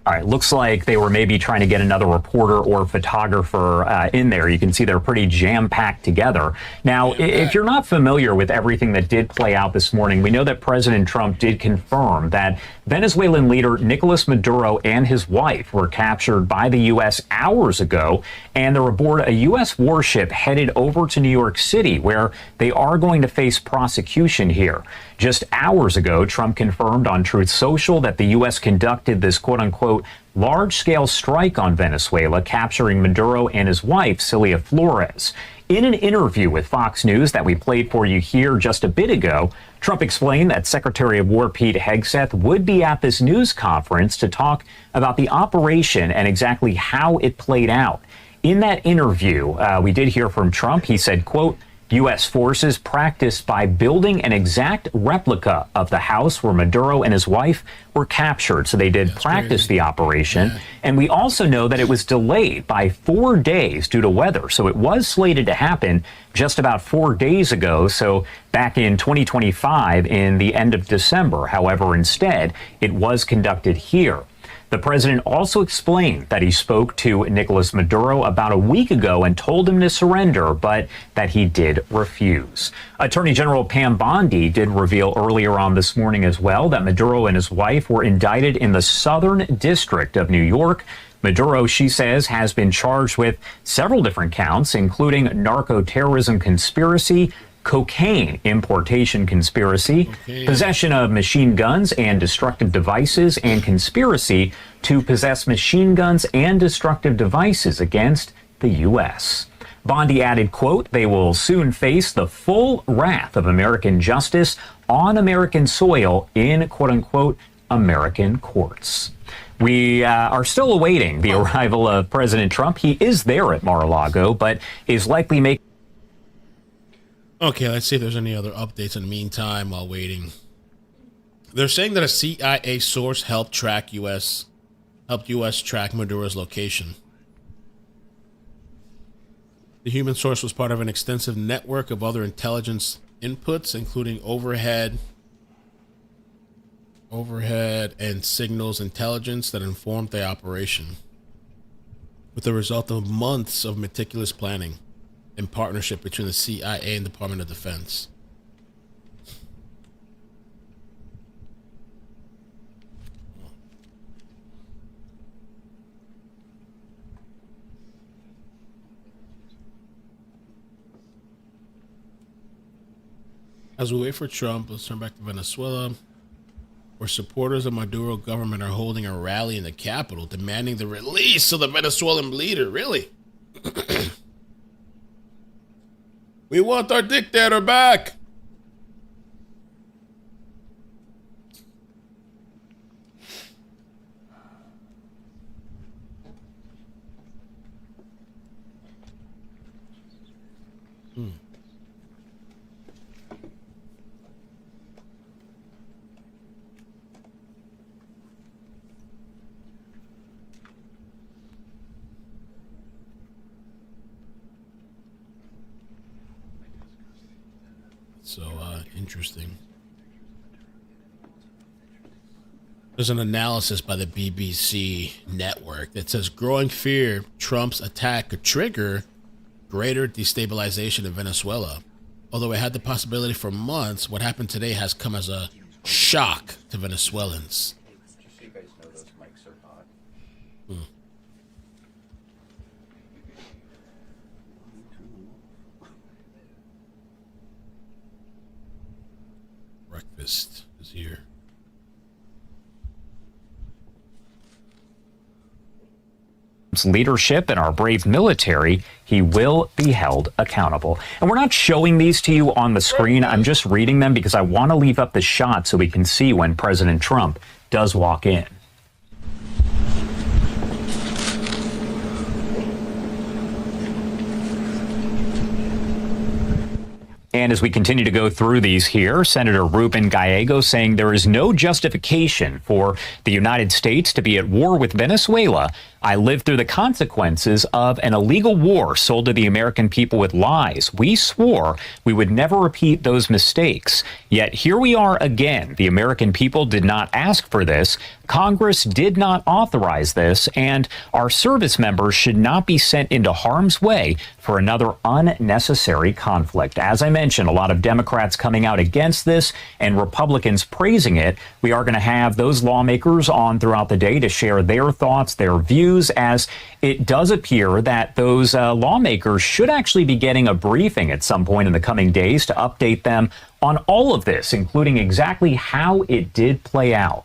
All right, looks like they were maybe trying to get another reporter or photographer in there. You can see they're pretty jam-packed together. Now, if you're not familiar with everything that did play out this morning, we know that President Trump did confirm that Venezuelan leader Nicolás Maduro and his wife were captured by the U.S. hours ago, and they're aboard a U.S. warship headed over to New York City, where they are going to face prosecution here. Just hours ago, Trump confirmed on Truth Social that the U.S. conducted this quote-unquote large-scale strike on Venezuela, capturing Maduro and his wife, Cilia Flores. In an interview with Fox News that we played for you here just a bit ago, Trump explained that Secretary of War Pete Hegseth would be at this news conference to talk about the operation and exactly how it played out. In that interview, we did hear from Trump. He said, quote, U.S. forces practiced by building an exact replica of the house where Maduro and his wife were captured. So they did practice the operation. Yeah. And we also know that it was delayed by 4 days due to weather. So it was slated to happen just about 4 days ago. So back in 2025 in the end of December. However, instead, it was conducted here. The president also explained that he spoke to Nicolás Maduro about a week ago and told him to surrender, but that he did refuse. Attorney General Pam Bondi did reveal earlier on this morning as well that Maduro and his wife were indicted in the Southern District of New York. Maduro, she says, has been charged with several different counts, including narcoterrorism conspiracy, cocaine importation conspiracy, possession of machine guns and destructive devices, and conspiracy to possess machine guns and destructive devices against the U.S. Bondi added, quote, they will soon face the full wrath of American justice on American soil in, quote unquote, American courts. We are still awaiting the arrival of President Trump. He is there at Mar-a-Lago, but is likely making. Okay, let's see if there's any other updates in the meantime while waiting. They're saying that a CIA source helped U.S. track Maduro's location. The human source was part of an extensive network of other intelligence inputs, including overhead and signals intelligence that informed the operation, with the result of months of meticulous planning in partnership between the CIA and Department of Defense. As we wait for Trump, let's turn back to Venezuela, where supporters of Maduro government are holding a rally in the capital demanding the release of the Venezuelan leader. Really? We want our dictator back. So, interesting. There's an analysis by the BBC network that says growing fear Trump's attack could trigger greater destabilization in Venezuela. Although it had the possibility for months, what happened today has come as a shock to Venezuelans. Breakfast is here. Leadership and our brave military, he will be held accountable. And we're not showing these to you on the screen. I'm just reading them because I want to leave up the shot so we can see when President Trump does walk in. And as we continue to go through these here, Senator Ruben Gallego saying there is no justification for the United States to be at war with Venezuela. I lived through the consequences of an illegal war sold to the American people with lies. We swore we would never repeat those mistakes. Yet here we are again. The American people did not ask for this. Congress did not authorize this, and our service members should not be sent into harm's way for another unnecessary conflict. As I mentioned, a lot of Democrats coming out against this and Republicans praising it. We are going to have those lawmakers on throughout the day to share their thoughts, their views, as it does appear that those lawmakers should actually be getting a briefing at some point in the coming days to update them on all of this, including exactly how it did play out.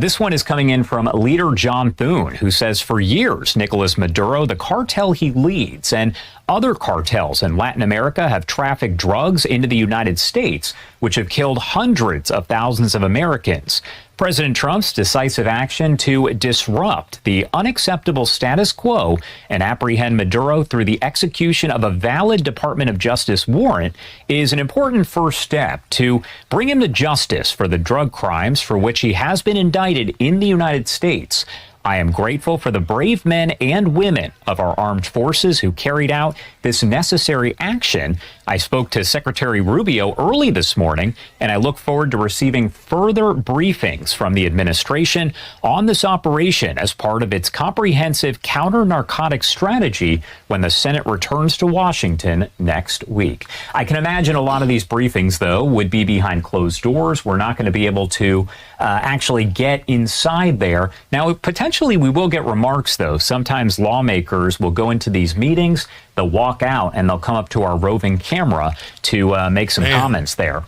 This one is coming in from leader John Thune, who says for years, Nicolás Maduro, the cartel he leads, and other cartels in Latin America have trafficked drugs into the United States, which have killed hundreds of thousands of Americans. President Trump's decisive action to disrupt the unacceptable status quo and apprehend Maduro through the execution of a valid Department of Justice warrant is an important first step to bring him to justice for the drug crimes for which he has been indicted in the United States. I am grateful for the brave men and women of our armed forces who carried out this necessary action. I spoke to Secretary Rubio early this morning, and I look forward to receiving further briefings from the administration on this operation as part of its comprehensive counter-narcotics strategy when the Senate returns to Washington next week. I can imagine a lot of these briefings, though, would be behind closed doors. We're not going to be able to actually get inside there. Now, potentially we will get remarks, though. Sometimes lawmakers will go into these meetings, they'll walk out, and they'll come up to our roving camera to make some comments there.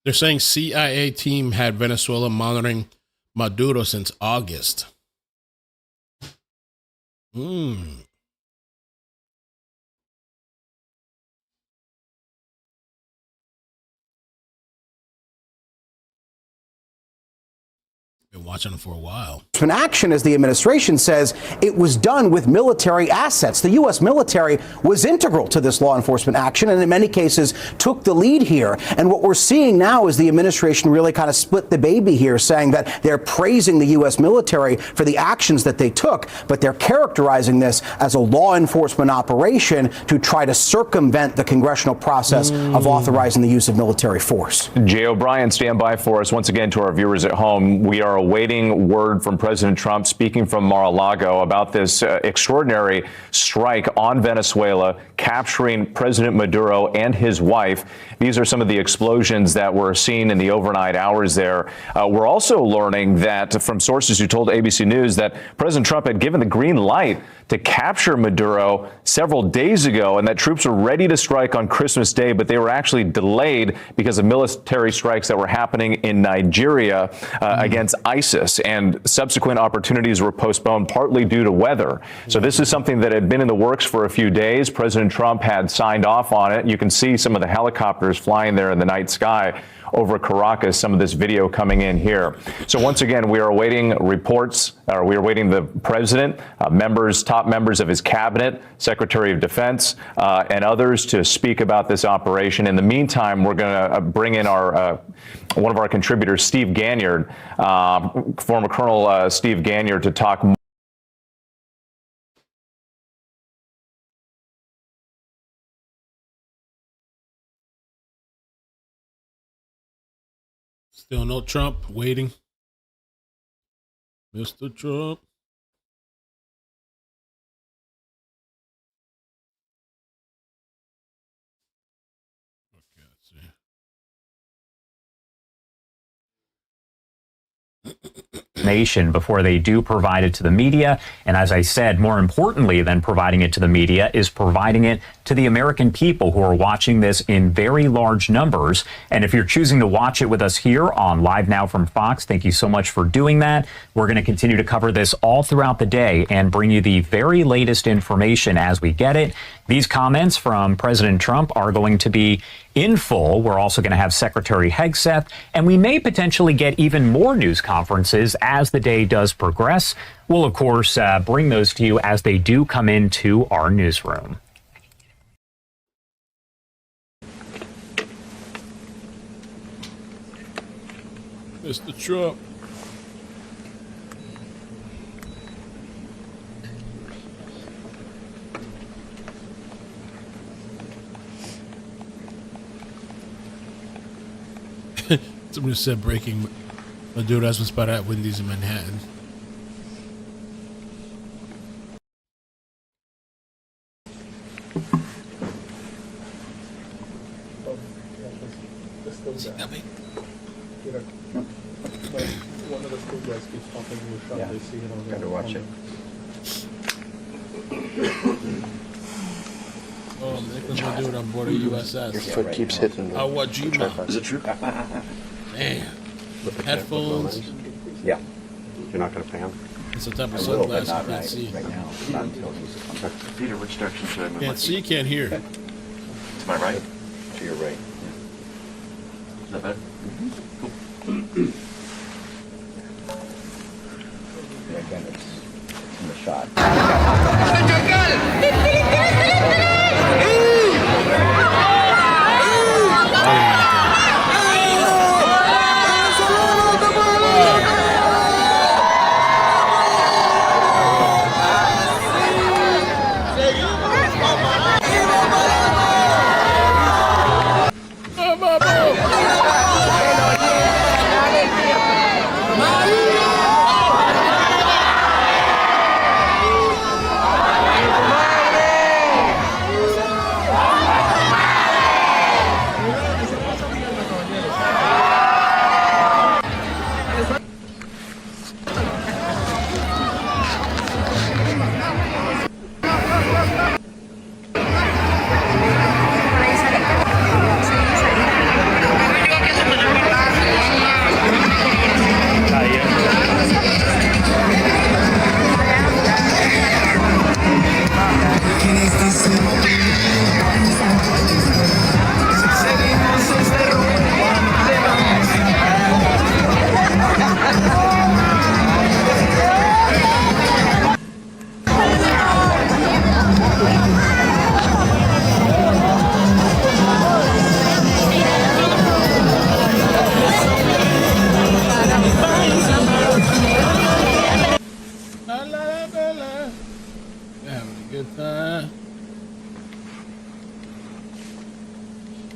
They're saying CIA team had Venezuela monitoring Maduro since August. Been watching them for a while. An action, as the administration says, it was done with military assets. The U.S. military was integral to this law enforcement action and in many cases took the lead here. And what we're seeing now is the administration really kind of split the baby here, saying that they're praising the U.S. military for the actions that they took, but they're characterizing this as a law enforcement operation to try to circumvent the congressional process of authorizing the use of military force. Jay O'Brien, stand by for us. Once again, to our viewers at home, we are awaiting word from President Trump speaking from Mar-a-Lago about this extraordinary strike on Venezuela, capturing President Maduro and his wife. These are some of the explosions that were seen in the overnight hours there. We're also learning that from sources who told ABC News that President Trump had given the green light to capture Maduro several days ago and that troops were ready to strike on Christmas Day, but they were actually delayed because of military strikes that were happening in Nigeria against ISIS, and subsequent opportunities were postponed partly due to weather. So this is something that had been in the works for a few days. President Trump had signed off on it. You can see some of the helicopters flying there in the night sky over Caracas, some of this video coming in here. So once again, we are awaiting reports, or we are awaiting the president, top members of his cabinet, Secretary of Defense, and others to speak about this operation. In the meantime, we're going to bring in our one of our contributors, Steve Ganyard, former Colonel Steve Ganyard, to talk more. Still no Trump, waiting. Mr. Trump. Information before they do provide it to the media. And as I said, more importantly than providing it to the media is providing it to the American people who are watching this in very large numbers. And if you're choosing to watch it with us here on Live Now from Fox, thank you so much for doing that. We're going to continue to cover this all throughout the day and bring you the very latest information as we get it. These comments from President Trump are going to be in full. We're also going to have Secretary Hegseth, and we may potentially get even more news conferences as the day does progress. We'll, of course, bring those to you as they do come into our newsroom. Mr. Trump. Somebody said breaking Maduro's was spotted at Wendy's in Manhattan. Is he coming? One of the school guys keeps talking to a shot. Yeah. They see it on Got to watch it. Oh, Nicholas Maduro on board a USS. Your foot keeps hitting the what Gmail? Is it true? Damn. Headphones. Yeah. You're not going to pay him? It's a type of I will, sunglasses but you not can't see. right now. Not until he's contracted. Peter, which direction should I move? Can't see, can't hear. To my right? To your right. Is that better? Cool. Yeah, again, it's in the shot.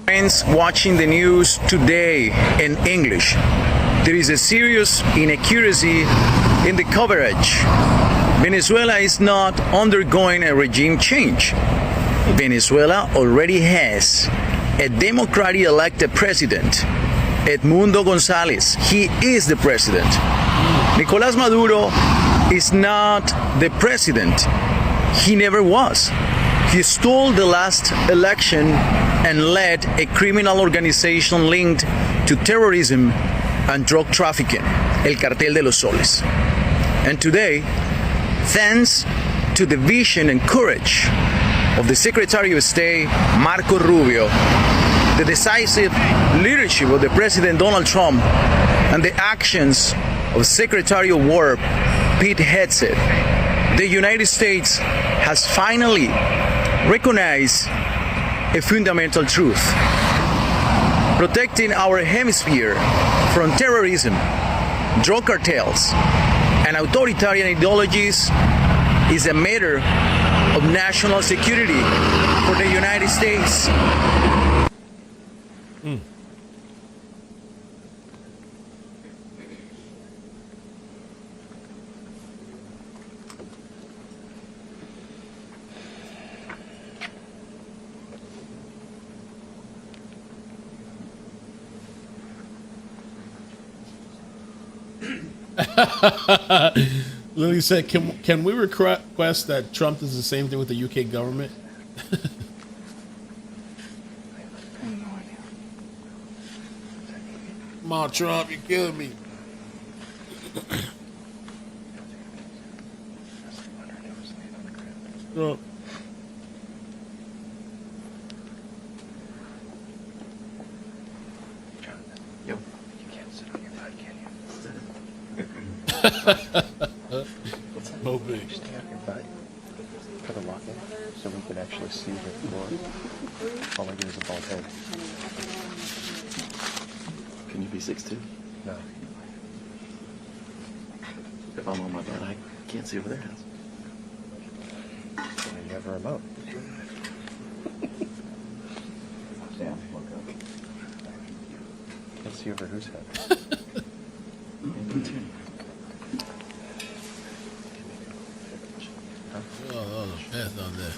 Friends watching the news today in English, there is a serious inaccuracy in the coverage. Venezuela is not undergoing a regime change. Venezuela already has a democratically elected president, Edmundo González. He is the president. Nicolás Maduro is not the president. He never was. He stole the last election and led a criminal organization linked to terrorism and drug trafficking, El Cartel de los Soles. And today, thanks to the vision and courage of the Secretary of State, Marco Rubio, the decisive leadership of the President Donald Trump, and the actions of Secretary of War, Pete Hegseth, the United States has finally recognized a fundamental truth. Protecting our hemisphere from terrorism, drug cartels, and authoritarian ideologies is a matter of national security for the United States. Lily said, can we request that Trump does the same thing with the UK government? Come on, Trump, you're killing me. Trump. Yo, you can't sit on your butt, can you? No big. Stay on your butt. Put a lock in so we can actually see the floor. All I get is a bald head. Can you be 6'2"? No. If I'm on my butt, I can't see over there. You have a remote. Yeah, look up. Can't see over whose head. Oh, that was a path on there.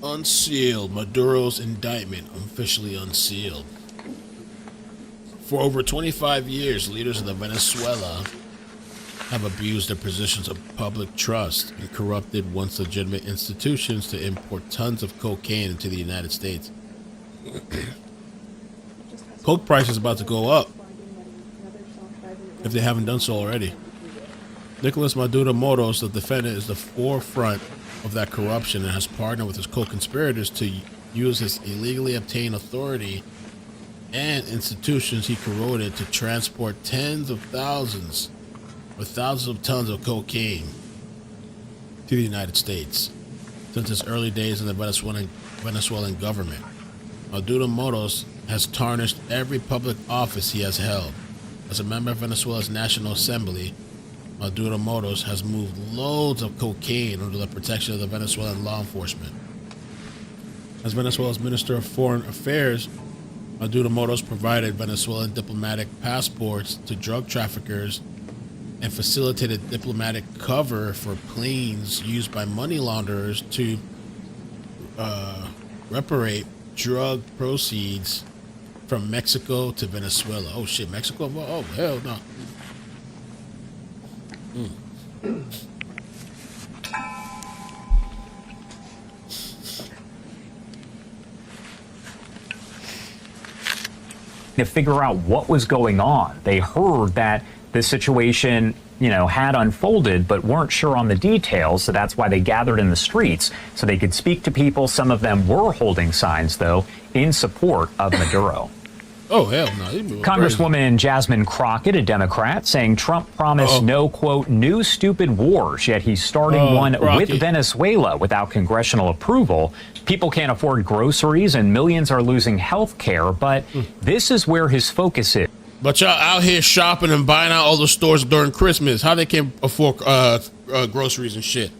Unsealed. Maduro's indictment officially unsealed. For over 25 years, leaders of Venezuela have abused their positions of public trust and corrupted once legitimate institutions to import tons of cocaine into the United States. Coke price is about to go up if they haven't done so already. Nicolás Maduro Moros, the defendant, is the forefront of that corruption and has partnered with his co-conspirators to use his illegally obtained authority and institutions he corroded to transport tens of thousands or thousands of tons of cocaine to the United States since his early days in the Venezuelan government. Maduro Moros has tarnished every public office he has held. As a member of Venezuela's National Assembly, Maduro Moros has moved loads of cocaine under the protection of the Venezuelan law enforcement. As Venezuela's Minister of Foreign Affairs, Maduro Moros provided Venezuelan diplomatic passports to drug traffickers and facilitated diplomatic cover for planes used by money launderers to reparate drug proceeds from Mexico to Venezuela. Oh shit, Mexico? Oh hell no. To figure out what was going on. They heard that the situation, had unfolded, but weren't sure on the details. So that's why they gathered in the streets so they could speak to people. Some of them were holding signs, though, in support of Maduro. Oh, hell no. Congresswoman Jasmine Crockett, a Democrat, saying Trump promised no, quote, new stupid wars, yet he's starting one with Venezuela without congressional approval. People can't afford groceries and millions are losing health care, but this is where his focus is. But y'all out here shopping and buying out all the stores during Christmas. How they can afford groceries and shit?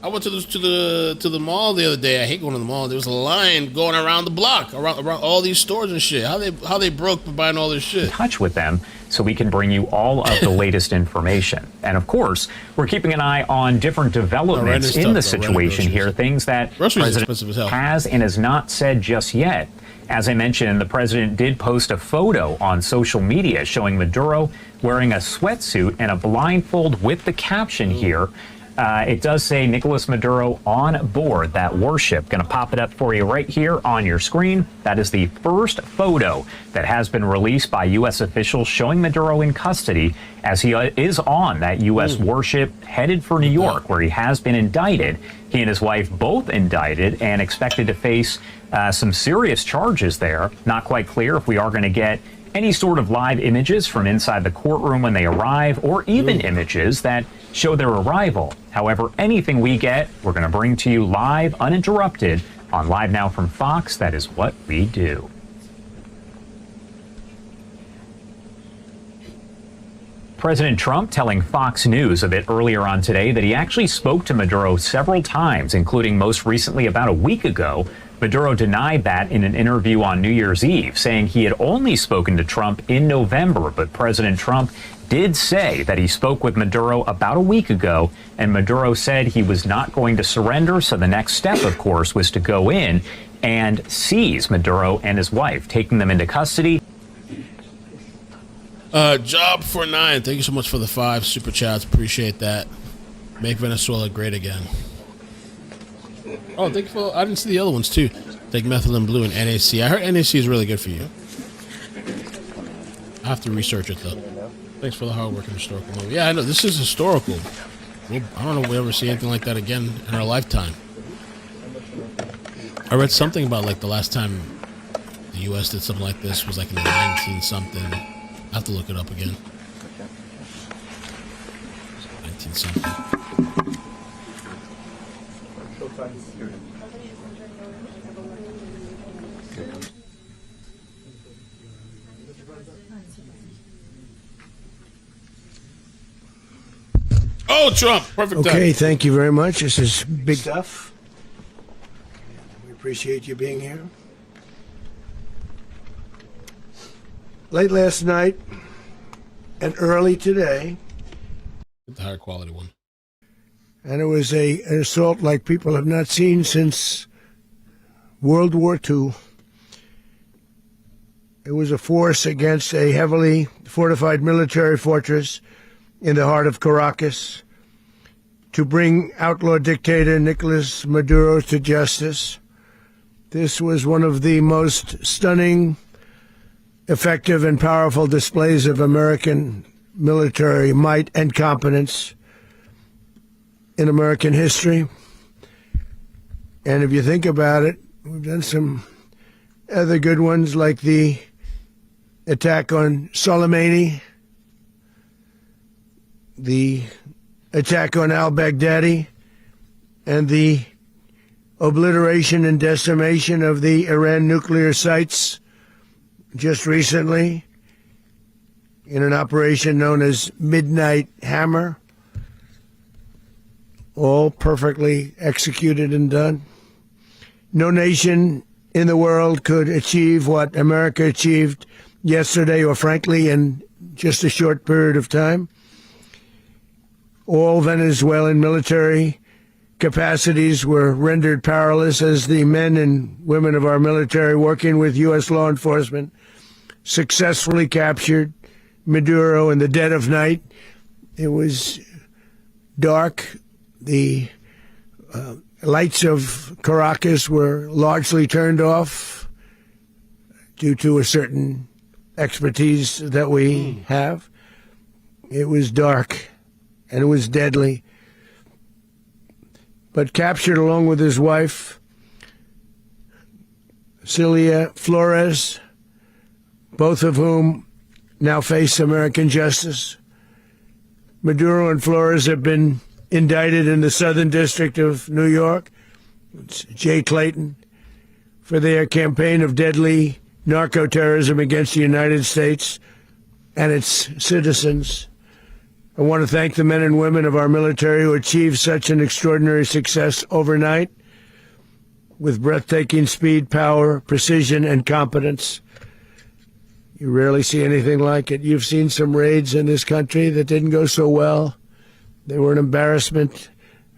I went to the mall the other day. I hate going to the mall. There was a line going around the block, around all these stores and shit. How they broke for buying all this shit? In touch with them so we can bring you all of the latest information. And of course, we're keeping an eye on different developments in the situation here, things that President has and has not said just yet. As I mentioned, the president did post a photo on social media showing Maduro wearing a sweatsuit and a blindfold with the caption here. It does say Nicolás Maduro on board that warship. Going to pop it up for you right here on your screen. That is the first photo that has been released by U.S. officials showing Maduro in custody as he is on that U.S. warship headed for New York, where he has been indicted. He and his wife both indicted and expected to face some serious charges there. Not quite clear if we are going to get any sort of live images from inside the courtroom when they arrive, or even images that show their arrival. However, anything we get, we're going to bring to you live, uninterrupted, on Live Now from Fox. That is what we do. President Trump telling Fox News a bit earlier on today that he actually spoke to Maduro several times, including most recently about a week ago, Maduro denied that in an interview on New Year's Eve, saying he had only spoken to Trump in November, but President Trump did say that he spoke with Maduro about a week ago, and Maduro said he was not going to surrender, so the next step, of course, was to go in and seize Maduro and his wife, taking them into custody. Job for 9. Thank you so much for the 5 super chats. Appreciate that. Make Venezuela great again. Oh, thank you for. I didn't see the other ones too. Take methylene blue and NAC. I heard NAC is really good for you. I have to research it though. Thanks for the hard work and historical movie. Yeah, I know this is historical. I don't know if we'll ever see anything like that again in our lifetime. I read something about like the last time the U.S. did something like this was like in the 19-something. I have to look it up again. 19-something. Oh, Trump. Perfect time. Okay, thank you very much. This is big stuff. We appreciate you being here. Late last night and early today. The higher quality one. And it was an assault like people have not seen since World War II. It was a force against a heavily fortified military fortress in the heart of Caracas to bring outlaw dictator Nicolás Maduro to justice. This was one of the most stunning, effective, and powerful displays of American military might and competence in American history. And if you think about it, we've done some other good ones like the attack on Soleimani, the attack on al-Baghdadi, and the obliteration and decimation of the Iran nuclear sites just recently in an operation known as Midnight Hammer. All perfectly executed and done. No nation in the world could achieve what America achieved yesterday, or frankly, in just a short period of time. All Venezuelan military capacities were rendered powerless as the men and women of our military, working with U.S. law enforcement, successfully captured Maduro in the dead of night. It was dark. The lights of Caracas were largely turned off due to a certain expertise that we have. It was dark and it was deadly. But captured along with his wife, Celia Flores, both of whom now face American justice. Maduro and Flores have been indicted in the Southern District of New York, it's Jay Clayton, for their campaign of deadly narcoterrorism against the United States and its citizens. I want to thank the men and women of our military who achieved such an extraordinary success overnight with breathtaking speed, power, precision, and competence. You rarely see anything like it. You've seen some raids in this country that didn't go so well. They were an embarrassment.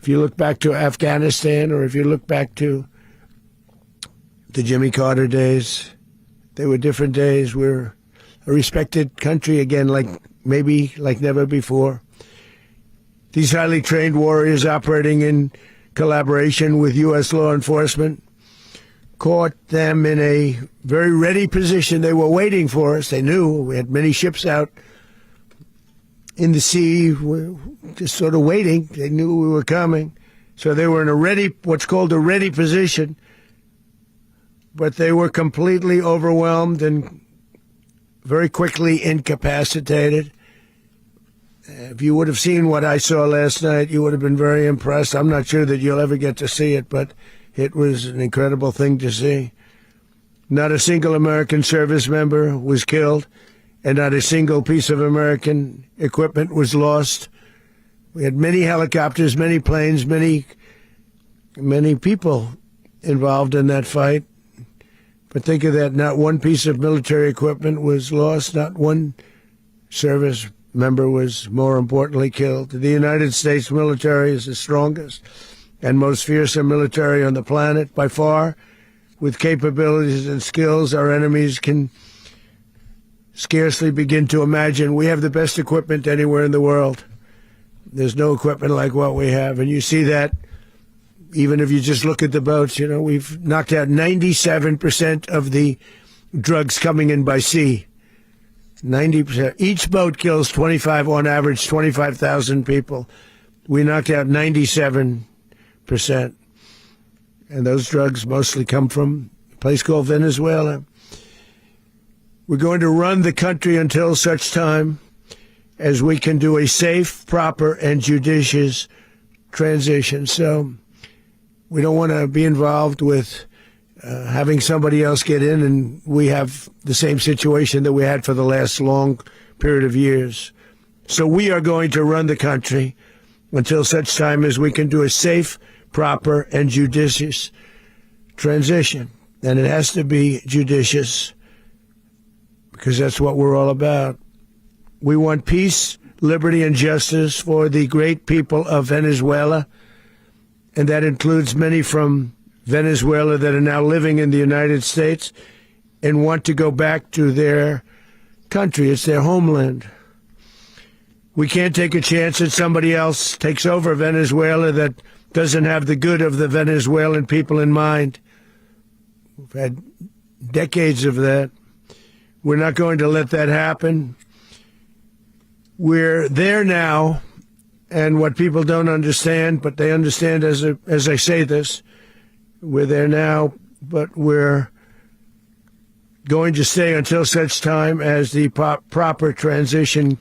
If you look back to Afghanistan, or if you look back to the Jimmy Carter days, they were different days. We're a respected country again, maybe like never before. These highly trained warriors operating in collaboration with U.S. law enforcement caught them in a very ready position. They were waiting for us. They knew we had many ships out in the sea, just sort of waiting. They knew we were coming. So they were in what's called a ready position, but they were completely overwhelmed and very quickly incapacitated. If you would have seen what I saw last night, you would have been very impressed. I'm not sure that you'll ever get to see it, but it was an incredible thing to see. Not a single American service member was killed, and not a single piece of American equipment was lost. We had many helicopters, many planes, many people involved in that fight. But think of that, not one piece of military equipment was lost, not one service member was, more importantly, killed. The United States military is the strongest and most fearsome military on the planet by far. With capabilities and skills our enemies can scarcely begin to imagine. We have the best equipment anywhere in the world. There's no equipment like what we have. And you see that even if you just look at the boats. You know, we've knocked out 97% of the drugs coming in by sea. 90%. Each boat kills on average, 25,000 people. We knocked out 97%. And those drugs mostly come from a place called Venezuela. We're going to run the country until such time as we can do a safe, proper, and judicious transition. So we don't want to be involved with having somebody else get in, and we have the same situation that we had for the last long period of years. So we are going to run the country until such time as we can do a safe, proper, and judicious transition. And it has to be judicious because that's what we're all about. We want peace, liberty, and justice for the great people of Venezuela, and that includes many from Venezuela that are now living in the United States and want to go back to their country. It's their homeland. We can't take a chance that somebody else takes over Venezuela that doesn't have the good of the Venezuelan people in mind. We've had decades of that. We're not going to let that happen. We're there now, and what people don't understand, but they understand as I say this, we're there now, but we're going to stay until such time as the proper transition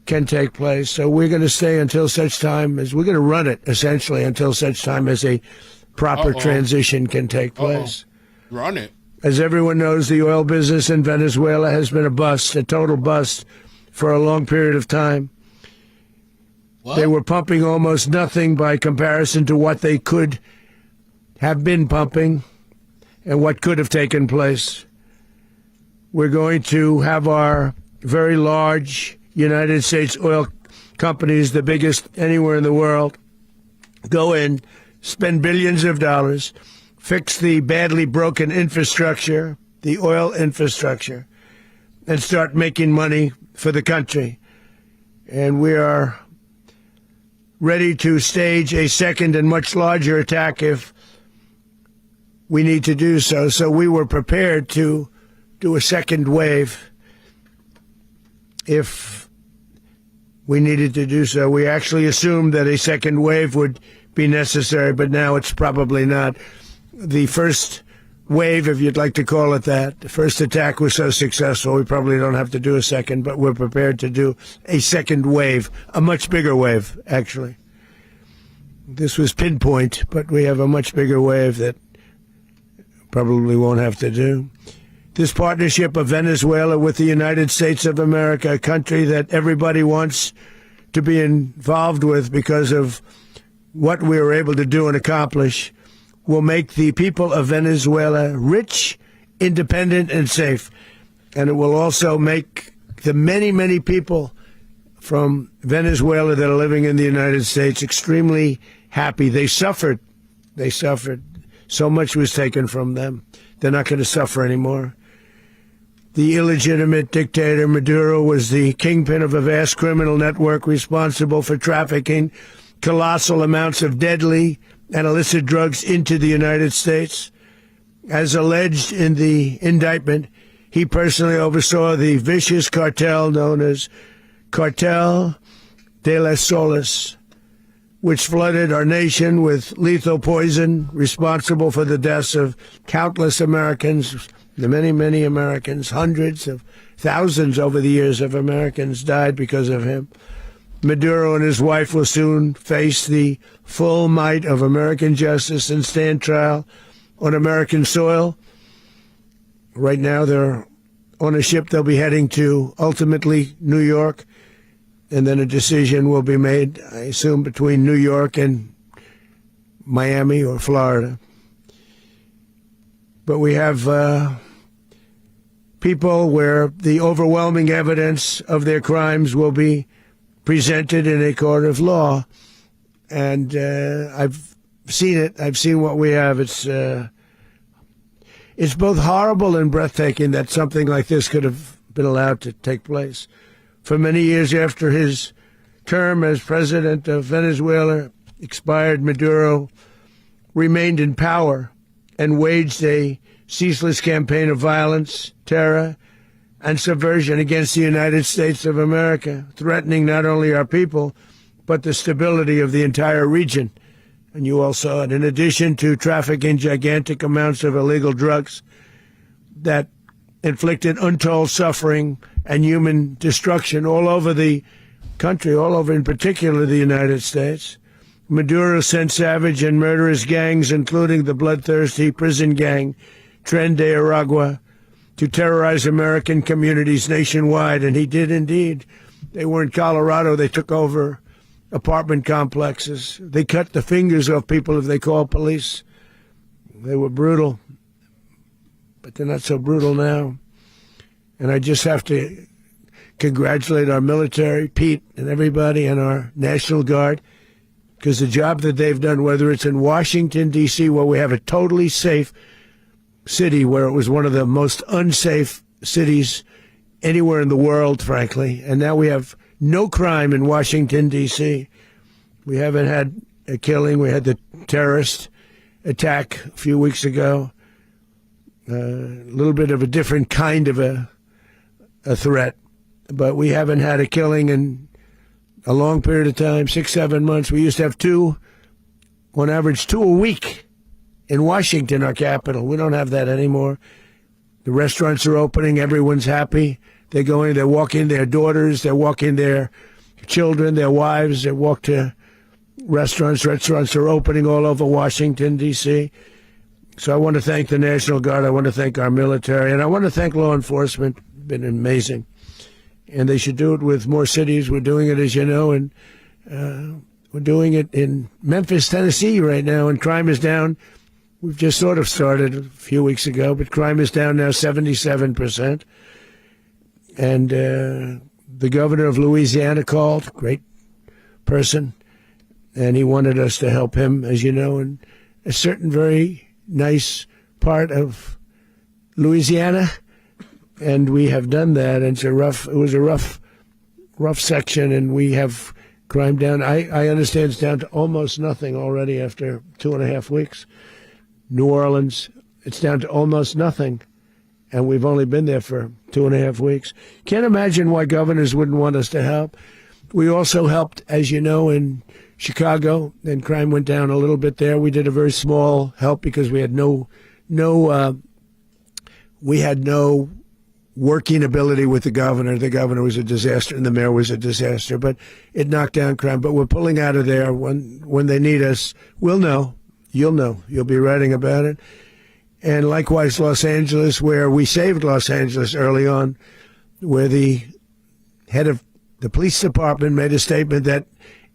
can take place. So we're going to stay until such time as we're going to run it, essentially, until such time as a proper transition can take place. Run it. As everyone knows, the oil business in Venezuela has been a bust, a total bust, for a long period of time. What? They were pumping almost nothing by comparison to what they could have been pumping and what could have taken place. We're going to have our very large United States oil companies, the biggest anywhere in the world, go in, spend billions of dollars, fix the badly broken infrastructure, the oil infrastructure, and start making money for the country. And we are ready to stage a second and much larger attack if we need to do so. So we were prepared to do a second wave if we needed to do so. We actually assumed that a second wave would be necessary, but now it's probably not. The first wave, if you'd like to call it that, the first attack was so successful, we probably don't have to do a second, but we're prepared to do a second wave, a much bigger wave, actually. This was pinpoint, but we have a much bigger wave that probably won't have to do. This partnership of Venezuela with the United States of America, a country that everybody wants to be involved with because of what we were able to do and accomplish, will make the people of Venezuela rich, independent, and safe. And it will also make the many, many people from Venezuela that are living in the United States extremely happy. They suffered. They suffered. So much was taken from them. They're not going to suffer anymore. The illegitimate dictator Maduro was the kingpin of a vast criminal network responsible for trafficking colossal amounts of deadly and illicit drugs into the United States. As alleged in the indictment, he personally oversaw the vicious cartel known as Cartel de las Solas, which flooded our nation with lethal poison, responsible for the deaths of countless Americans, the many, many Americans. Hundreds of thousands over the years of Americans died because of him. Maduro and his wife will soon face the full might of American justice and stand trial on American soil. Right now, they're on a ship they'll be heading to, ultimately, New York, and then a decision will be made, I assume, between New York and Miami or Florida. but we have people where the overwhelming evidence of their crimes will be presented in a court of law. And I've seen it. I've seen what we have. It's both horrible and breathtaking that something like this could have been allowed to take place. For many years after his term as president of Venezuela expired, Maduro remained in power and waged a ceaseless campaign of violence, terror, and subversion against the United States of America, threatening not only our people, but the stability of the entire region. And you all saw it. In addition to trafficking gigantic amounts of illegal drugs that inflicted untold suffering and human destruction all over the country, all over in particular the United States, Maduro sent savage and murderous gangs, including the bloodthirsty prison gang Tren de Aragua, to terrorize American communities nationwide. And he did indeed. They were in Colorado. They took over apartment complexes. They cut the fingers off people if they called police. They were brutal, but they're not so brutal now. And I just have to congratulate our military, Pete and everybody, and our National Guard, because the job that they've done, whether it's in Washington, D.C., where we have a totally safe city, where it was one of the most unsafe cities anywhere in the world, frankly, and now we have no crime in Washington, D.C. We haven't had a killing. We had the terrorist attack a few weeks ago. A little bit of a different kind of a threat, but we haven't had a killing in a long period of time, 6-7 months. We used to have two, on average, 2 a week in Washington, our capital. We don't have that anymore. The restaurants are opening. Everyone's happy. They're going, they're walking their daughters, they're walking their children, their wives, they walk to restaurants. Restaurants are opening all over Washington, D.C. So I want to thank the National Guard. I want to thank our military. And I want to thank law enforcement. It's been amazing. And they should do it with more cities. We're doing it, as you know, and we're doing it in Memphis, Tennessee right now, and crime is down. We've just sort of started a few weeks ago, but crime is down now 77%. And the governor of Louisiana called, great person, and he wanted us to help him, as you know, in a certain very nice part of Louisiana, and we have done that. And it was a rough section, and we have crime down. I understand it's down to almost nothing already after 2.5 weeks. New Orleans, it's down to almost nothing. And we've only been there for 2.5 weeks. Can't imagine why governors wouldn't want us to help. We also helped, as you know, in Chicago, and crime went down a little bit there. We did a very small help because we had no working ability with the governor. The governor was a disaster, and the mayor was a disaster. But it knocked down crime. But we're pulling out of there when they need us. We'll know. You'll know. You'll be writing about it. And likewise, Los Angeles, where we saved Los Angeles early on, where the head of the police department made a statement that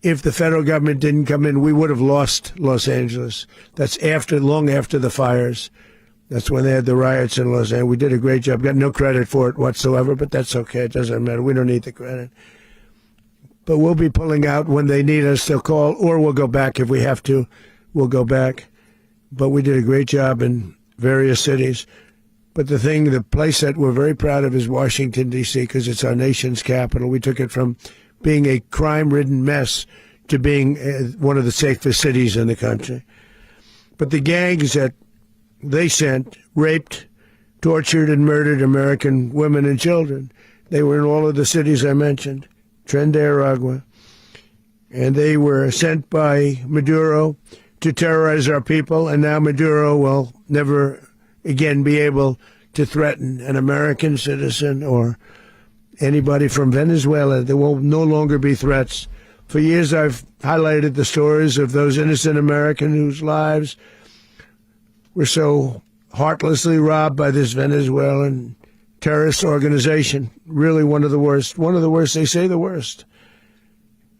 if the federal government didn't come in, we would have lost Los Angeles. That's long after the fires. That's when they had the riots in Los Angeles. We did a great job. Got no credit for it whatsoever, but that's okay. It doesn't matter. We don't need the credit. But we'll be pulling out when they need us. They'll call, or we'll go back if we have to. We'll go back. But we did a great job in various cities. But the place that we're very proud of is Washington, D.C., because it's our nation's capital. We took it from being a crime-ridden mess to being one of the safest cities in the country. But the gangs that they sent raped, tortured, and murdered American women and children. They were in all of the cities I mentioned, Tren de Aragua. And they were sent by Maduro to terrorize our people, and now Maduro will never again be able to threaten an American citizen or anybody from Venezuela. There will no longer be threats. For years, I've highlighted the stories of those innocent Americans whose lives were so heartlessly robbed by this Venezuelan terrorist organization. Really one of the worst. One of the worst. They say the worst.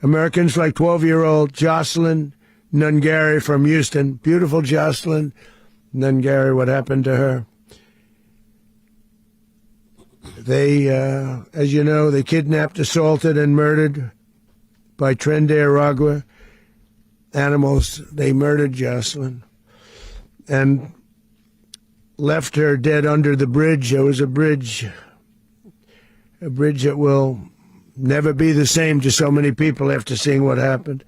Americans like 12-year-old Jocelyn Nungari from Houston. Beautiful Jocelyn, And then, Gary, what happened to her? They, as you know, they kidnapped, assaulted, and murdered by Tren de Aragua animals. They murdered Jocelyn and left her dead under the bridge. There was a bridge that will never be the same to so many people after seeing what happened.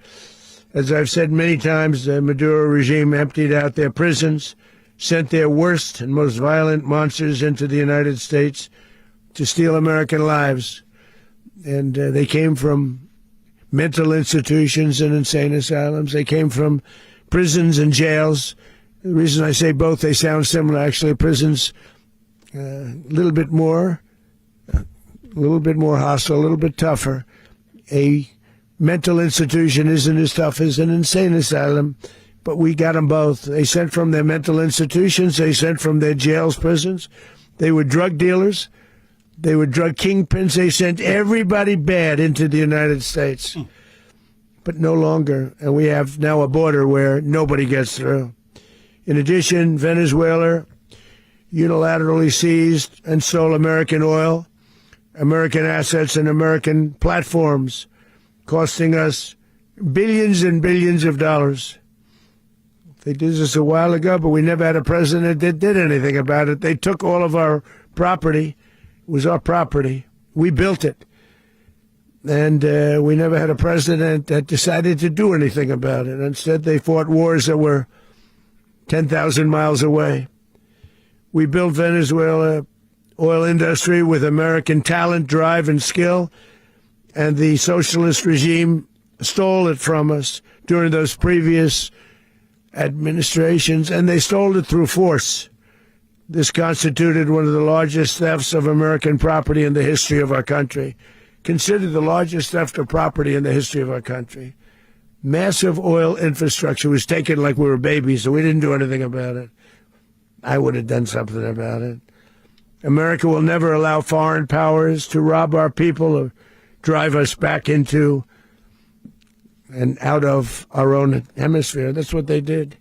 As I've said many times, the Maduro regime emptied out their prisons, sent their worst and most violent monsters into the United States to steal American lives. And they came from mental institutions and insane asylums. They came from prisons and jails. The reason I say both, they sound similar. Actually, prisons a little bit more hostile, a little bit tougher. A mental institution isn't as tough as an insane asylum, but we got them both. They sent from their mental institutions. They sent from their jails, prisons. They were drug dealers. They were drug kingpins. They sent everybody bad into the United States, but no longer. And we have now a border where nobody gets through. In addition, Venezuela unilaterally seized and stole American oil, American assets, and American platforms, costing us billions and billions of dollars. They did this a while ago, but we never had a president that did anything about it. They took all of our property. It was our property. We built it. And we never had a president that decided to do anything about it. Instead, they fought wars that were 10,000 miles away. We built Venezuela oil industry with American talent, drive, and skill, and the socialist regime stole it from us during those previous administrations, and they stole it through force. This constituted one of the largest thefts of American property in the history of our country. Considered the largest theft of property in the history of our country. Massive oil infrastructure was taken like we were babies, so we didn't do anything about it. I would have done something about it. America will never allow foreign powers to rob our people or drive us back into and out of our own hemisphere. That's what they did.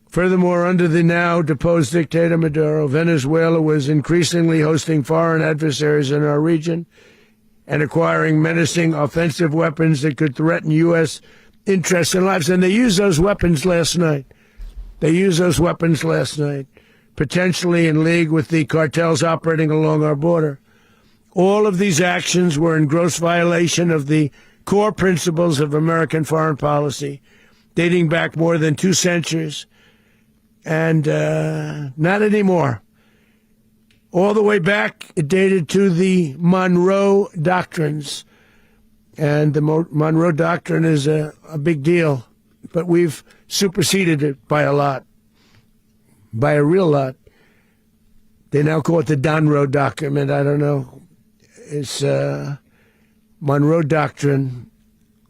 Furthermore, under the now deposed dictator Maduro, Venezuela was increasingly hosting foreign adversaries in our region and acquiring menacing offensive weapons that could threaten U.S. interests and lives. And they used those weapons last night. Potentially in league with the cartels operating along our border. All of these actions were in gross violation of the core principles of American foreign policy, dating back more than 2 centuries. And not anymore. All the way back, it dated to the Monroe Doctrines. And the Monroe Doctrine is a big deal. But we've superseded it by a lot. By a real lot. They now call it the Monroe Document. I don't know. It's Monroe Doctrine.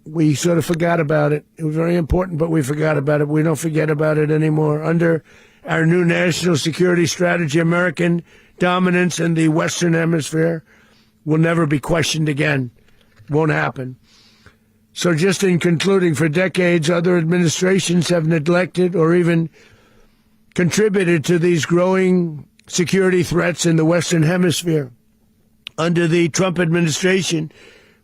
We sort of forgot about it. It was very important, but we forgot about it. We don't forget about it anymore. Under our new national security strategy, American dominance in the Western Hemisphere will never be questioned again. Won't happen. So just in concluding, for decades, other administrations have neglected or even contributed to these growing security threats in the Western Hemisphere. Under the Trump administration,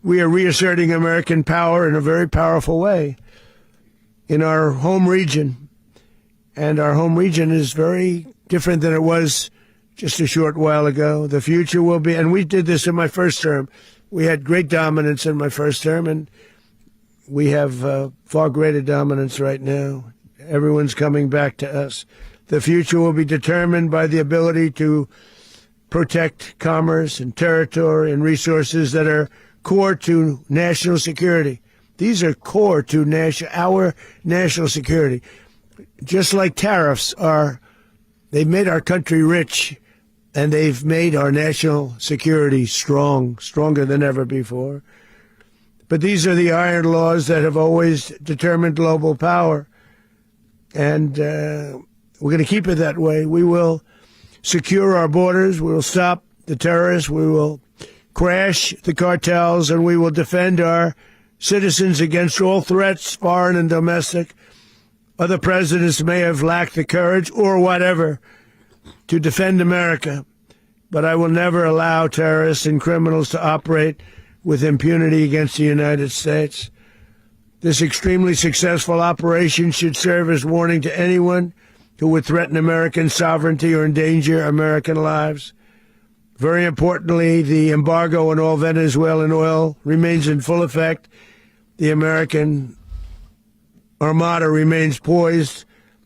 we are reasserting American power in a very powerful way in our home region. And our home region is very different than it was just a short while ago. The future will be, and we did this in my first term. We had great dominance in my first term, and we have far greater dominance right now. Everyone's coming back to us. The future will be determined by the ability to protect commerce and territory and resources that are core to national security. These are core to our national security. Just like tariffs they've made our country rich, and they've made our national security stronger than ever before. But these are the iron laws that have always determined global power. And we're going to keep it that way. We will secure our borders. We will stop the terrorists. We will crash the cartels, and we will defend our citizens against all threats, foreign and domestic. Other presidents may have lacked the courage or whatever to defend America, but I will never allow terrorists and criminals to operate with impunity against the United States. This extremely successful operation should serve as warning to anyone who would threaten American sovereignty or endanger American lives. Very importantly, the embargo on all Venezuelan oil remains in full effect. The American Armada remains poised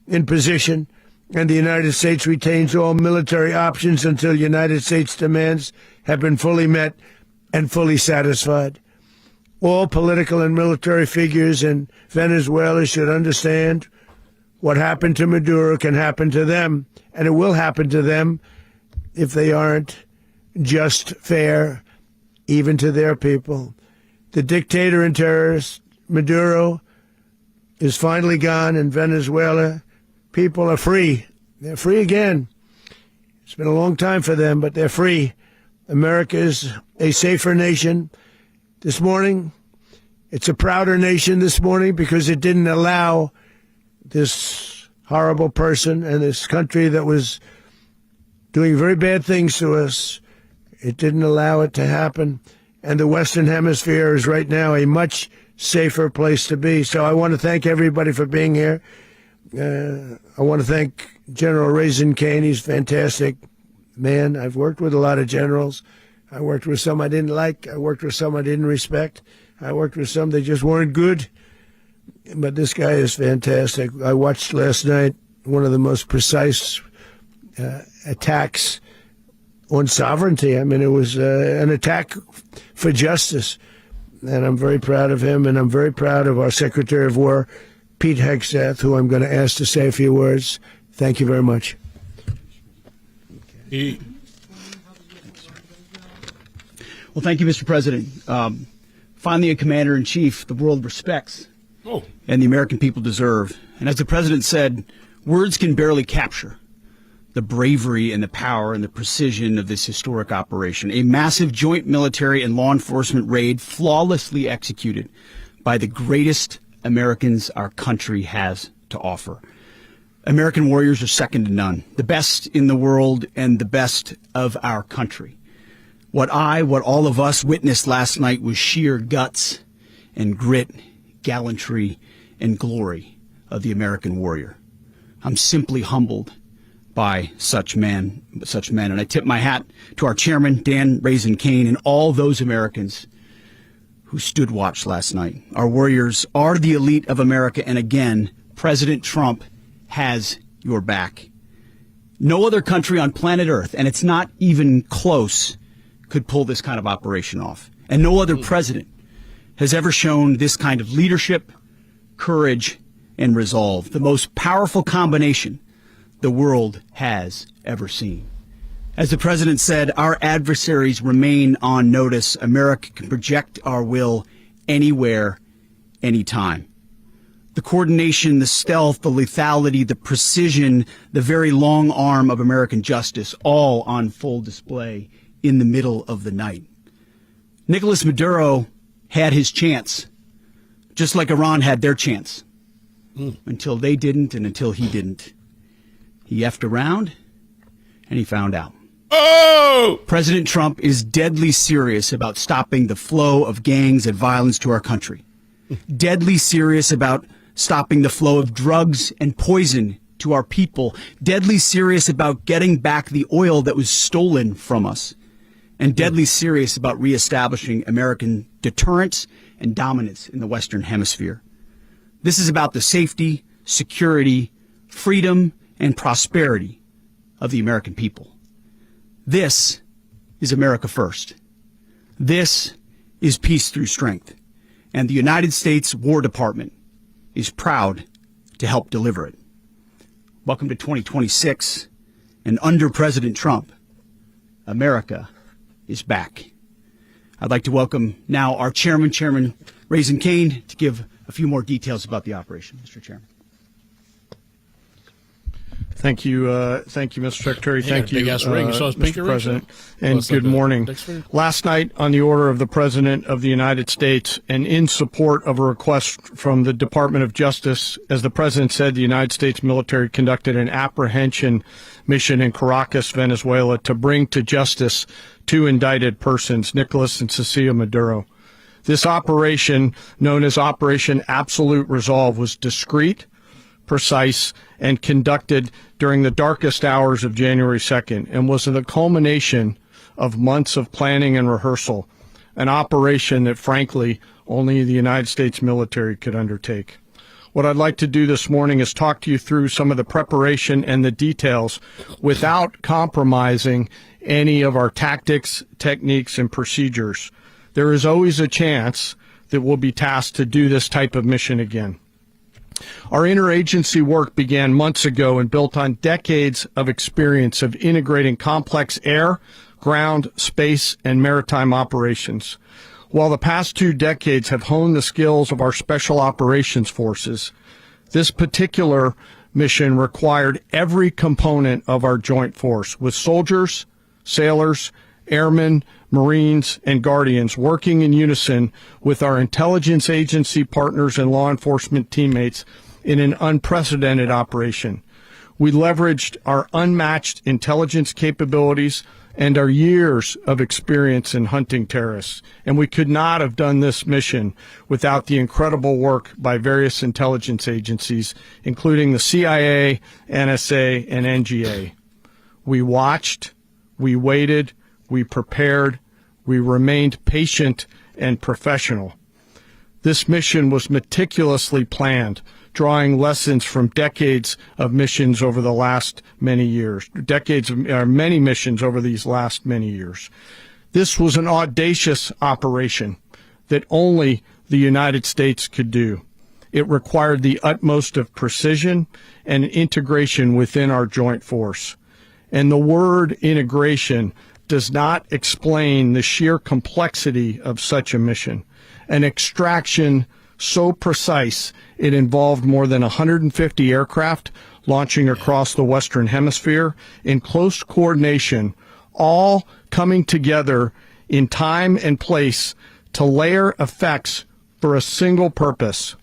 in position, and the United States retains all military options until United States demands have been fully met and fully satisfied. All political and military figures in Venezuela should understand what happened to Maduro can happen to them, and it will happen to them if they aren't just fair, even to their people. The dictator and terrorist, Maduro, is finally gone in Venezuela. People are free. They're free again. It's been a long time for them, but they're free. America is a safer nation. This morning, it's a prouder nation this morning because it didn't allow this horrible person and this country that was doing very bad things to us. It didn't allow it to happen. And the Western Hemisphere is right now a much safer place to be. So I want to thank everybody for being here. I want to thank General Raisin Kane. He's a fantastic man. I've worked with a lot of generals. I worked with some I didn't like. I worked with some I didn't respect. I worked with some that just weren't good. But this guy is fantastic. I watched last night one of the most precise attacks on sovereignty. I mean, it was an attack for justice. And I'm very proud of him, and I'm very proud of our Secretary of War, Pete Hegseth, who I'm going to ask to say a few words. Thank you very much. Well, thank you, Mr. President. Finally, a commander-in-chief the world respects and the American people deserve. And as the president said, words can barely capture the bravery and the power and the precision of this historic operation. A massive joint military and law enforcement raid flawlessly executed by the greatest Americans our country has to offer. American warriors are second to none, the best in the world and the best of our country. What all of us witnessed last night was sheer guts and grit, gallantry, and glory of the American warrior. I'm simply humbled by such men. And I tip my hat to our chairman, Dan Raisin Kane, and all those Americans who stood watch last night. Our warriors are the elite of America, and again, President Trump has your back. No other country on planet Earth, and it's not even close, could pull this kind of operation off. And no other president has ever shown this kind of leadership, courage, and resolve. The most powerful combination the world has ever seen. As the president said, our adversaries remain on notice. America can project our will anywhere, anytime. The coordination, the stealth, the lethality, the precision, the very long arm of American justice, all on full display in the middle of the night. Nicolás Maduro had his chance, just like Iran had their chance, until they didn't and until he didn't. He effed around, and he found out. Oh! President Trump is deadly serious about stopping the flow of gangs and violence to our country. Deadly serious about stopping the flow of drugs and poison to our people. Deadly serious about getting back the oil that was stolen from us. And deadly serious about reestablishing American deterrence and dominance in the Western Hemisphere. This is about the safety, security, freedom, and prosperity of the American people. This is America first. This is peace through strength. And the United States War Department is proud to help deliver it. Welcome to 2026. And under President Trump, America is back. I'd like to welcome now our chairman, Chairman Raisin Kane, to give a few more details about the operation. Mr. Chairman. Thank you, Mr. Secretary. Thank you, Mr. President, and good morning. Last night, on the order of the President of the United States and in support of a request from the Department of Justice, as the President said, the United States military conducted an apprehension mission in Caracas, Venezuela, to bring to justice two indicted persons, Nicolás and Cecilia Maduro. This operation, known as Operation Absolute Resolve, was discreet, precise, and conducted during the darkest hours of January 2nd and was the culmination of months of planning and rehearsal, an operation that, frankly, only the United States military could undertake. What I'd like to do this morning is talk to you through some of the preparation and the details without compromising any of our tactics, techniques, and procedures. There is always a chance that we'll be tasked to do this type of mission again. Our interagency work began months ago and built on decades of experience of integrating complex air, ground, space, and maritime operations. While the past 2 decades have honed the skills of our special operations forces, this particular mission required every component of our joint force, with soldiers, sailors, airmen, Marines, and Guardians working in unison with our intelligence agency partners and law enforcement teammates in an unprecedented operation. We leveraged our unmatched intelligence capabilities and our years of experience in hunting terrorists, and we could not have done this mission without the incredible work by various intelligence agencies, including the CIA, NSA, and NGA. We watched, we waited, we prepared, we remained patient and professional. This mission was meticulously planned, drawing lessons from decades of missions over the last many years, many missions over these last many years. This was an audacious operation that only the United States could do. It required the utmost of precision and integration within our joint force. And the word integration does not explain the sheer complexity of such a mission. An extraction so precise it involved more than 150 aircraft launching across the Western Hemisphere in close coordination, all coming together in time and place to layer effects for a single purpose: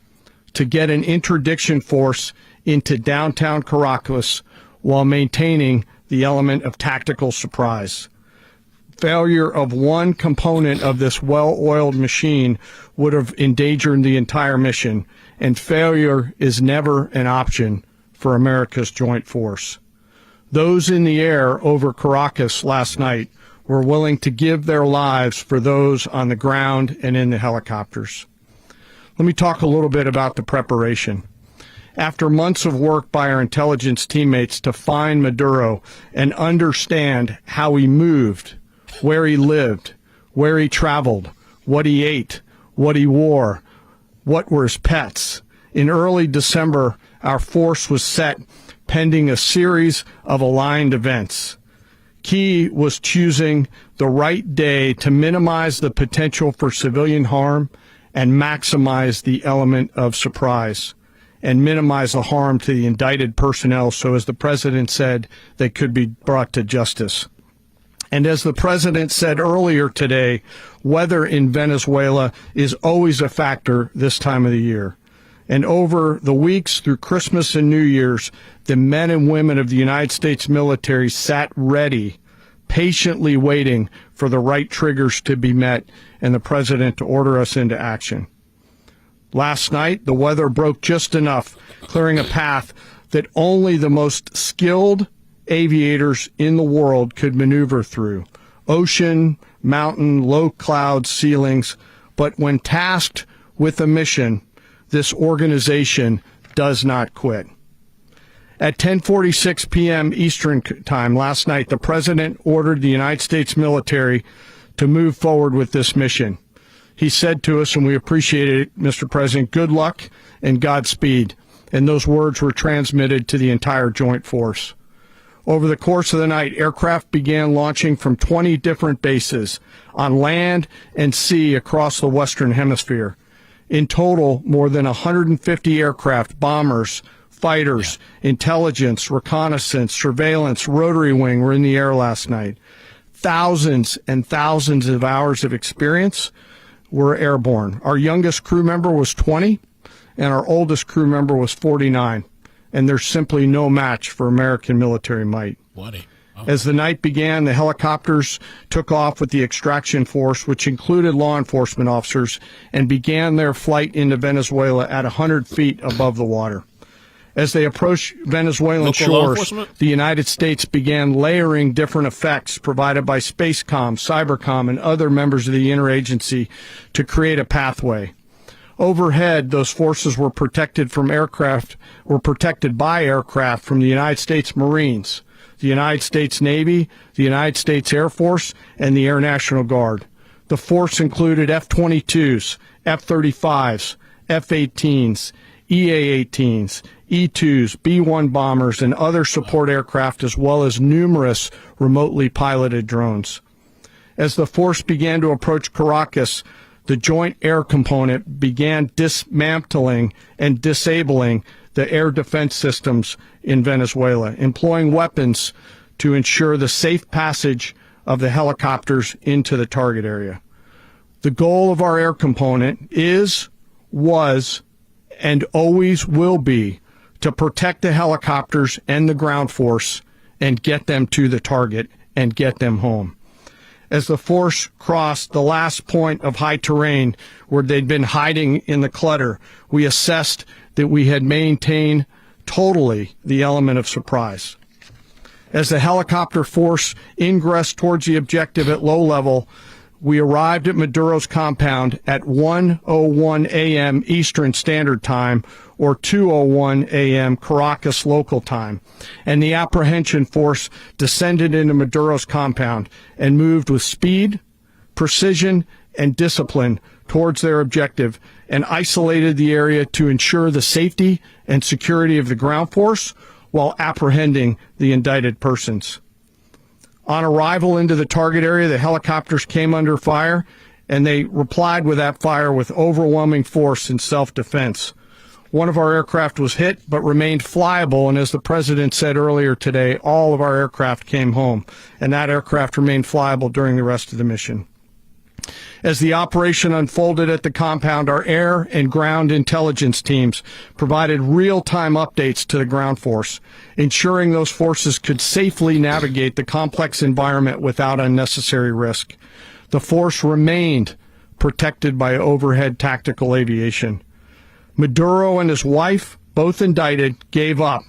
to get an interdiction force into downtown Caracas while maintaining the element of tactical surprise. Failure of one component of this well-oiled machine would have endangered the entire mission, and failure is never an option for America's joint force. Those in the air over Caracas last night were willing to give their lives for those on the ground and in the helicopters. Let me talk a little bit about the preparation. After months of work by our intelligence teammates to find Maduro and understand how he moved, where he lived, where he traveled, what he ate, what he wore, what were his pets. In early December, our force was set pending a series of aligned events. Key was choosing the right day to minimize the potential for civilian harm and maximize the element of surprise, and minimize the harm to the indicted personnel so, as the President said, they could be brought to justice. And as the President said earlier today, weather in Venezuela is always a factor this time of the year. And over the weeks through Christmas and New Year's, the men and women of the United States military sat ready, patiently waiting for the right triggers to be met and the President to order us into action. Last night, the weather broke just enough, clearing a path that only the most skilled aviators in the world could maneuver through. Ocean, mountain, low cloud ceilings. But when tasked with a mission, this organization does not quit. At 10:46 p.m. Eastern Time last night, the President ordered the United States military to move forward with this mission. He said to us, and we appreciate it, Mr. President, good luck and Godspeed. And those words were transmitted to the entire joint force. Over the course of the night, aircraft began launching from 20 different bases on land and sea across the Western Hemisphere. In total, more than 150 aircraft, bombers, fighters, intelligence, reconnaissance, surveillance, rotary wing were in the air last night. Thousands and thousands of hours of experience were airborne. Our youngest crew member was 20, and our oldest crew member was 49. And there's simply no match for American military might. As the night began, the helicopters took off with the extraction force, which included law enforcement officers, and began their flight into Venezuela at 100 feet above the water. As they approached Venezuelan shores, the United States began layering different effects provided by Spacecom, Cybercom, and other members of the interagency to create a pathway. Overhead, those forces were protected by aircraft from the United States Marines, the United States Navy, the United States Air Force, and the Air National Guard. The force included F-22s, F-35s, F-18s, EA-18s, E-2s, B-1 bombers, and other support aircraft, as well as numerous remotely piloted drones. As the force began to approach Caracas, the Joint Air Component began dismantling and disabling the air defense systems in Venezuela, employing weapons to ensure the safe passage of the helicopters into the target area. The goal of our air component was, and always will be to protect the helicopters and the ground force and get them to the target and get them home. As the force crossed the last point of high terrain where they'd been hiding in the clutter, we assessed that we had maintained totally the element of surprise. As the helicopter force ingressed towards the objective at low level, we arrived at Maduro's compound at 1:01 a.m. Eastern Standard Time, or 2:01 a.m. Caracas local time, and the apprehension force descended into Maduro's compound and moved with speed, precision, and discipline towards their objective and isolated the area to ensure the safety and security of the ground force while apprehending the indicted persons. On arrival into the target area, the helicopters came under fire, and they replied with that fire with overwhelming force in self-defense. One of our aircraft was hit, but remained flyable, and as the President said earlier today, all of our aircraft came home, and that aircraft remained flyable during the rest of the mission. As the operation unfolded at the compound, our air and ground intelligence teams provided real-time updates to the ground force, ensuring those forces could safely navigate the complex environment without unnecessary risk. The force remained protected by overhead tactical aviation. Maduro and his wife, both indicted, gave up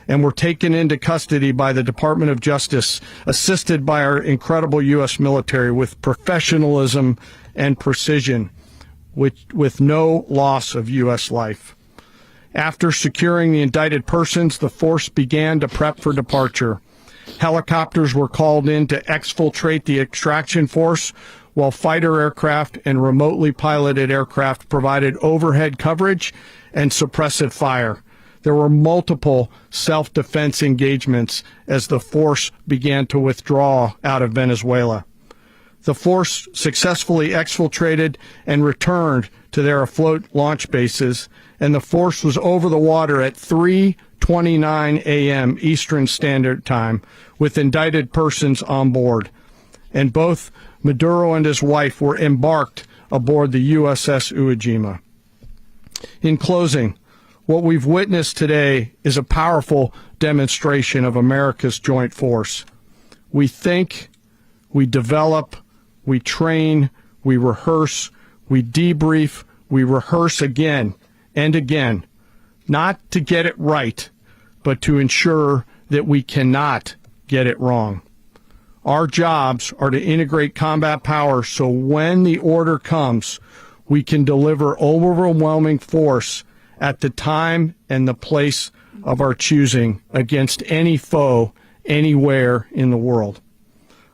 and were taken into custody by the Department of Justice, assisted by our incredible U.S. military with professionalism and precision, with no loss of U.S. life. After securing the indicted persons, the force began to prep for departure. Helicopters were called in to exfiltrate the extraction force, while fighter aircraft and remotely piloted aircraft provided overhead coverage and suppressive fire. There were multiple self-defense engagements as the force began to withdraw out of Venezuela. The force successfully exfiltrated and returned to their afloat launch bases, and the force was over the water at 3:29 a.m. Eastern Standard Time with indicted persons on board. And both Maduro and his wife were embarked aboard the USS Iwo Jima. In closing, what we've witnessed today is a powerful demonstration of America's joint force. We think, we develop, we train, we rehearse, we debrief, we rehearse again and again, not to get it right, but to ensure that we cannot get it wrong. Our jobs are to integrate combat power so when the order comes, we can deliver overwhelming force at the time and the place of our choosing against any foe anywhere in the world.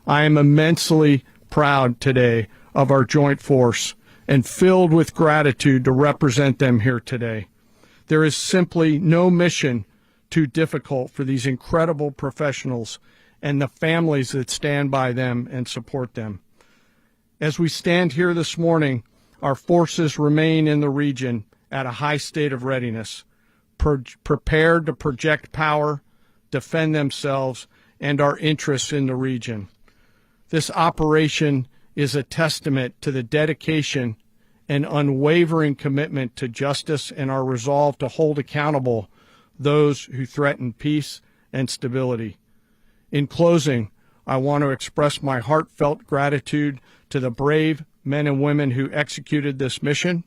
I am immensely proud today of our joint force and filled with gratitude to represent them here today. There is simply no mission too difficult for these incredible professionals and the families that stand by them and support them. As we stand here this morning, our forces remain in the region at a high state of readiness, prepared to project power, defend themselves, and our interests in the region. This operation is a testament to the dedication and unwavering commitment to justice and our resolve to hold accountable those who threaten peace and stability. In closing, I want to express my heartfelt gratitude to the brave men and women who executed this mission.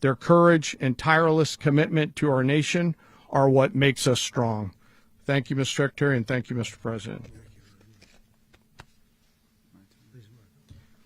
Their courage and tireless commitment to our nation are what makes us strong. Thank you, Mr. Secretary, and thank you, Mr. President.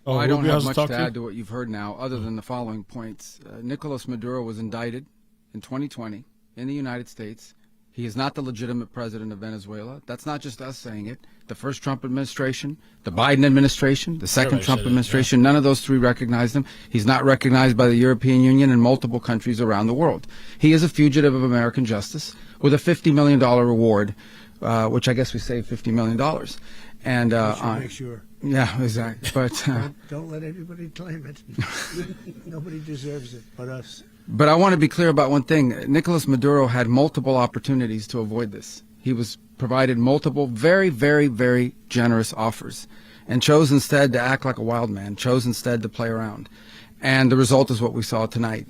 Well, I don't have much to add to what you've heard now, other than the following points. Nicolás Maduro was indicted in 2020 in the United States. He is not the legitimate president of Venezuela. That's not just us saying it. The first Trump administration, the Biden administration, the second Trump administration, none of those three recognized him. He's not recognized by the European Union and multiple countries around the world. He is a fugitive of American justice with a $50 million reward, which I guess we saved $50 million. And make sure. Yeah, exactly. But don't let anybody claim it. Nobody deserves it but us. But I want to be clear about one thing. Nicolás Maduro had multiple opportunities to avoid this. He was provided multiple very, very, very generous offers and chose instead to act like a wild man, chose instead to play around. And the result is what we saw tonight.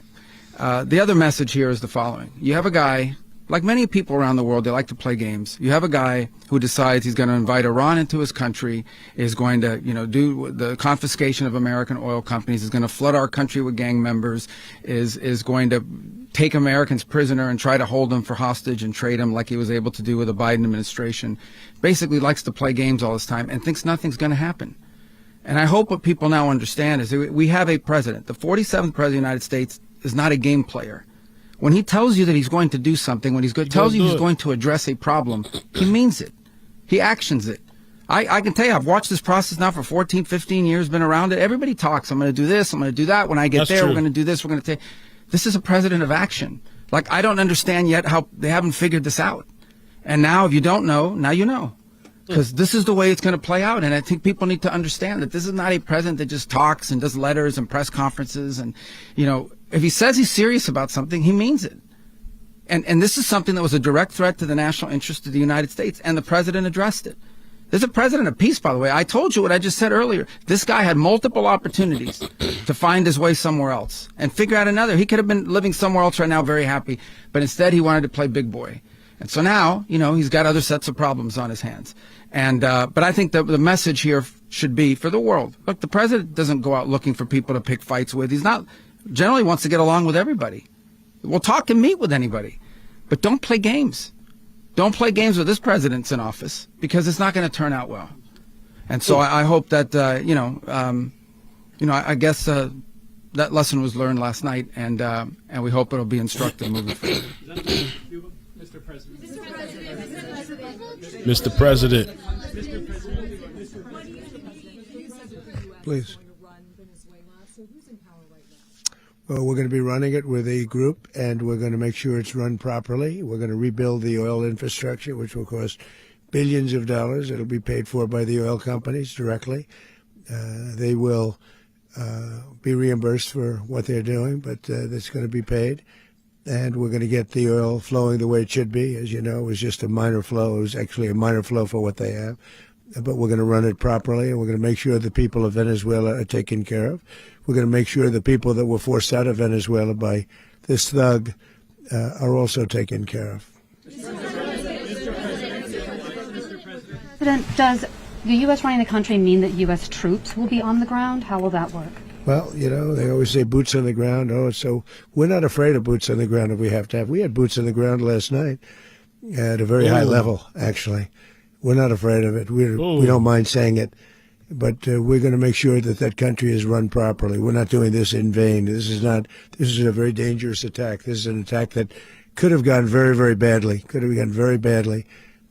The other message here is the following. You have a guy, like many people around the world, they like to play games. You have a guy who decides he's going to invite Iran into his country, is going to, do the confiscation of American oil companies, is going to flood our country with gang members, is going to take Americans prisoner and try to hold them for hostage and trade them like he was able to do with the Biden administration. Basically likes to play games all this time and thinks nothing's going to happen. And I hope what people now understand is that we have a president. The 47th president of the United States is not a game player. When he tells you that he's going to do something, when he tells you he's going to address a problem, he means it. He actions it. I can tell you, I've watched this process now for 14, 15 years, been around it. Everybody talks. I'm going to do this. I'm going to do that. When I get there, we're going to do this. We're going to take. This is a president of action. Like, I don't understand yet how they haven't figured this out. And now, if you don't know, now you know. Because this is the way it's going to play out. And I think people need to understand that this is not a president that just talks and does letters and press conferences. And, if he says he's serious about something, he means it. And this is something that was a direct threat to the national interest of the United States, and the president addressed it. There's a president of peace, by the way. I told you what I just said earlier. This guy had multiple opportunities to find his way somewhere else and figure out another. He could have been living somewhere else right now very happy, but instead he wanted to play big boy. And so now, he's got other sets of problems on his hands. And but I think that the message here should be for the world. Look, the president doesn't go out looking for people to pick fights with. He's not generally wants to get along with everybody. We'll talk and meet with anybody, but don't play games. Don't play games with this president's in office, because it's not going to turn out well. And so I hope that I guess that lesson was learned last night, and we hope it'll be instructive moving forward. Mr. President. Mr. President. Please. Well, we're going to be running it with a group, and we're going to make sure it's run properly. We're going to rebuild the oil infrastructure, which will cost billions of dollars. It'll be paid for by the oil companies directly. They will be reimbursed for what they're doing, but that's going to be paid. And we're going to get the oil flowing the way it should be. As you know, it was just a minor flow. It was actually a minor flow for what they have. But we're going to run it properly, and we're going to make sure the people of Venezuela are taken care of. We're going to make sure the people that were forced out of Venezuela by this thug are also taken care of. President, does the U.S. running the country mean that U.S. troops will be on the ground? How will that work? Well, they always say boots on the ground. So we're not afraid of boots on the ground if we have to have. We had boots on the ground last night at a very high level, actually. We're not afraid of it. We don't mind saying it. But we're going to make sure that that country is run properly. We're not doing this in vain. This is a very dangerous attack. This is an attack that could have gone very, very badly. Could have gone very badly.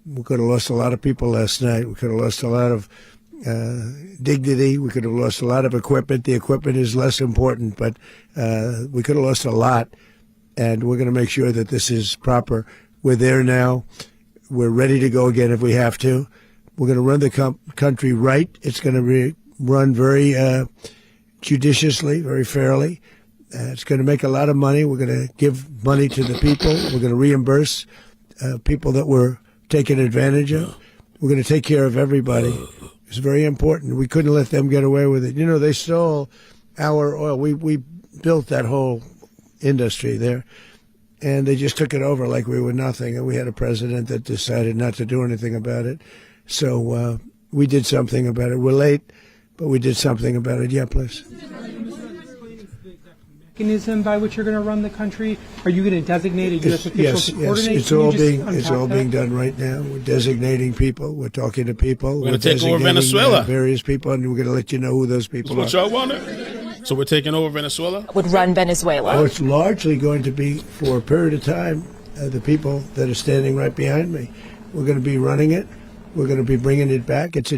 We could have lost a lot of people last night. We could have lost a lot of dignity. We could have lost a lot of equipment. The equipment is less important, but we could have lost a lot. And we're going to make sure that this is proper. We're there now. We're ready to go again if we have to. We're going to run the country right. It's going to be run very judiciously, very fairly. It's going to make a lot of money. We're going to give money to the people. We're going to reimburse people that were taken advantage of. We're going to take care of everybody. It's very important. We couldn't let them get away with it. You know, they stole our oil. We built that whole industry there, and they just took it over like we were nothing. And we had a president that decided not to do anything about it. So we did something about it. We're late, but we did something about it. Yeah, please. Mechanism by which you're going to run the country? Are you going to designate a U.S. official to coordinate? Yes, it's all being done right now. We're designating people. We're talking to people. We're going to take over Venezuela. Various people, and we're going to let you know who those people That's are. what y'all wanted. So we're taking over Venezuela? Would run Venezuela? Oh, it's largely going to be, for a period of time, the people that are standing right behind me. We're going to be running it. We're going to be bringing it back. It's a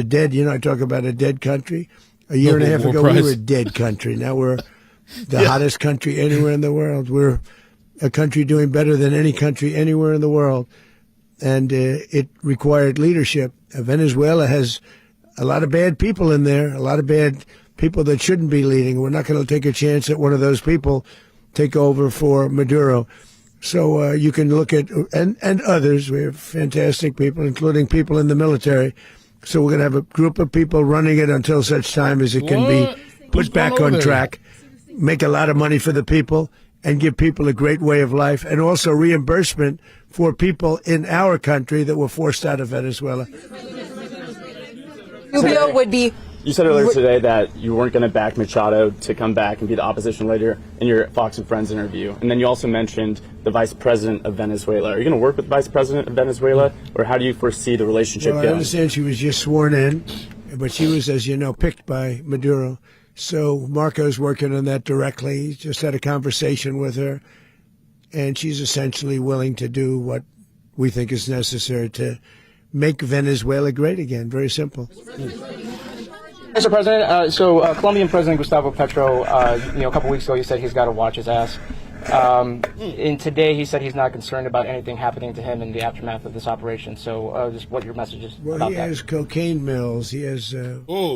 dead, I talk about a dead country. A year and a half ago, we were a dead country. Now we're the hottest country anywhere in the world. We're a country doing better than any country anywhere in the world. And it required leadership. Venezuela has a lot of bad people in there, a lot of bad people that shouldn't be leading. We're not going to take a chance that one of those people take over for Maduro. So you can look at, and others, we have fantastic people, including people in the military. So we're going to have a group of people running it until such time as it can be put back on track. Make a lot of money for the people and give people a great way of life, and also reimbursement for people in our country that were forced out of Venezuela. Rubio would be... You said earlier today that you weren't going to back Machado to come back and be the opposition leader in your Fox and Friends interview. And then you also mentioned the vice president of Venezuela. Are you going to work with the vice president of Venezuela, or how do you foresee the relationship going? I understand she was just sworn in, but she was, as you know, picked by Maduro. So Marco's working on that directly. He just had a conversation with her, and she's essentially willing to do what we think is necessary to make Venezuela great again. Very simple. Mr. President, Colombian President Gustavo Petro, a couple weeks ago, he said he's got to watch his ass. And today he said he's not concerned about anything happening to him in the aftermath of this operation. So just what your message is about that. He has cocaine mills. He has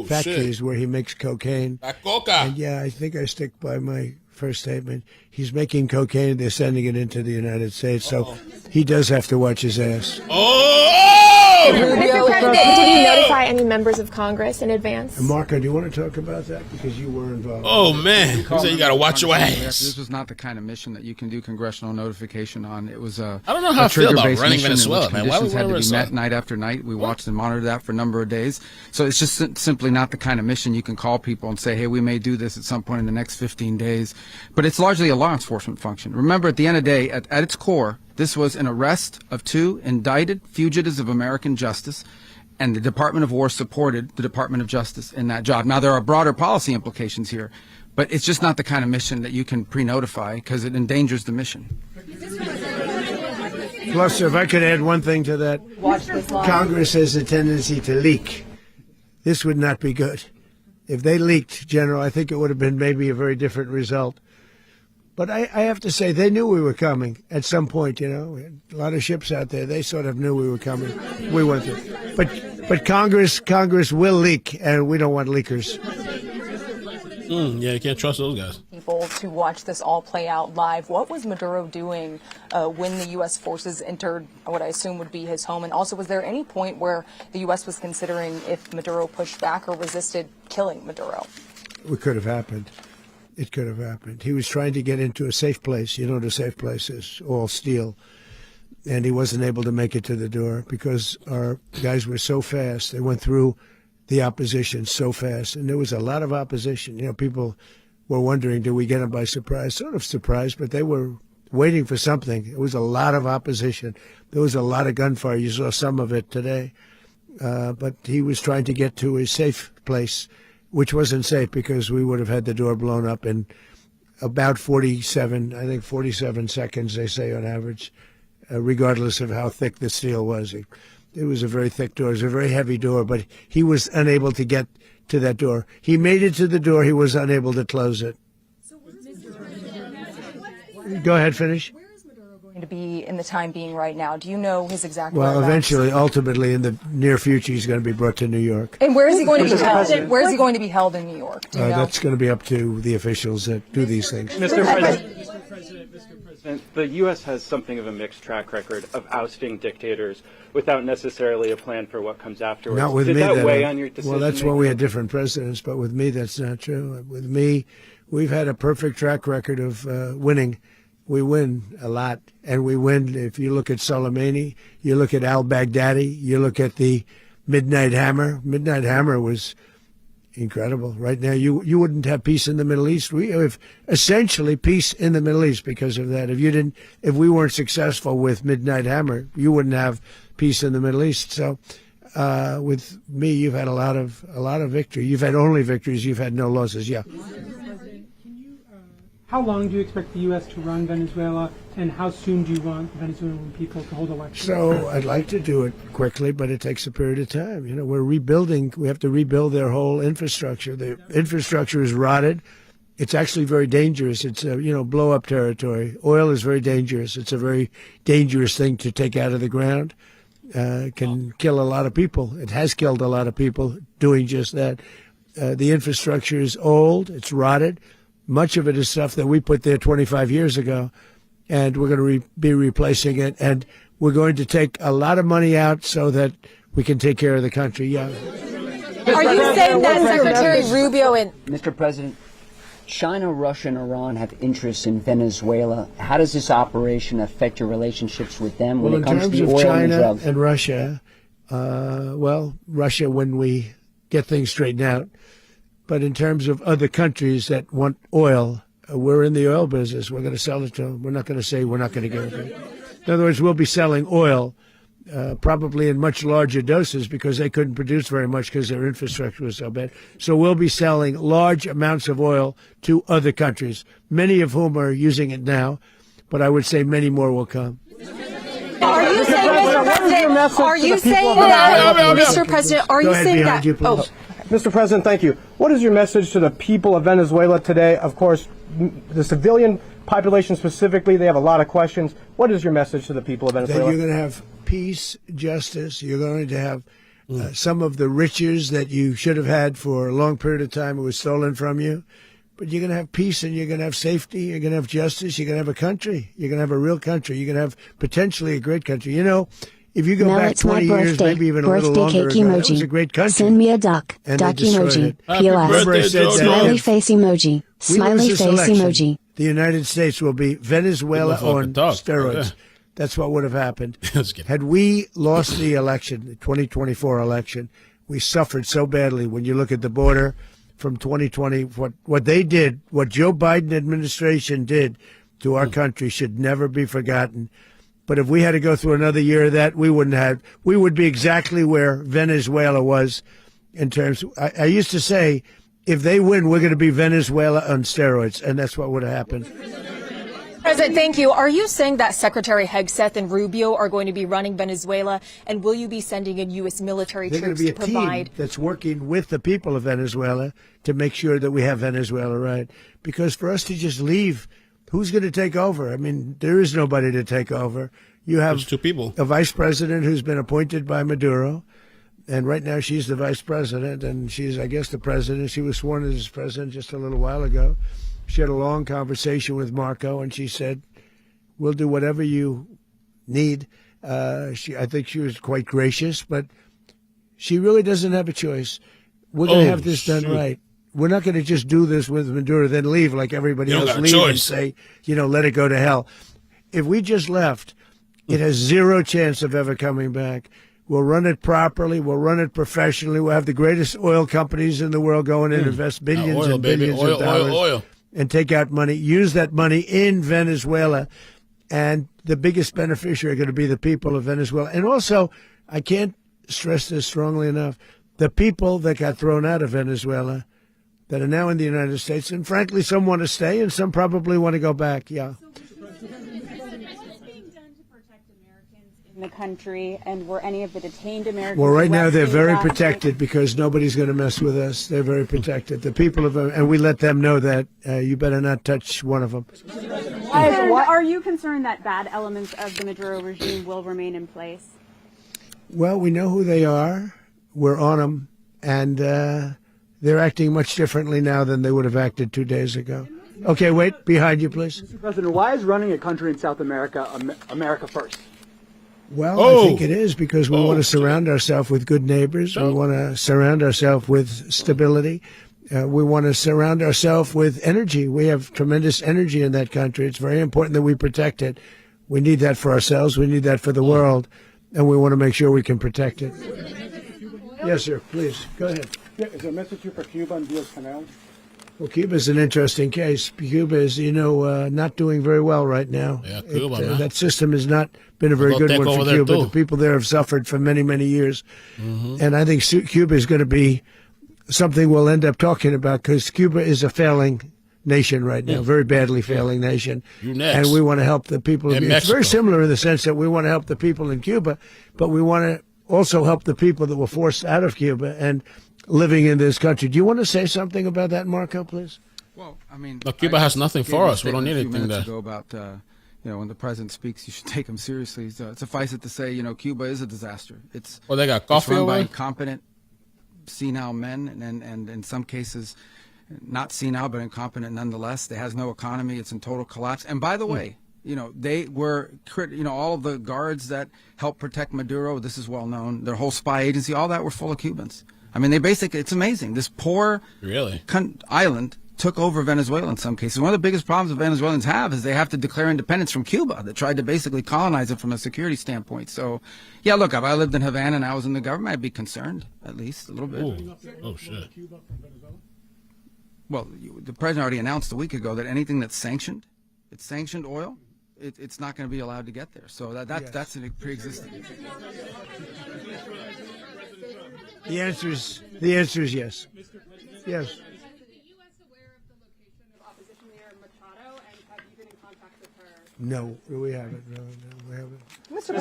factories where he makes cocaine. And yeah, I think I stick by my first statement. He's making cocaine. They're sending it into the United States. So he does have to watch his ass. Mr. President, did you notify any members of Congress in advance? Marco, do you want to talk about that? Because you were involved. Oh, man. You said you got to watch your ass. This was not the kind of mission that you can do congressional notification on. It was I don't know how I feel about running Venezuela, man. Why would had to be met night after night. We watched and monitored that for a number of days. So it's just simply not the kind of mission you can call people and say, hey, we may do this at some point in the next 15 days. But it's largely a law enforcement function. Remember, at the end of the day, at its core, this was an arrest of 2 indicted fugitives of American justice, and the Department of War supported the Department of Justice in that job. Now, there are broader policy implications here, but it's just not the kind of mission that you can pre-notify because it endangers the mission. Plus, if I could add one thing to that, Congress has a tendency to leak. This would not be good. If they leaked, General, I think it would have been maybe a very different result. But I have to say, they knew we were coming at some point, We had a lot of ships out there. They sort of knew we were coming. We went there. But Congress will leak, and we don't want leakers. Yeah, you can't trust those guys. People to watch this all play out live. What was Maduro doing when the U.S. forces entered what I assume would be his home? And also, was there any point where the U.S. was considering if Maduro pushed back or resisted killing Maduro? It could have happened. It could have happened. He was trying to get into a safe place. You know what a safe place is, all steel. And he wasn't able to make it to the door because our guys were so fast. They went through the opposition so fast. And there was a lot of opposition. People were wondering, did we get them by surprise? Sort of surprised, but they were waiting for something. It was a lot of opposition. There was a lot of gunfire. You saw some of it today. But he was trying to get to a safe place, which wasn't safe because we would have had the door blown up in about 47 seconds, they say on average, regardless of how thick the steel was. It was a very thick door. It was a very heavy door, but he was unable to get to that door. He made it to the door. He was unable to close it. Go ahead, finish. Where is Maduro going to be in the time being right now? Do you know his exact Well, whereabouts? eventually, ultimately, in the near future, he's going to be brought to New York. And where is he going to be held? Where is he going to be held in New York? Do you know? That's going to be up to the officials that do these things. Mr. President, the U.S. has something of a mixed track record of ousting dictators without necessarily a plan for what comes afterwards. Not with Did me. that weigh on your decision? Well, that's why we had different presidents, but with me, that's not true. With me, we've had a perfect track record of winning. We win a lot, and we win. If you look at Soleimani, you look at al-Baghdadi, you look at the Midnight Hammer. Midnight Hammer was incredible. Right now, you wouldn't have peace in the Middle East. We have essentially peace in the Middle East because of that. If we weren't successful with Midnight Hammer, you wouldn't have peace in the Middle East. So, with me, you've had a lot of victory. You've had only victories. You've had no losses. Yeah. How long do you expect the U.S. to run Venezuela, and how soon do you want the Venezuelan people to hold elections? So I'd like to do it quickly, but it takes a period of time. You know, we're rebuilding. We have to rebuild their whole infrastructure. The infrastructure is rotted. It's actually very dangerous. It's blow-up territory. Oil is very dangerous. It's a very dangerous thing to take out of the ground. Can kill a lot of people. It has killed a lot of people doing just that. The infrastructure is old. It's rotted. Much of it is stuff that we put there 25 years ago, and we're going to be replacing it. And we're going to take a lot of money out so that we can take care of the country. Yeah. Are you saying that Secretary Rubio and Mr. President, China, Russia, and Iran have interests in Venezuela? How does this operation affect your relationships with them when it comes to the oil and drugs? In terms of China and Russia, Russia when we get things straightened out. But in terms of other countries that want oil, we're in the oil business. We're going to sell it to them. We're not going to say we're not going to give it. In other words, we'll be selling oil probably in much larger doses because they couldn't produce very much because their infrastructure was so bad. So we'll be selling large amounts of oil to other countries, many of whom are using it now, but I would say many more will come. Are you saying, Mr. President, are you saying that, Mr. President, are you saying that? Mr. President, thank you. What is your message to the people of Venezuela today? Of course, the civilian population specifically, they have a lot of questions. What is your message to the people of Venezuela? That you're going to have peace, justice. You're going to have some of the riches that you should have had for a long period of time. It was stolen from you. But you're going to have peace, and you're going to have safety. You're going to have justice. You're going to have a country. You're going to have a real country. You're going to have potentially a great country. You know, if you go back 20 years, maybe even a little longer ago, it was a great country. Send me a duck emoji. POS. Smiley face emoji. Smiley face emoji. The United States will be Venezuela on steroids. That's what would have happened. Had we lost the election, the 2024 election, we suffered so badly. When you look at the border from 2020, what they did, what Joe Biden administration did to our country should never be forgotten. But if we had to go through another year of that, we would be exactly where Venezuela was in terms. I used to say, if they win, we're going to be Venezuela on steroids, and that's what would have happened. President, thank you. Are you saying that Secretary Hegseth and Rubio are going to be running Venezuela, and will you be sending in U.S. military troops to provide? They're going to be a team that's working with the people of Venezuela to make sure that we have Venezuela right. Because for us to just leave, who's going to take over? I mean, there is nobody to take over. You have two people. A vice president who's been appointed by Maduro, and right now she's the vice president, and she's, I guess, the president. She was sworn in as president just a little while ago. She had a long conversation with Marco, and she said, we'll do whatever you need. I think she was quite gracious, but she really doesn't have a choice. We're going to have this done right. We're not going to just do this with Maduro, then leave like everybody else, leave and say, let it go to hell. If we just left, it has zero chance of ever coming back. We'll run it properly. We'll run it professionally. We'll have the greatest oil companies in the world go in and invest billions and billions of dollars and take out money, use that money in Venezuela. And the biggest beneficiary are going to be the people of Venezuela. And also, I can't stress this strongly enough, the people that got thrown out of Venezuela that are now in the United States, and frankly, some want to stay and some probably want to go back. Yeah. In the country, and were any of the detained Americans? Well, right now they're very protected because nobody's going to mess with us. They're very protected. The people of, and we let them know that you better not touch one of them. Are you concerned that bad elements of the Maduro regime will remain in place? Well, we know who they are. We're on them. And they're acting much differently now than they would have acted 2 days ago. Okay, wait. Behind you, please. Mr. President, why is running a country in South America America first? Well, I think it is because we want to surround ourselves with good neighbors. We want to surround ourselves with stability. We want to surround ourselves with energy. We have tremendous energy in that country. It's very important that we protect it. We need that for ourselves. We need that for the world. And we want to make sure we can protect it. Yes, sir. Please, go ahead. Is there a message here for Cuba and Diaz-Canel? Well, Cuba is an interesting case. Cuba is, not doing very well right now. Yeah, Cuba, man. That system has not been a very good one for Cuba. The people there have suffered for many, many years. Mm-hmm. And I think Cuba is going to be something we'll end up talking about because Cuba is a failing nation right now, very badly failing nation. And we want to help the people. It's very similar in the sense that we want to help the people in Cuba, but we want to also help the people that were forced out of Cuba and living in this country. Do you want to say something about that, Marco, please? Well, I mean, Cuba has nothing for us. We don't need anything there. Ago about, when the president speaks, you should take him seriously. Suffice it to say, Cuba is a disaster. They got coffee run over by there? incompetent, senile men, and in some cases, not senile but incompetent nonetheless. It has no economy. It's in total collapse. And by the way, they were, all of the guards that helped protect Maduro. This is well known. Their whole spy agency, all that were full of Cubans. I mean, it's amazing. This poor island took over Venezuela in some cases. One of the biggest problems the Venezuelans have is they have to declare independence from Cuba that tried to basically colonize it from a security standpoint. So, yeah, look, if I lived in Havana and I was in the government, I'd be concerned, at least a little bit. Oh, shit. Well, the president already announced a week ago that anything that's sanctioned, it's sanctioned oil, it's not going to be allowed to get there. So that's a pre-existing. The answer is yes. Yes. No, we haven't. No, we haven't. Mr.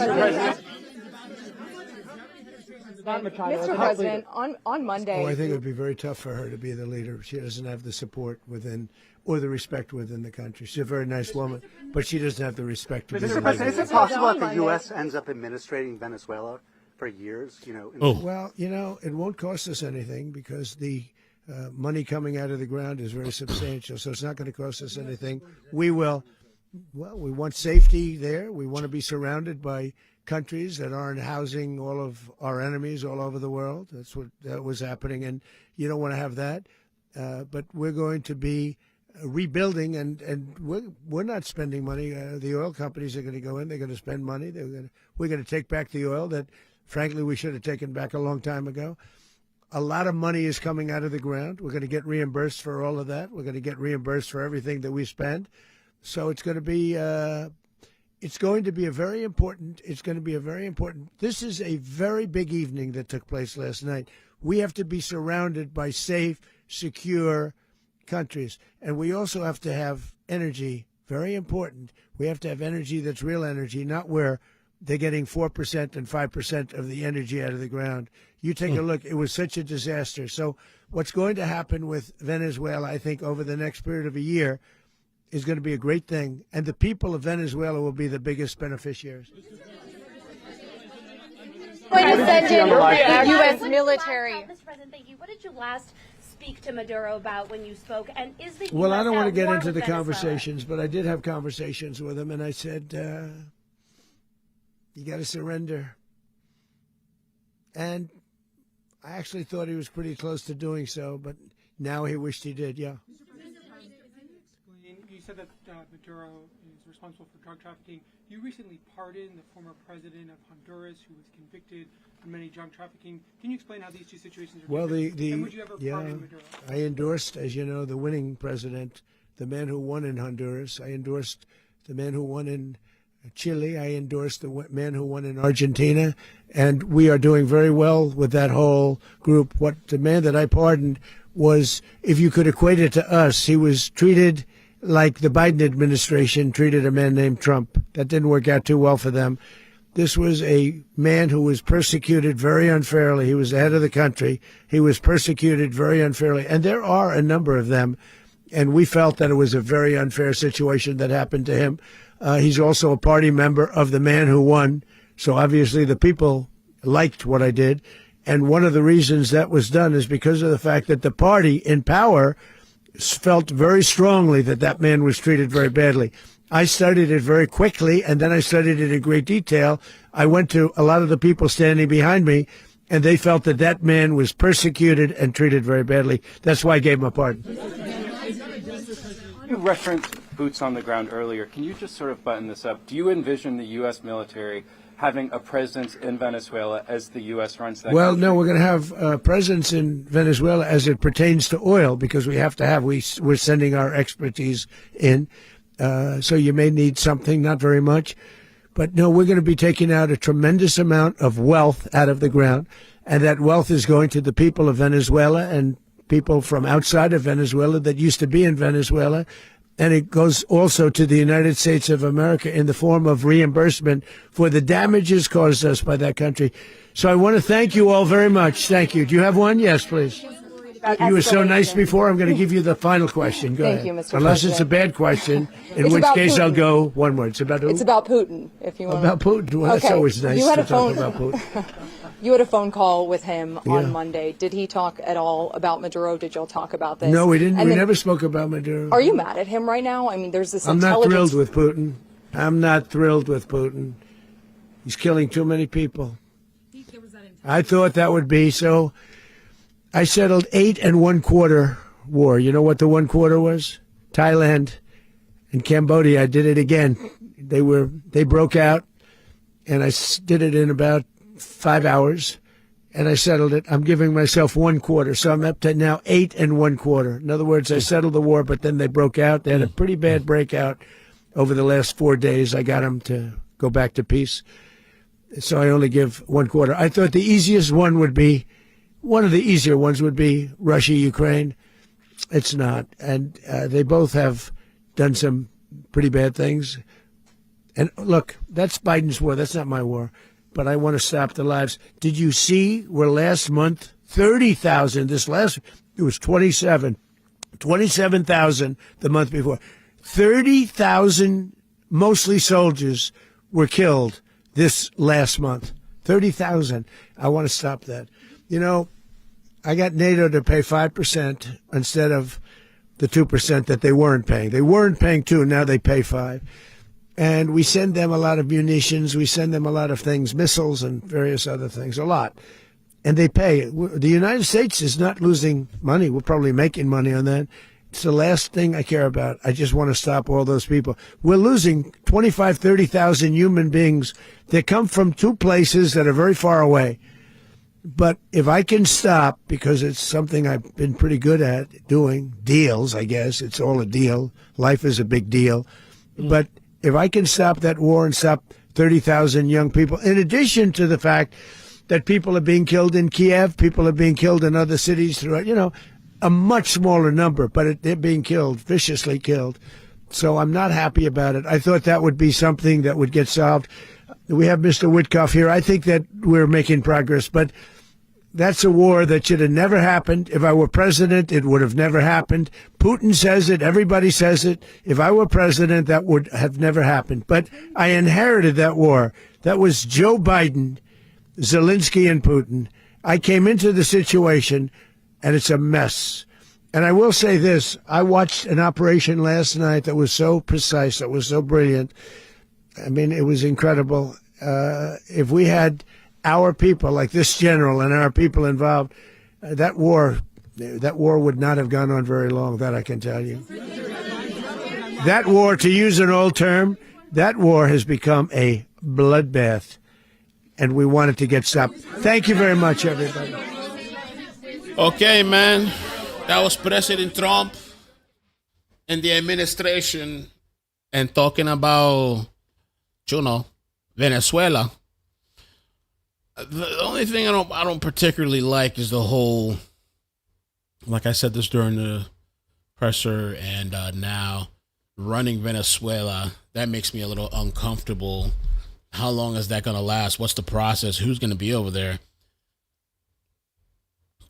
President, on Monday. I think it would be very tough for her to be the leader. She doesn't have the support within or the respect within the country. She's a very nice woman, but she doesn't have the respect to be the leader. Mr. President, is it possible that the U.S. ends up administrating Venezuela for years? Well, it won't cost us anything because the money coming out of the ground is very substantial, so it's not going to cost us anything. We want safety there. We want to be surrounded by countries that aren't housing all of our enemies all over the world. That's what was happening, and you don't want to have that. But we're going to be rebuilding, and we're not spending money. The oil companies are going to go in. They're going to spend money. We're going to take back the oil that, frankly, we should have taken back a long time ago. A lot of money is coming out of the ground. We're going to get reimbursed for all of that. We're going to get reimbursed for everything that we spend. So it's going to be a very important. This is a very big evening that took place last night. We have to be surrounded by safe, secure countries, and we also have to have energy. Very important. We have to have energy that's real energy, not where they're getting 4% and 5% of the energy out of the ground. You take a look. It was such a disaster. So what's going to happen with Venezuela, I think, over the next period of a year is going to be a great thing, and the people of Venezuela will be the biggest beneficiaries. Going to send in the U.S. military. Mr. President, thank you. What did you last speak to Maduro about when you spoke? And is the Well, I don't want to get into the conversations, but I did have conversations with him, and I said, you got to surrender. And I actually thought he was pretty close to doing so, but now he wished he did, yeah. You said that Maduro is responsible for drug trafficking. You recently pardoned the former president of Honduras, who was convicted of many drug trafficking. Can you explain how these two situations are different? And would you ever pardon Maduro? I endorsed, as you know, the winning president, the man who won in Honduras. I endorsed the man who won in Chile. I endorsed the man who won in Argentina. And we are doing very well with that whole group. What the man that I pardoned was, if you could equate it to us, he was treated like the Biden administration treated a man named Trump. That didn't work out too well for them. This was a man who was persecuted very unfairly. He was the head of the country. He was persecuted very unfairly. And there are a number of them. and we felt that it was a very unfair situation that happened to him. He's also a party member of the man who won, so obviously the people liked what I did. And one of the reasons that was done is because of the fact that the party in power felt very strongly that that man was treated very badly. I studied it very quickly, and then I studied it in great detail. I went to a lot of the people standing behind me, and they felt that that man was persecuted and treated very badly. That's why I gave him a pardon. You referenced boots on the ground earlier. Can you just sort of button this up? Do you envision the U.S. military having a presence in Venezuela as the U.S. runs that country? No, we're going to have a presence in Venezuela as it pertains to oil, because we have to have, we're sending our expertise in. So you may need something, not very much. But no, we're going to be taking out a tremendous amount of wealth out of the ground. And that wealth is going to the people of Venezuela and people from outside of Venezuela that used to be in Venezuela. And it goes also to the United States of America in the form of reimbursement for the damages caused us by that country. So I want to thank you all very much. Thank you. Do you have one? Yes, please. You were so nice before. I'm going to give you the final question. Go ahead. Thank you, Mr. Unless President. it's a bad question, in which case I'll go one word. It's about who? It's about Putin, if you want. About Putin. Well, that's always nice You had to a phone, talk about Putin. You had a phone call with him Yeah. on Monday. Did he talk at all about Maduro? Did y'all talk about this? No, we didn't. And We then, never spoke about Maduro. Are you mad at him right now? I mean, there's this I'm not intelligence. thrilled with Putin. I'm not thrilled with Putin. He's killing too many people. I thought that would be so. I settled 8 1/4 war. You know what the 1/4 was? Thailand and Cambodia. I did it again. They broke out, and I did it in about 5 hours, and I settled it. I'm giving myself 1/4, so I'm up to now 8 1/4. In other words, I settled the war, but then they broke out. They had a pretty bad breakout over the last 4 days. I got them to go back to peace, so I only give 1/4. I thought the easiest one would be, one of the easier ones would be Russia, Ukraine. It's not, and they both have done some pretty bad things. And look, that's Biden's war. That's not my war. But I want to stop the lives. Did you see where last month, 30,000, it was 27,000 the month before. 30,000, mostly soldiers, were killed this last month. 30,000. I want to stop that. You know, I got NATO to pay 5% instead of the 2% that they weren't paying. They weren't paying 2, now they pay 5. And we send them a lot of munitions. We send them a lot of things, missiles and various other things, a lot. And they pay. The United States is not losing money. We're probably making money on that. It's the last thing I care about. I just want to stop all those people. We're losing 25, 30,000 human beings that come from 2 places that are very far away. But if I can stop, because it's something I've been pretty good at doing, deals, I guess. It's all a deal. Life is a big deal. But if I can stop that war and stop 30,000 young people, in addition to the fact that people are being killed in Kiev, people are being killed in other cities throughout, a much smaller number, but they're being killed, viciously killed. So I'm not happy about it. I thought that would be something that would get solved. We have Mr. Witkoff here. I think that we're making progress, but that's a war that should have never happened. If I were president, it would have never happened. Putin says it. Everybody says it. If I were president, that would have never happened. But I inherited that war. That was Joe Biden, Zelensky, and Putin. I came into the situation, and it's a mess. And I will say this. I watched an operation last night that was so precise, that was so brilliant. I mean, it was incredible. If we had our people, like this general and our people involved, that war would not have gone on very long, that I can tell you. That war, to use an old term, that war has become a bloodbath, and we want it to get stopped. Thank you very much, everybody. Okay, man. That was President Trump and the administration, and talking about, Venezuela. The only thing I don't particularly like is the whole, like I said this during the presser and now, running Venezuela. That makes me a little uncomfortable. How long is that going to last? What's the process? Who's going to be over there?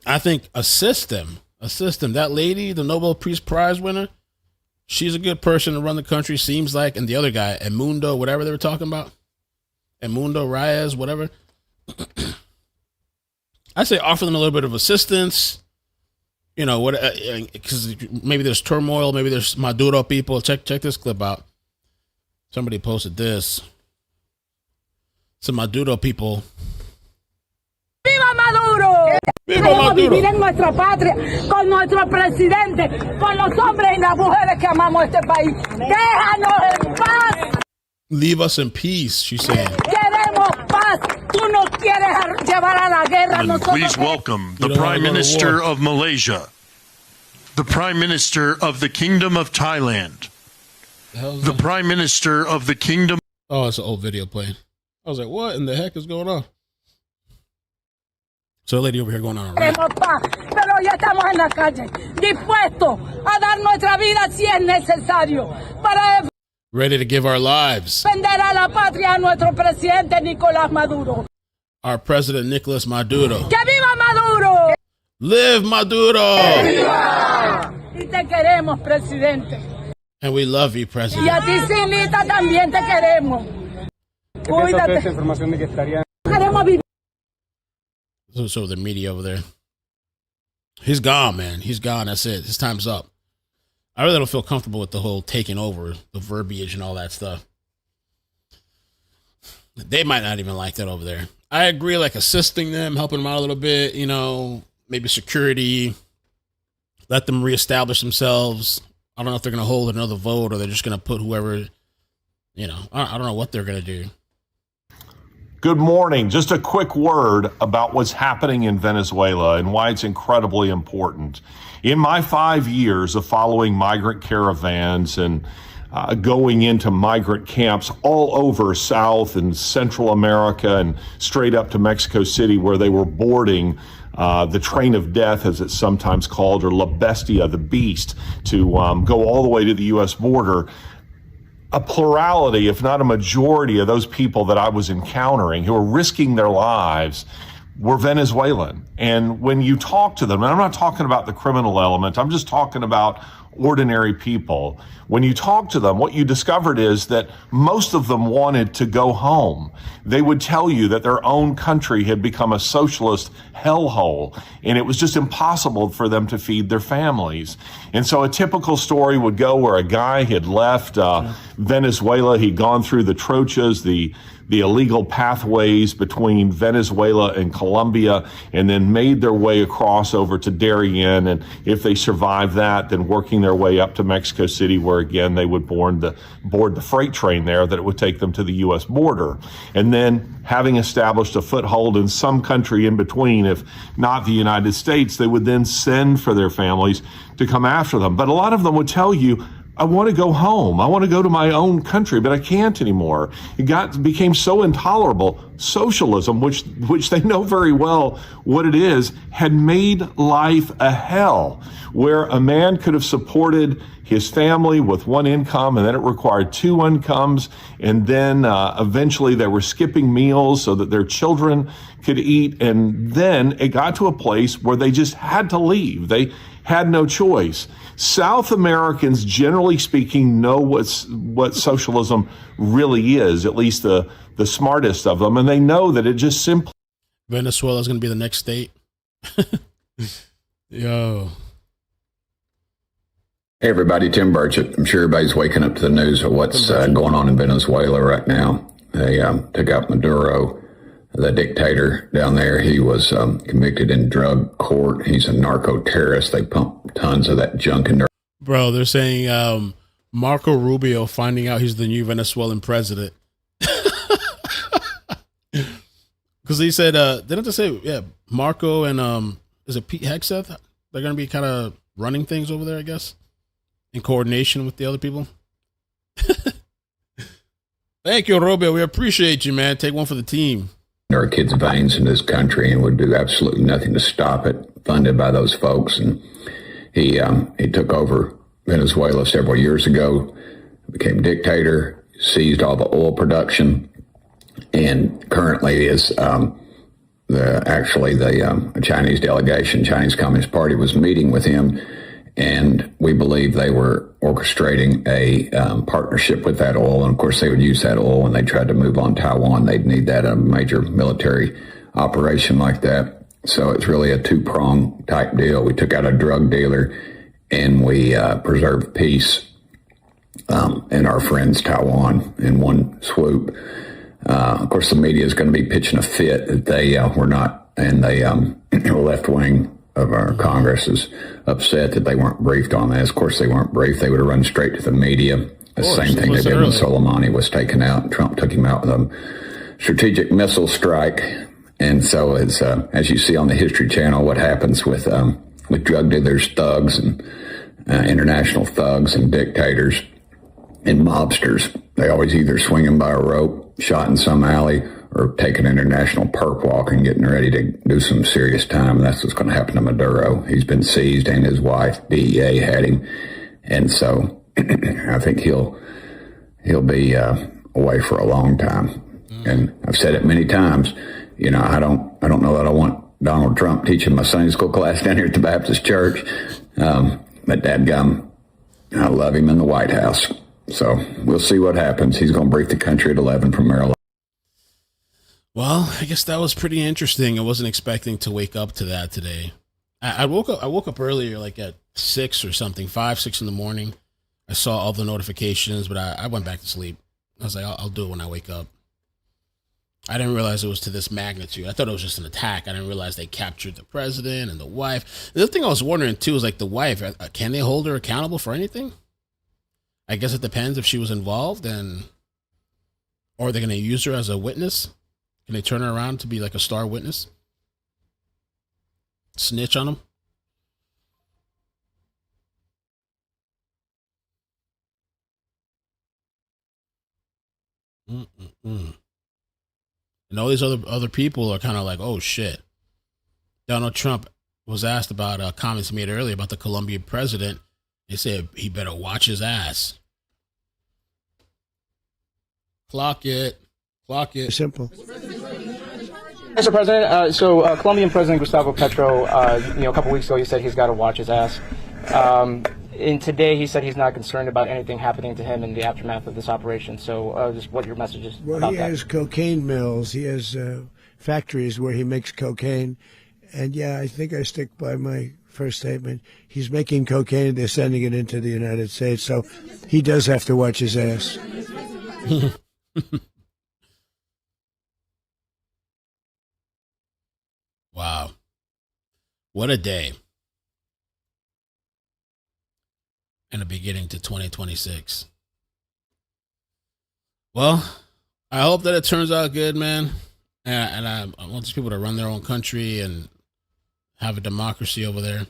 I think assist them Assist him. That lady, the Nobel Peace Prize winner, she's a good person to run the country, seems like. And the other guy, Edmundo, whatever they were talking about, Edmundo Reyes, whatever. I say offer them a little bit of assistance. You know what? Because maybe there's turmoil, maybe there's Maduro people. Check this clip out. Somebody posted this. Some Maduro people. ¡Viva Maduro! Queremos vivir en nuestra patria con nuestro presidente, con los hombres y las mujeres que amamos este país. Déjanos en paz. Leave us in peace, she said. Queremos paz. Tú nos quieres llevar a la guerra. Please welcome the Prime Minister of Malaysia, the Prime Minister of the Kingdom of Thailand, the Prime Minister of the Kingdom. Oh, it's an old video playing. I was like, what in the heck is going on? So a lady over here going on a rant. Queremos paz, pero ya estamos en la calle, dispuestos a dar nuestra vida si es necesario para ready to give our lives. defender a la patria a nuestro presidente Nicolás Maduro. Our President Nicolás Maduro. ¡Que viva Maduro! Live Maduro! ¡Viva! Y te queremos, presidente. And we love you, President. Y a ti, Silita, también te queremos. Cuídate. Queremos vivir. So the media over there. He's gone, man. He's gone. That's it. His time's up. I really don't feel comfortable with the whole taking over, the verbiage and all that stuff. They might not even like that over there. I agree, like assisting them, helping them out a little bit, you know, maybe security, let them reestablish themselves. I don't know if they're going to hold another vote or they're just going to put whoever, you know, I don't know what they're going to do. Good morning. Just a quick word about what's happening in Venezuela and why it's incredibly important. In my 5 years of following migrant caravans and going into migrant camps all over South and Central America and straight up to Mexico City where they were boarding the train of death, as it's sometimes called, or La Bestia, the beast, to go all the way to the U.S. border, a plurality, if not a majority, of those people that I was encountering who were risking their lives were Venezuelan. And when you talk to them, and I'm not talking about the criminal element, I'm just talking about ordinary people. When you talk to them, what you discovered is that most of them wanted to go home. They would tell you that their own country had become a socialist hellhole, and it was just impossible for them to feed their families. And so a typical story would go where a guy had left Venezuela, he'd gone through the trochas, the illegal pathways between Venezuela and Colombia, and then made their way across over to Darien. And if they survived that, then working their way up to Mexico City, where again they would board the freight train there that it would take them to the U.S. border. And then having established a foothold in some country in between, if not the United States, they would then send for their families to come after them. But a lot of them would tell you, I want to go home. I want to go to my own country, but I can't anymore. It became so intolerable. Socialism, which they know very well what it is, had made life a hell, where a man could have supported his family with one income, and then it required two incomes, and then eventually they were skipping meals so that their children could eat, and then it got to a place where they just had to leave. They had no choice. South Americans, generally speaking, know what socialism really is, at least the smartest of them, and they know that it just simply... Venezuela is going to be the next state. Yo. Hey everybody, Tim Burchett. I'm sure everybody's waking up to the news of what's going on in Venezuela right now. They took out Maduro, the dictator down there. He was convicted in drug court. He's a narco-terrorist. They pump tons of that junk in there. Bro, they're saying Marco Rubio finding out he's the new Venezuelan president. Because he said, didn't they say, yeah, Marco and is it Pete Hegseth? They're going to be kind of running things over there, I guess, in coordination with the other people. Thank you, Rubio. We appreciate you, man. Take one for the team. There are kids' veins in this country and would do absolutely nothing to stop it, funded by those folks. And he took over Venezuela several years ago, became dictator, seized all the oil production, and currently is actually the Chinese delegation, Chinese Communist Party, was meeting with him, and we believe they were orchestrating a partnership with that oil. And of course, they would use that oil when they tried to move on Taiwan. They'd need that in a major military operation like that. So it's really a two-prong type deal. We took out a drug dealer, and we preserved peace in our friends Taiwan in one swoop. Of course, the media is going to be pitching a fit that they were not, and the left wing of our Congress is upset that they weren't briefed on this. Of course, they weren't briefed. They would have run straight to the media. The same thing they did when Soleimani was taken out. Trump took him out with a strategic missile strike. And so it's, as you see on the History Channel, what happens with drug dealers, thugs, and international thugs and dictators and mobsters. They always either swing them by a rope, shot in some alley, or take an international perp walk and getting ready to do some serious time. And that's what's going to happen to Maduro. He's been seized, and his wife, DEA, had him. And so I think he'll be away for a long time. And I've said it many times. You know, I don't know that I want Donald Trump teaching my Sunday school class down here at the Baptist Church. But dadgum, I love him in the White House. So we'll see what happens. He's going to brief the country at 11 from Maryland. Well, I guess that was pretty interesting. I wasn't expecting to wake up to that today. I woke up earlier, like at 6 or something, 5, 6 in the morning. I saw all the notifications, but I went back to sleep. I was like, I'll do it when I wake up. I didn't realize it was to this magnitude. I thought it was just an attack. I didn't realize they captured the president and the wife. The other thing I was wondering, too, is like the wife, can they hold her accountable for anything? I guess it depends if she was involved, or are they going to use her as a witness? Can they turn her around to be like a star witness? Snitch on them? And all these other people are kind of like, oh, shit. Donald Trump was asked about comments he made earlier about the Colombian president. They said he better watch his ass. Clock it. Simple. Mr. President, so Colombian President Gustavo Petro, a couple weeks ago, he said he's got to watch his ass. And today he said he's not concerned about anything happening to him in the aftermath of this operation. So just what your message is about that. He has cocaine mills. He has factories where he makes cocaine. And, yeah, I think I stick by my first statement. He's making cocaine. They're sending it into the United States. So he does have to watch his ass. Wow. What a day. And a beginning to 2026. Well, I hope that it turns out good, man. And I want these people to run their own country and have a democracy over there.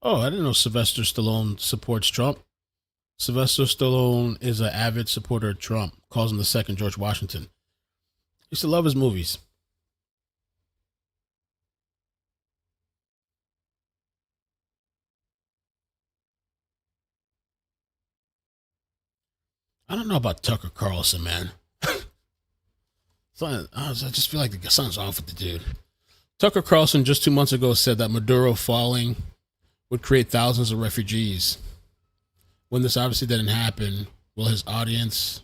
Oh, I didn't know Sylvester Stallone supports Trump. Sylvester Stallone is an avid supporter of Trump, calls him the second George Washington. Used to love his movies. I don't know about Tucker Carlson, man. I just feel like something's off with the dude. Tucker Carlson just 2 months ago said that Maduro falling would create thousands of refugees. When this obviously didn't happen, will his audience...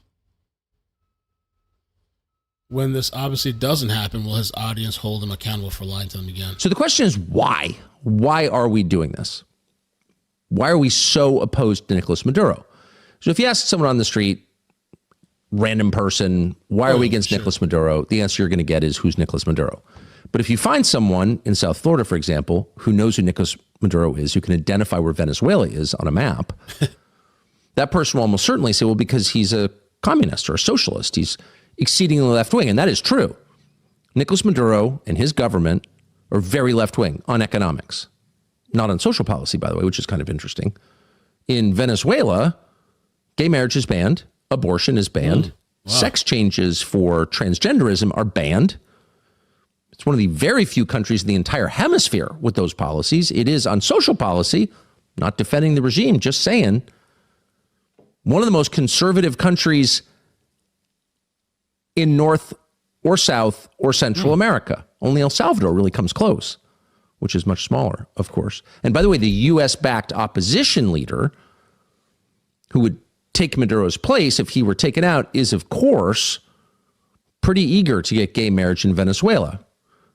When this obviously doesn't happen, will his audience hold him accountable for lying to them again? So the question is why? Why are we doing this? Why are we so opposed to Nicolás Maduro? So if you ask someone on the street, random person, why are we against Nicolás Maduro? The answer you're going to get is, who's Nicolás Maduro? But if you find someone in South Florida, for example, who knows who Nicolás Maduro is, who can identify where Venezuela is on a map, that person will almost certainly say, well, because he's a communist or a socialist, he's exceedingly left-wing. And that is true. Nicolás Maduro and his government are very left-wing on economics. Not on social policy, by the way, which is kind of interesting. In Venezuela, gay marriage is banned. Abortion is banned. Wow. Sex changes for transgenderism are banned. It's one of the very few countries in the entire hemisphere with those policies. It is on social policy, not defending the regime, just saying, one of the most conservative countries in North or South or Central America. Only El Salvador really comes close, which is much smaller, of course. And by the way, the U.S.-backed opposition leader who would take Maduro's place if he were taken out is, of course, pretty eager to get gay marriage in Venezuela.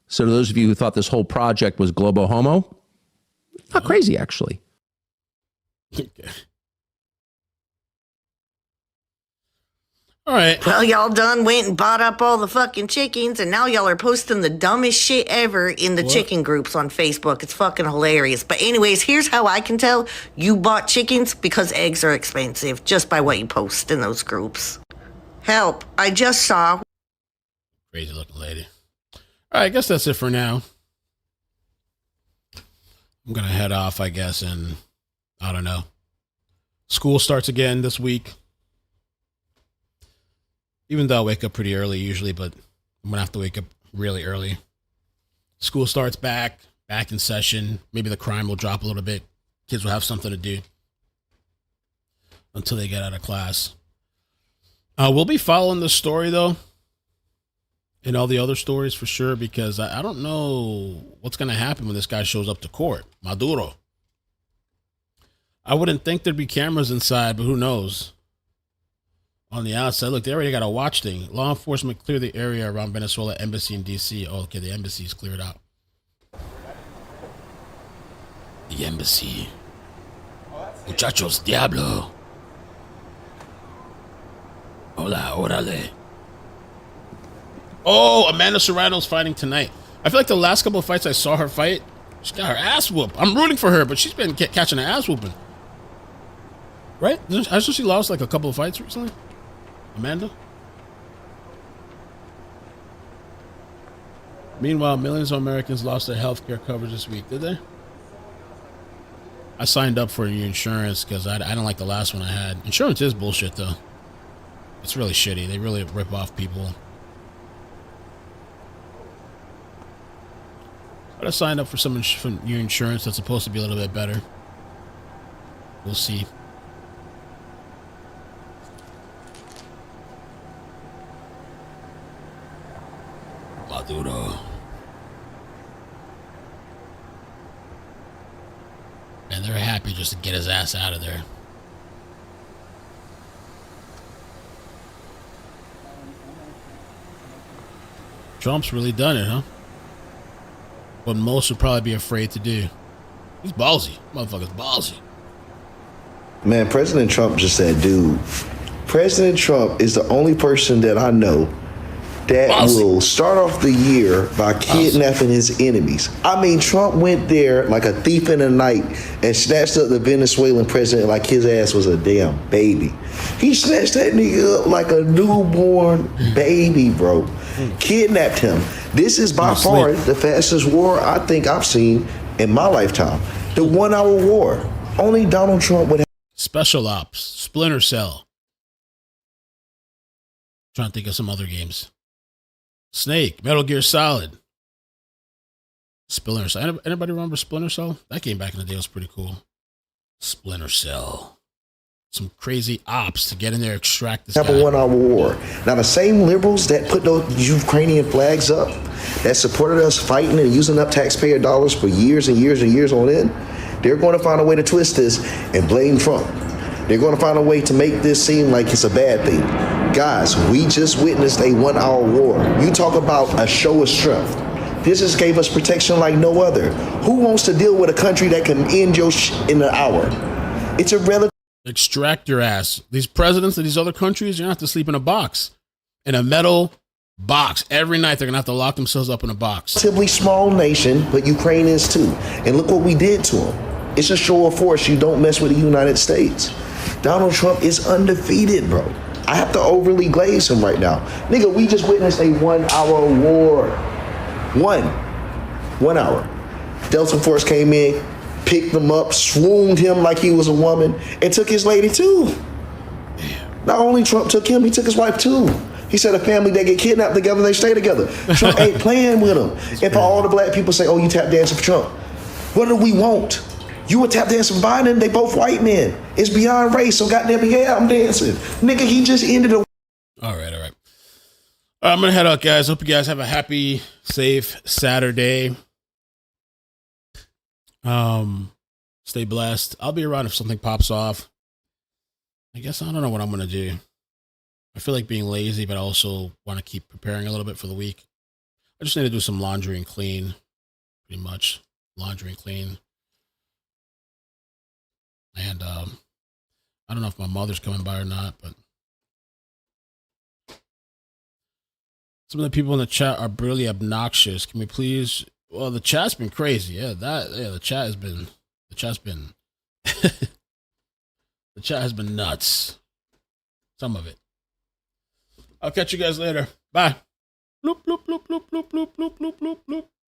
So to those of you who thought this whole project was globo homo, not crazy, actually. All right. Well, y'all done went and bought up all the fucking chickens, and now y'all are posting the dumbest shit ever in the chicken groups on Facebook. It's fucking hilarious. But anyways, here's how I can tell you bought chickens, because eggs are expensive, just by what you post in those groups. Help, I just saw. Crazy looking lady. All right, I guess that's it for now. I'm going to head off, I guess, and I don't know. School starts again this week. Even though I wake up pretty early usually, but I'm going to have to wake up really early. School starts back in session. Maybe the crime will drop a little bit. Kids will have something to do until they get out of class. We'll be following the story, though, and all the other stories for sure, because I don't know what's going to happen when this guy shows up to court, Maduro. I wouldn't think there'd be cameras inside, but who knows? On the outside, look, they already got a watch thing. Law enforcement clear the area around Venezuela embassy in D.C. Oh, okay, the embassy's cleared out. The embassy. Muchachos, diablo. Hola, orale. Oh, Amanda Serrano's fighting tonight. I feel like the last couple of fights I saw her fight, she got her ass whooped. I'm rooting for her, but she's been catching her ass whooping. Right? I saw she lost like a couple of fights recently. Amanda? Meanwhile, millions of Americans lost their health care coverage this week. Did they? I signed up for new insurance because I don't like the last one I had. Insurance is bullshit, though. It's really shitty. They really rip off people. But I signed up for some new insurance that's supposed to be a little bit better. We'll see. Maduro. And they're happy just to get his ass out of there. Trump's really done it, huh? What most would probably be afraid to do. He's ballsy. Motherfucker's ballsy. Man, President Trump just said, dude, President Trump is the only person that I know that will start off the year by kidnapping his enemies. I mean, Trump went there like a thief in the night and snatched up the Venezuelan president like his ass was a damn baby. He snatched that nigga up like a newborn baby, bro. Kidnapped him. This is by far the fastest war I think I've seen in my lifetime. The 1 hour war. Only Donald Trump would have. Special Ops, Splinter Cell. Trying to think of some other games. Snake, Metal Gear Solid. Splinter Cell. Anybody remember Splinter Cell? That game back in the day was pretty cool. Splinter Cell. Some crazy ops to get in there, extract this guy. Have a 1 hour war. Now the same liberals that put those Ukrainian flags up, that supported us fighting and using up taxpayer dollars for years and years and years on end, they're going to find a way to twist this and blame Trump. They're going to find a way to make this seem like it's a bad thing. Guys, we just witnessed a 1 hour war. You talk about a show of strength. This just gave us protection like no other. Who wants to deal with a country that can end your shit in an hour? It's a relative. Extract your ass. These presidents of these other countries, you're going to have to sleep in a box. In a metal box. Every night they're going to have to lock themselves up in a box. Relatively small nation, but Ukraine is too. And look what we did to them. It's a show of force. You don't mess with the United States. Donald Trump is undefeated, bro. I have to overly glaze him right now. Nigga, we just witnessed a 1 hour war. 1 hour. Delta Force came in, picked him up, swooned him like he was a woman, and took his lady too. Not only Trump took him, he took his wife too. He said a family that get kidnapped together, they stay together. Trump ain't playing with them. And for all the black people say, oh, you tap dancing for Trump. What do we want? You a tap dancing for Biden, they both white men. It's beyond race, so goddamn, yeah, I'm dancing. Nigga, he just ended a... All right. I'm going to head out, guys. Hope you guys have a happy, safe Saturday. Stay blessed. I'll be around if something pops off. I guess I don't know what I'm going to do. I feel like being lazy, but I also want to keep preparing a little bit for the week. I just need to do some laundry and clean. Pretty much. Laundry and clean. And I don't know if my mother's coming by or not, but some of the people in the chat are really obnoxious. Can we please? Well, the chat's been crazy. The chat has been the chat has been nuts. Some of it. I'll catch you guys later. Bye. Bloop, bloop, bloop, bloop, bloop, bloop, bloop, bloop, bloop, bloop.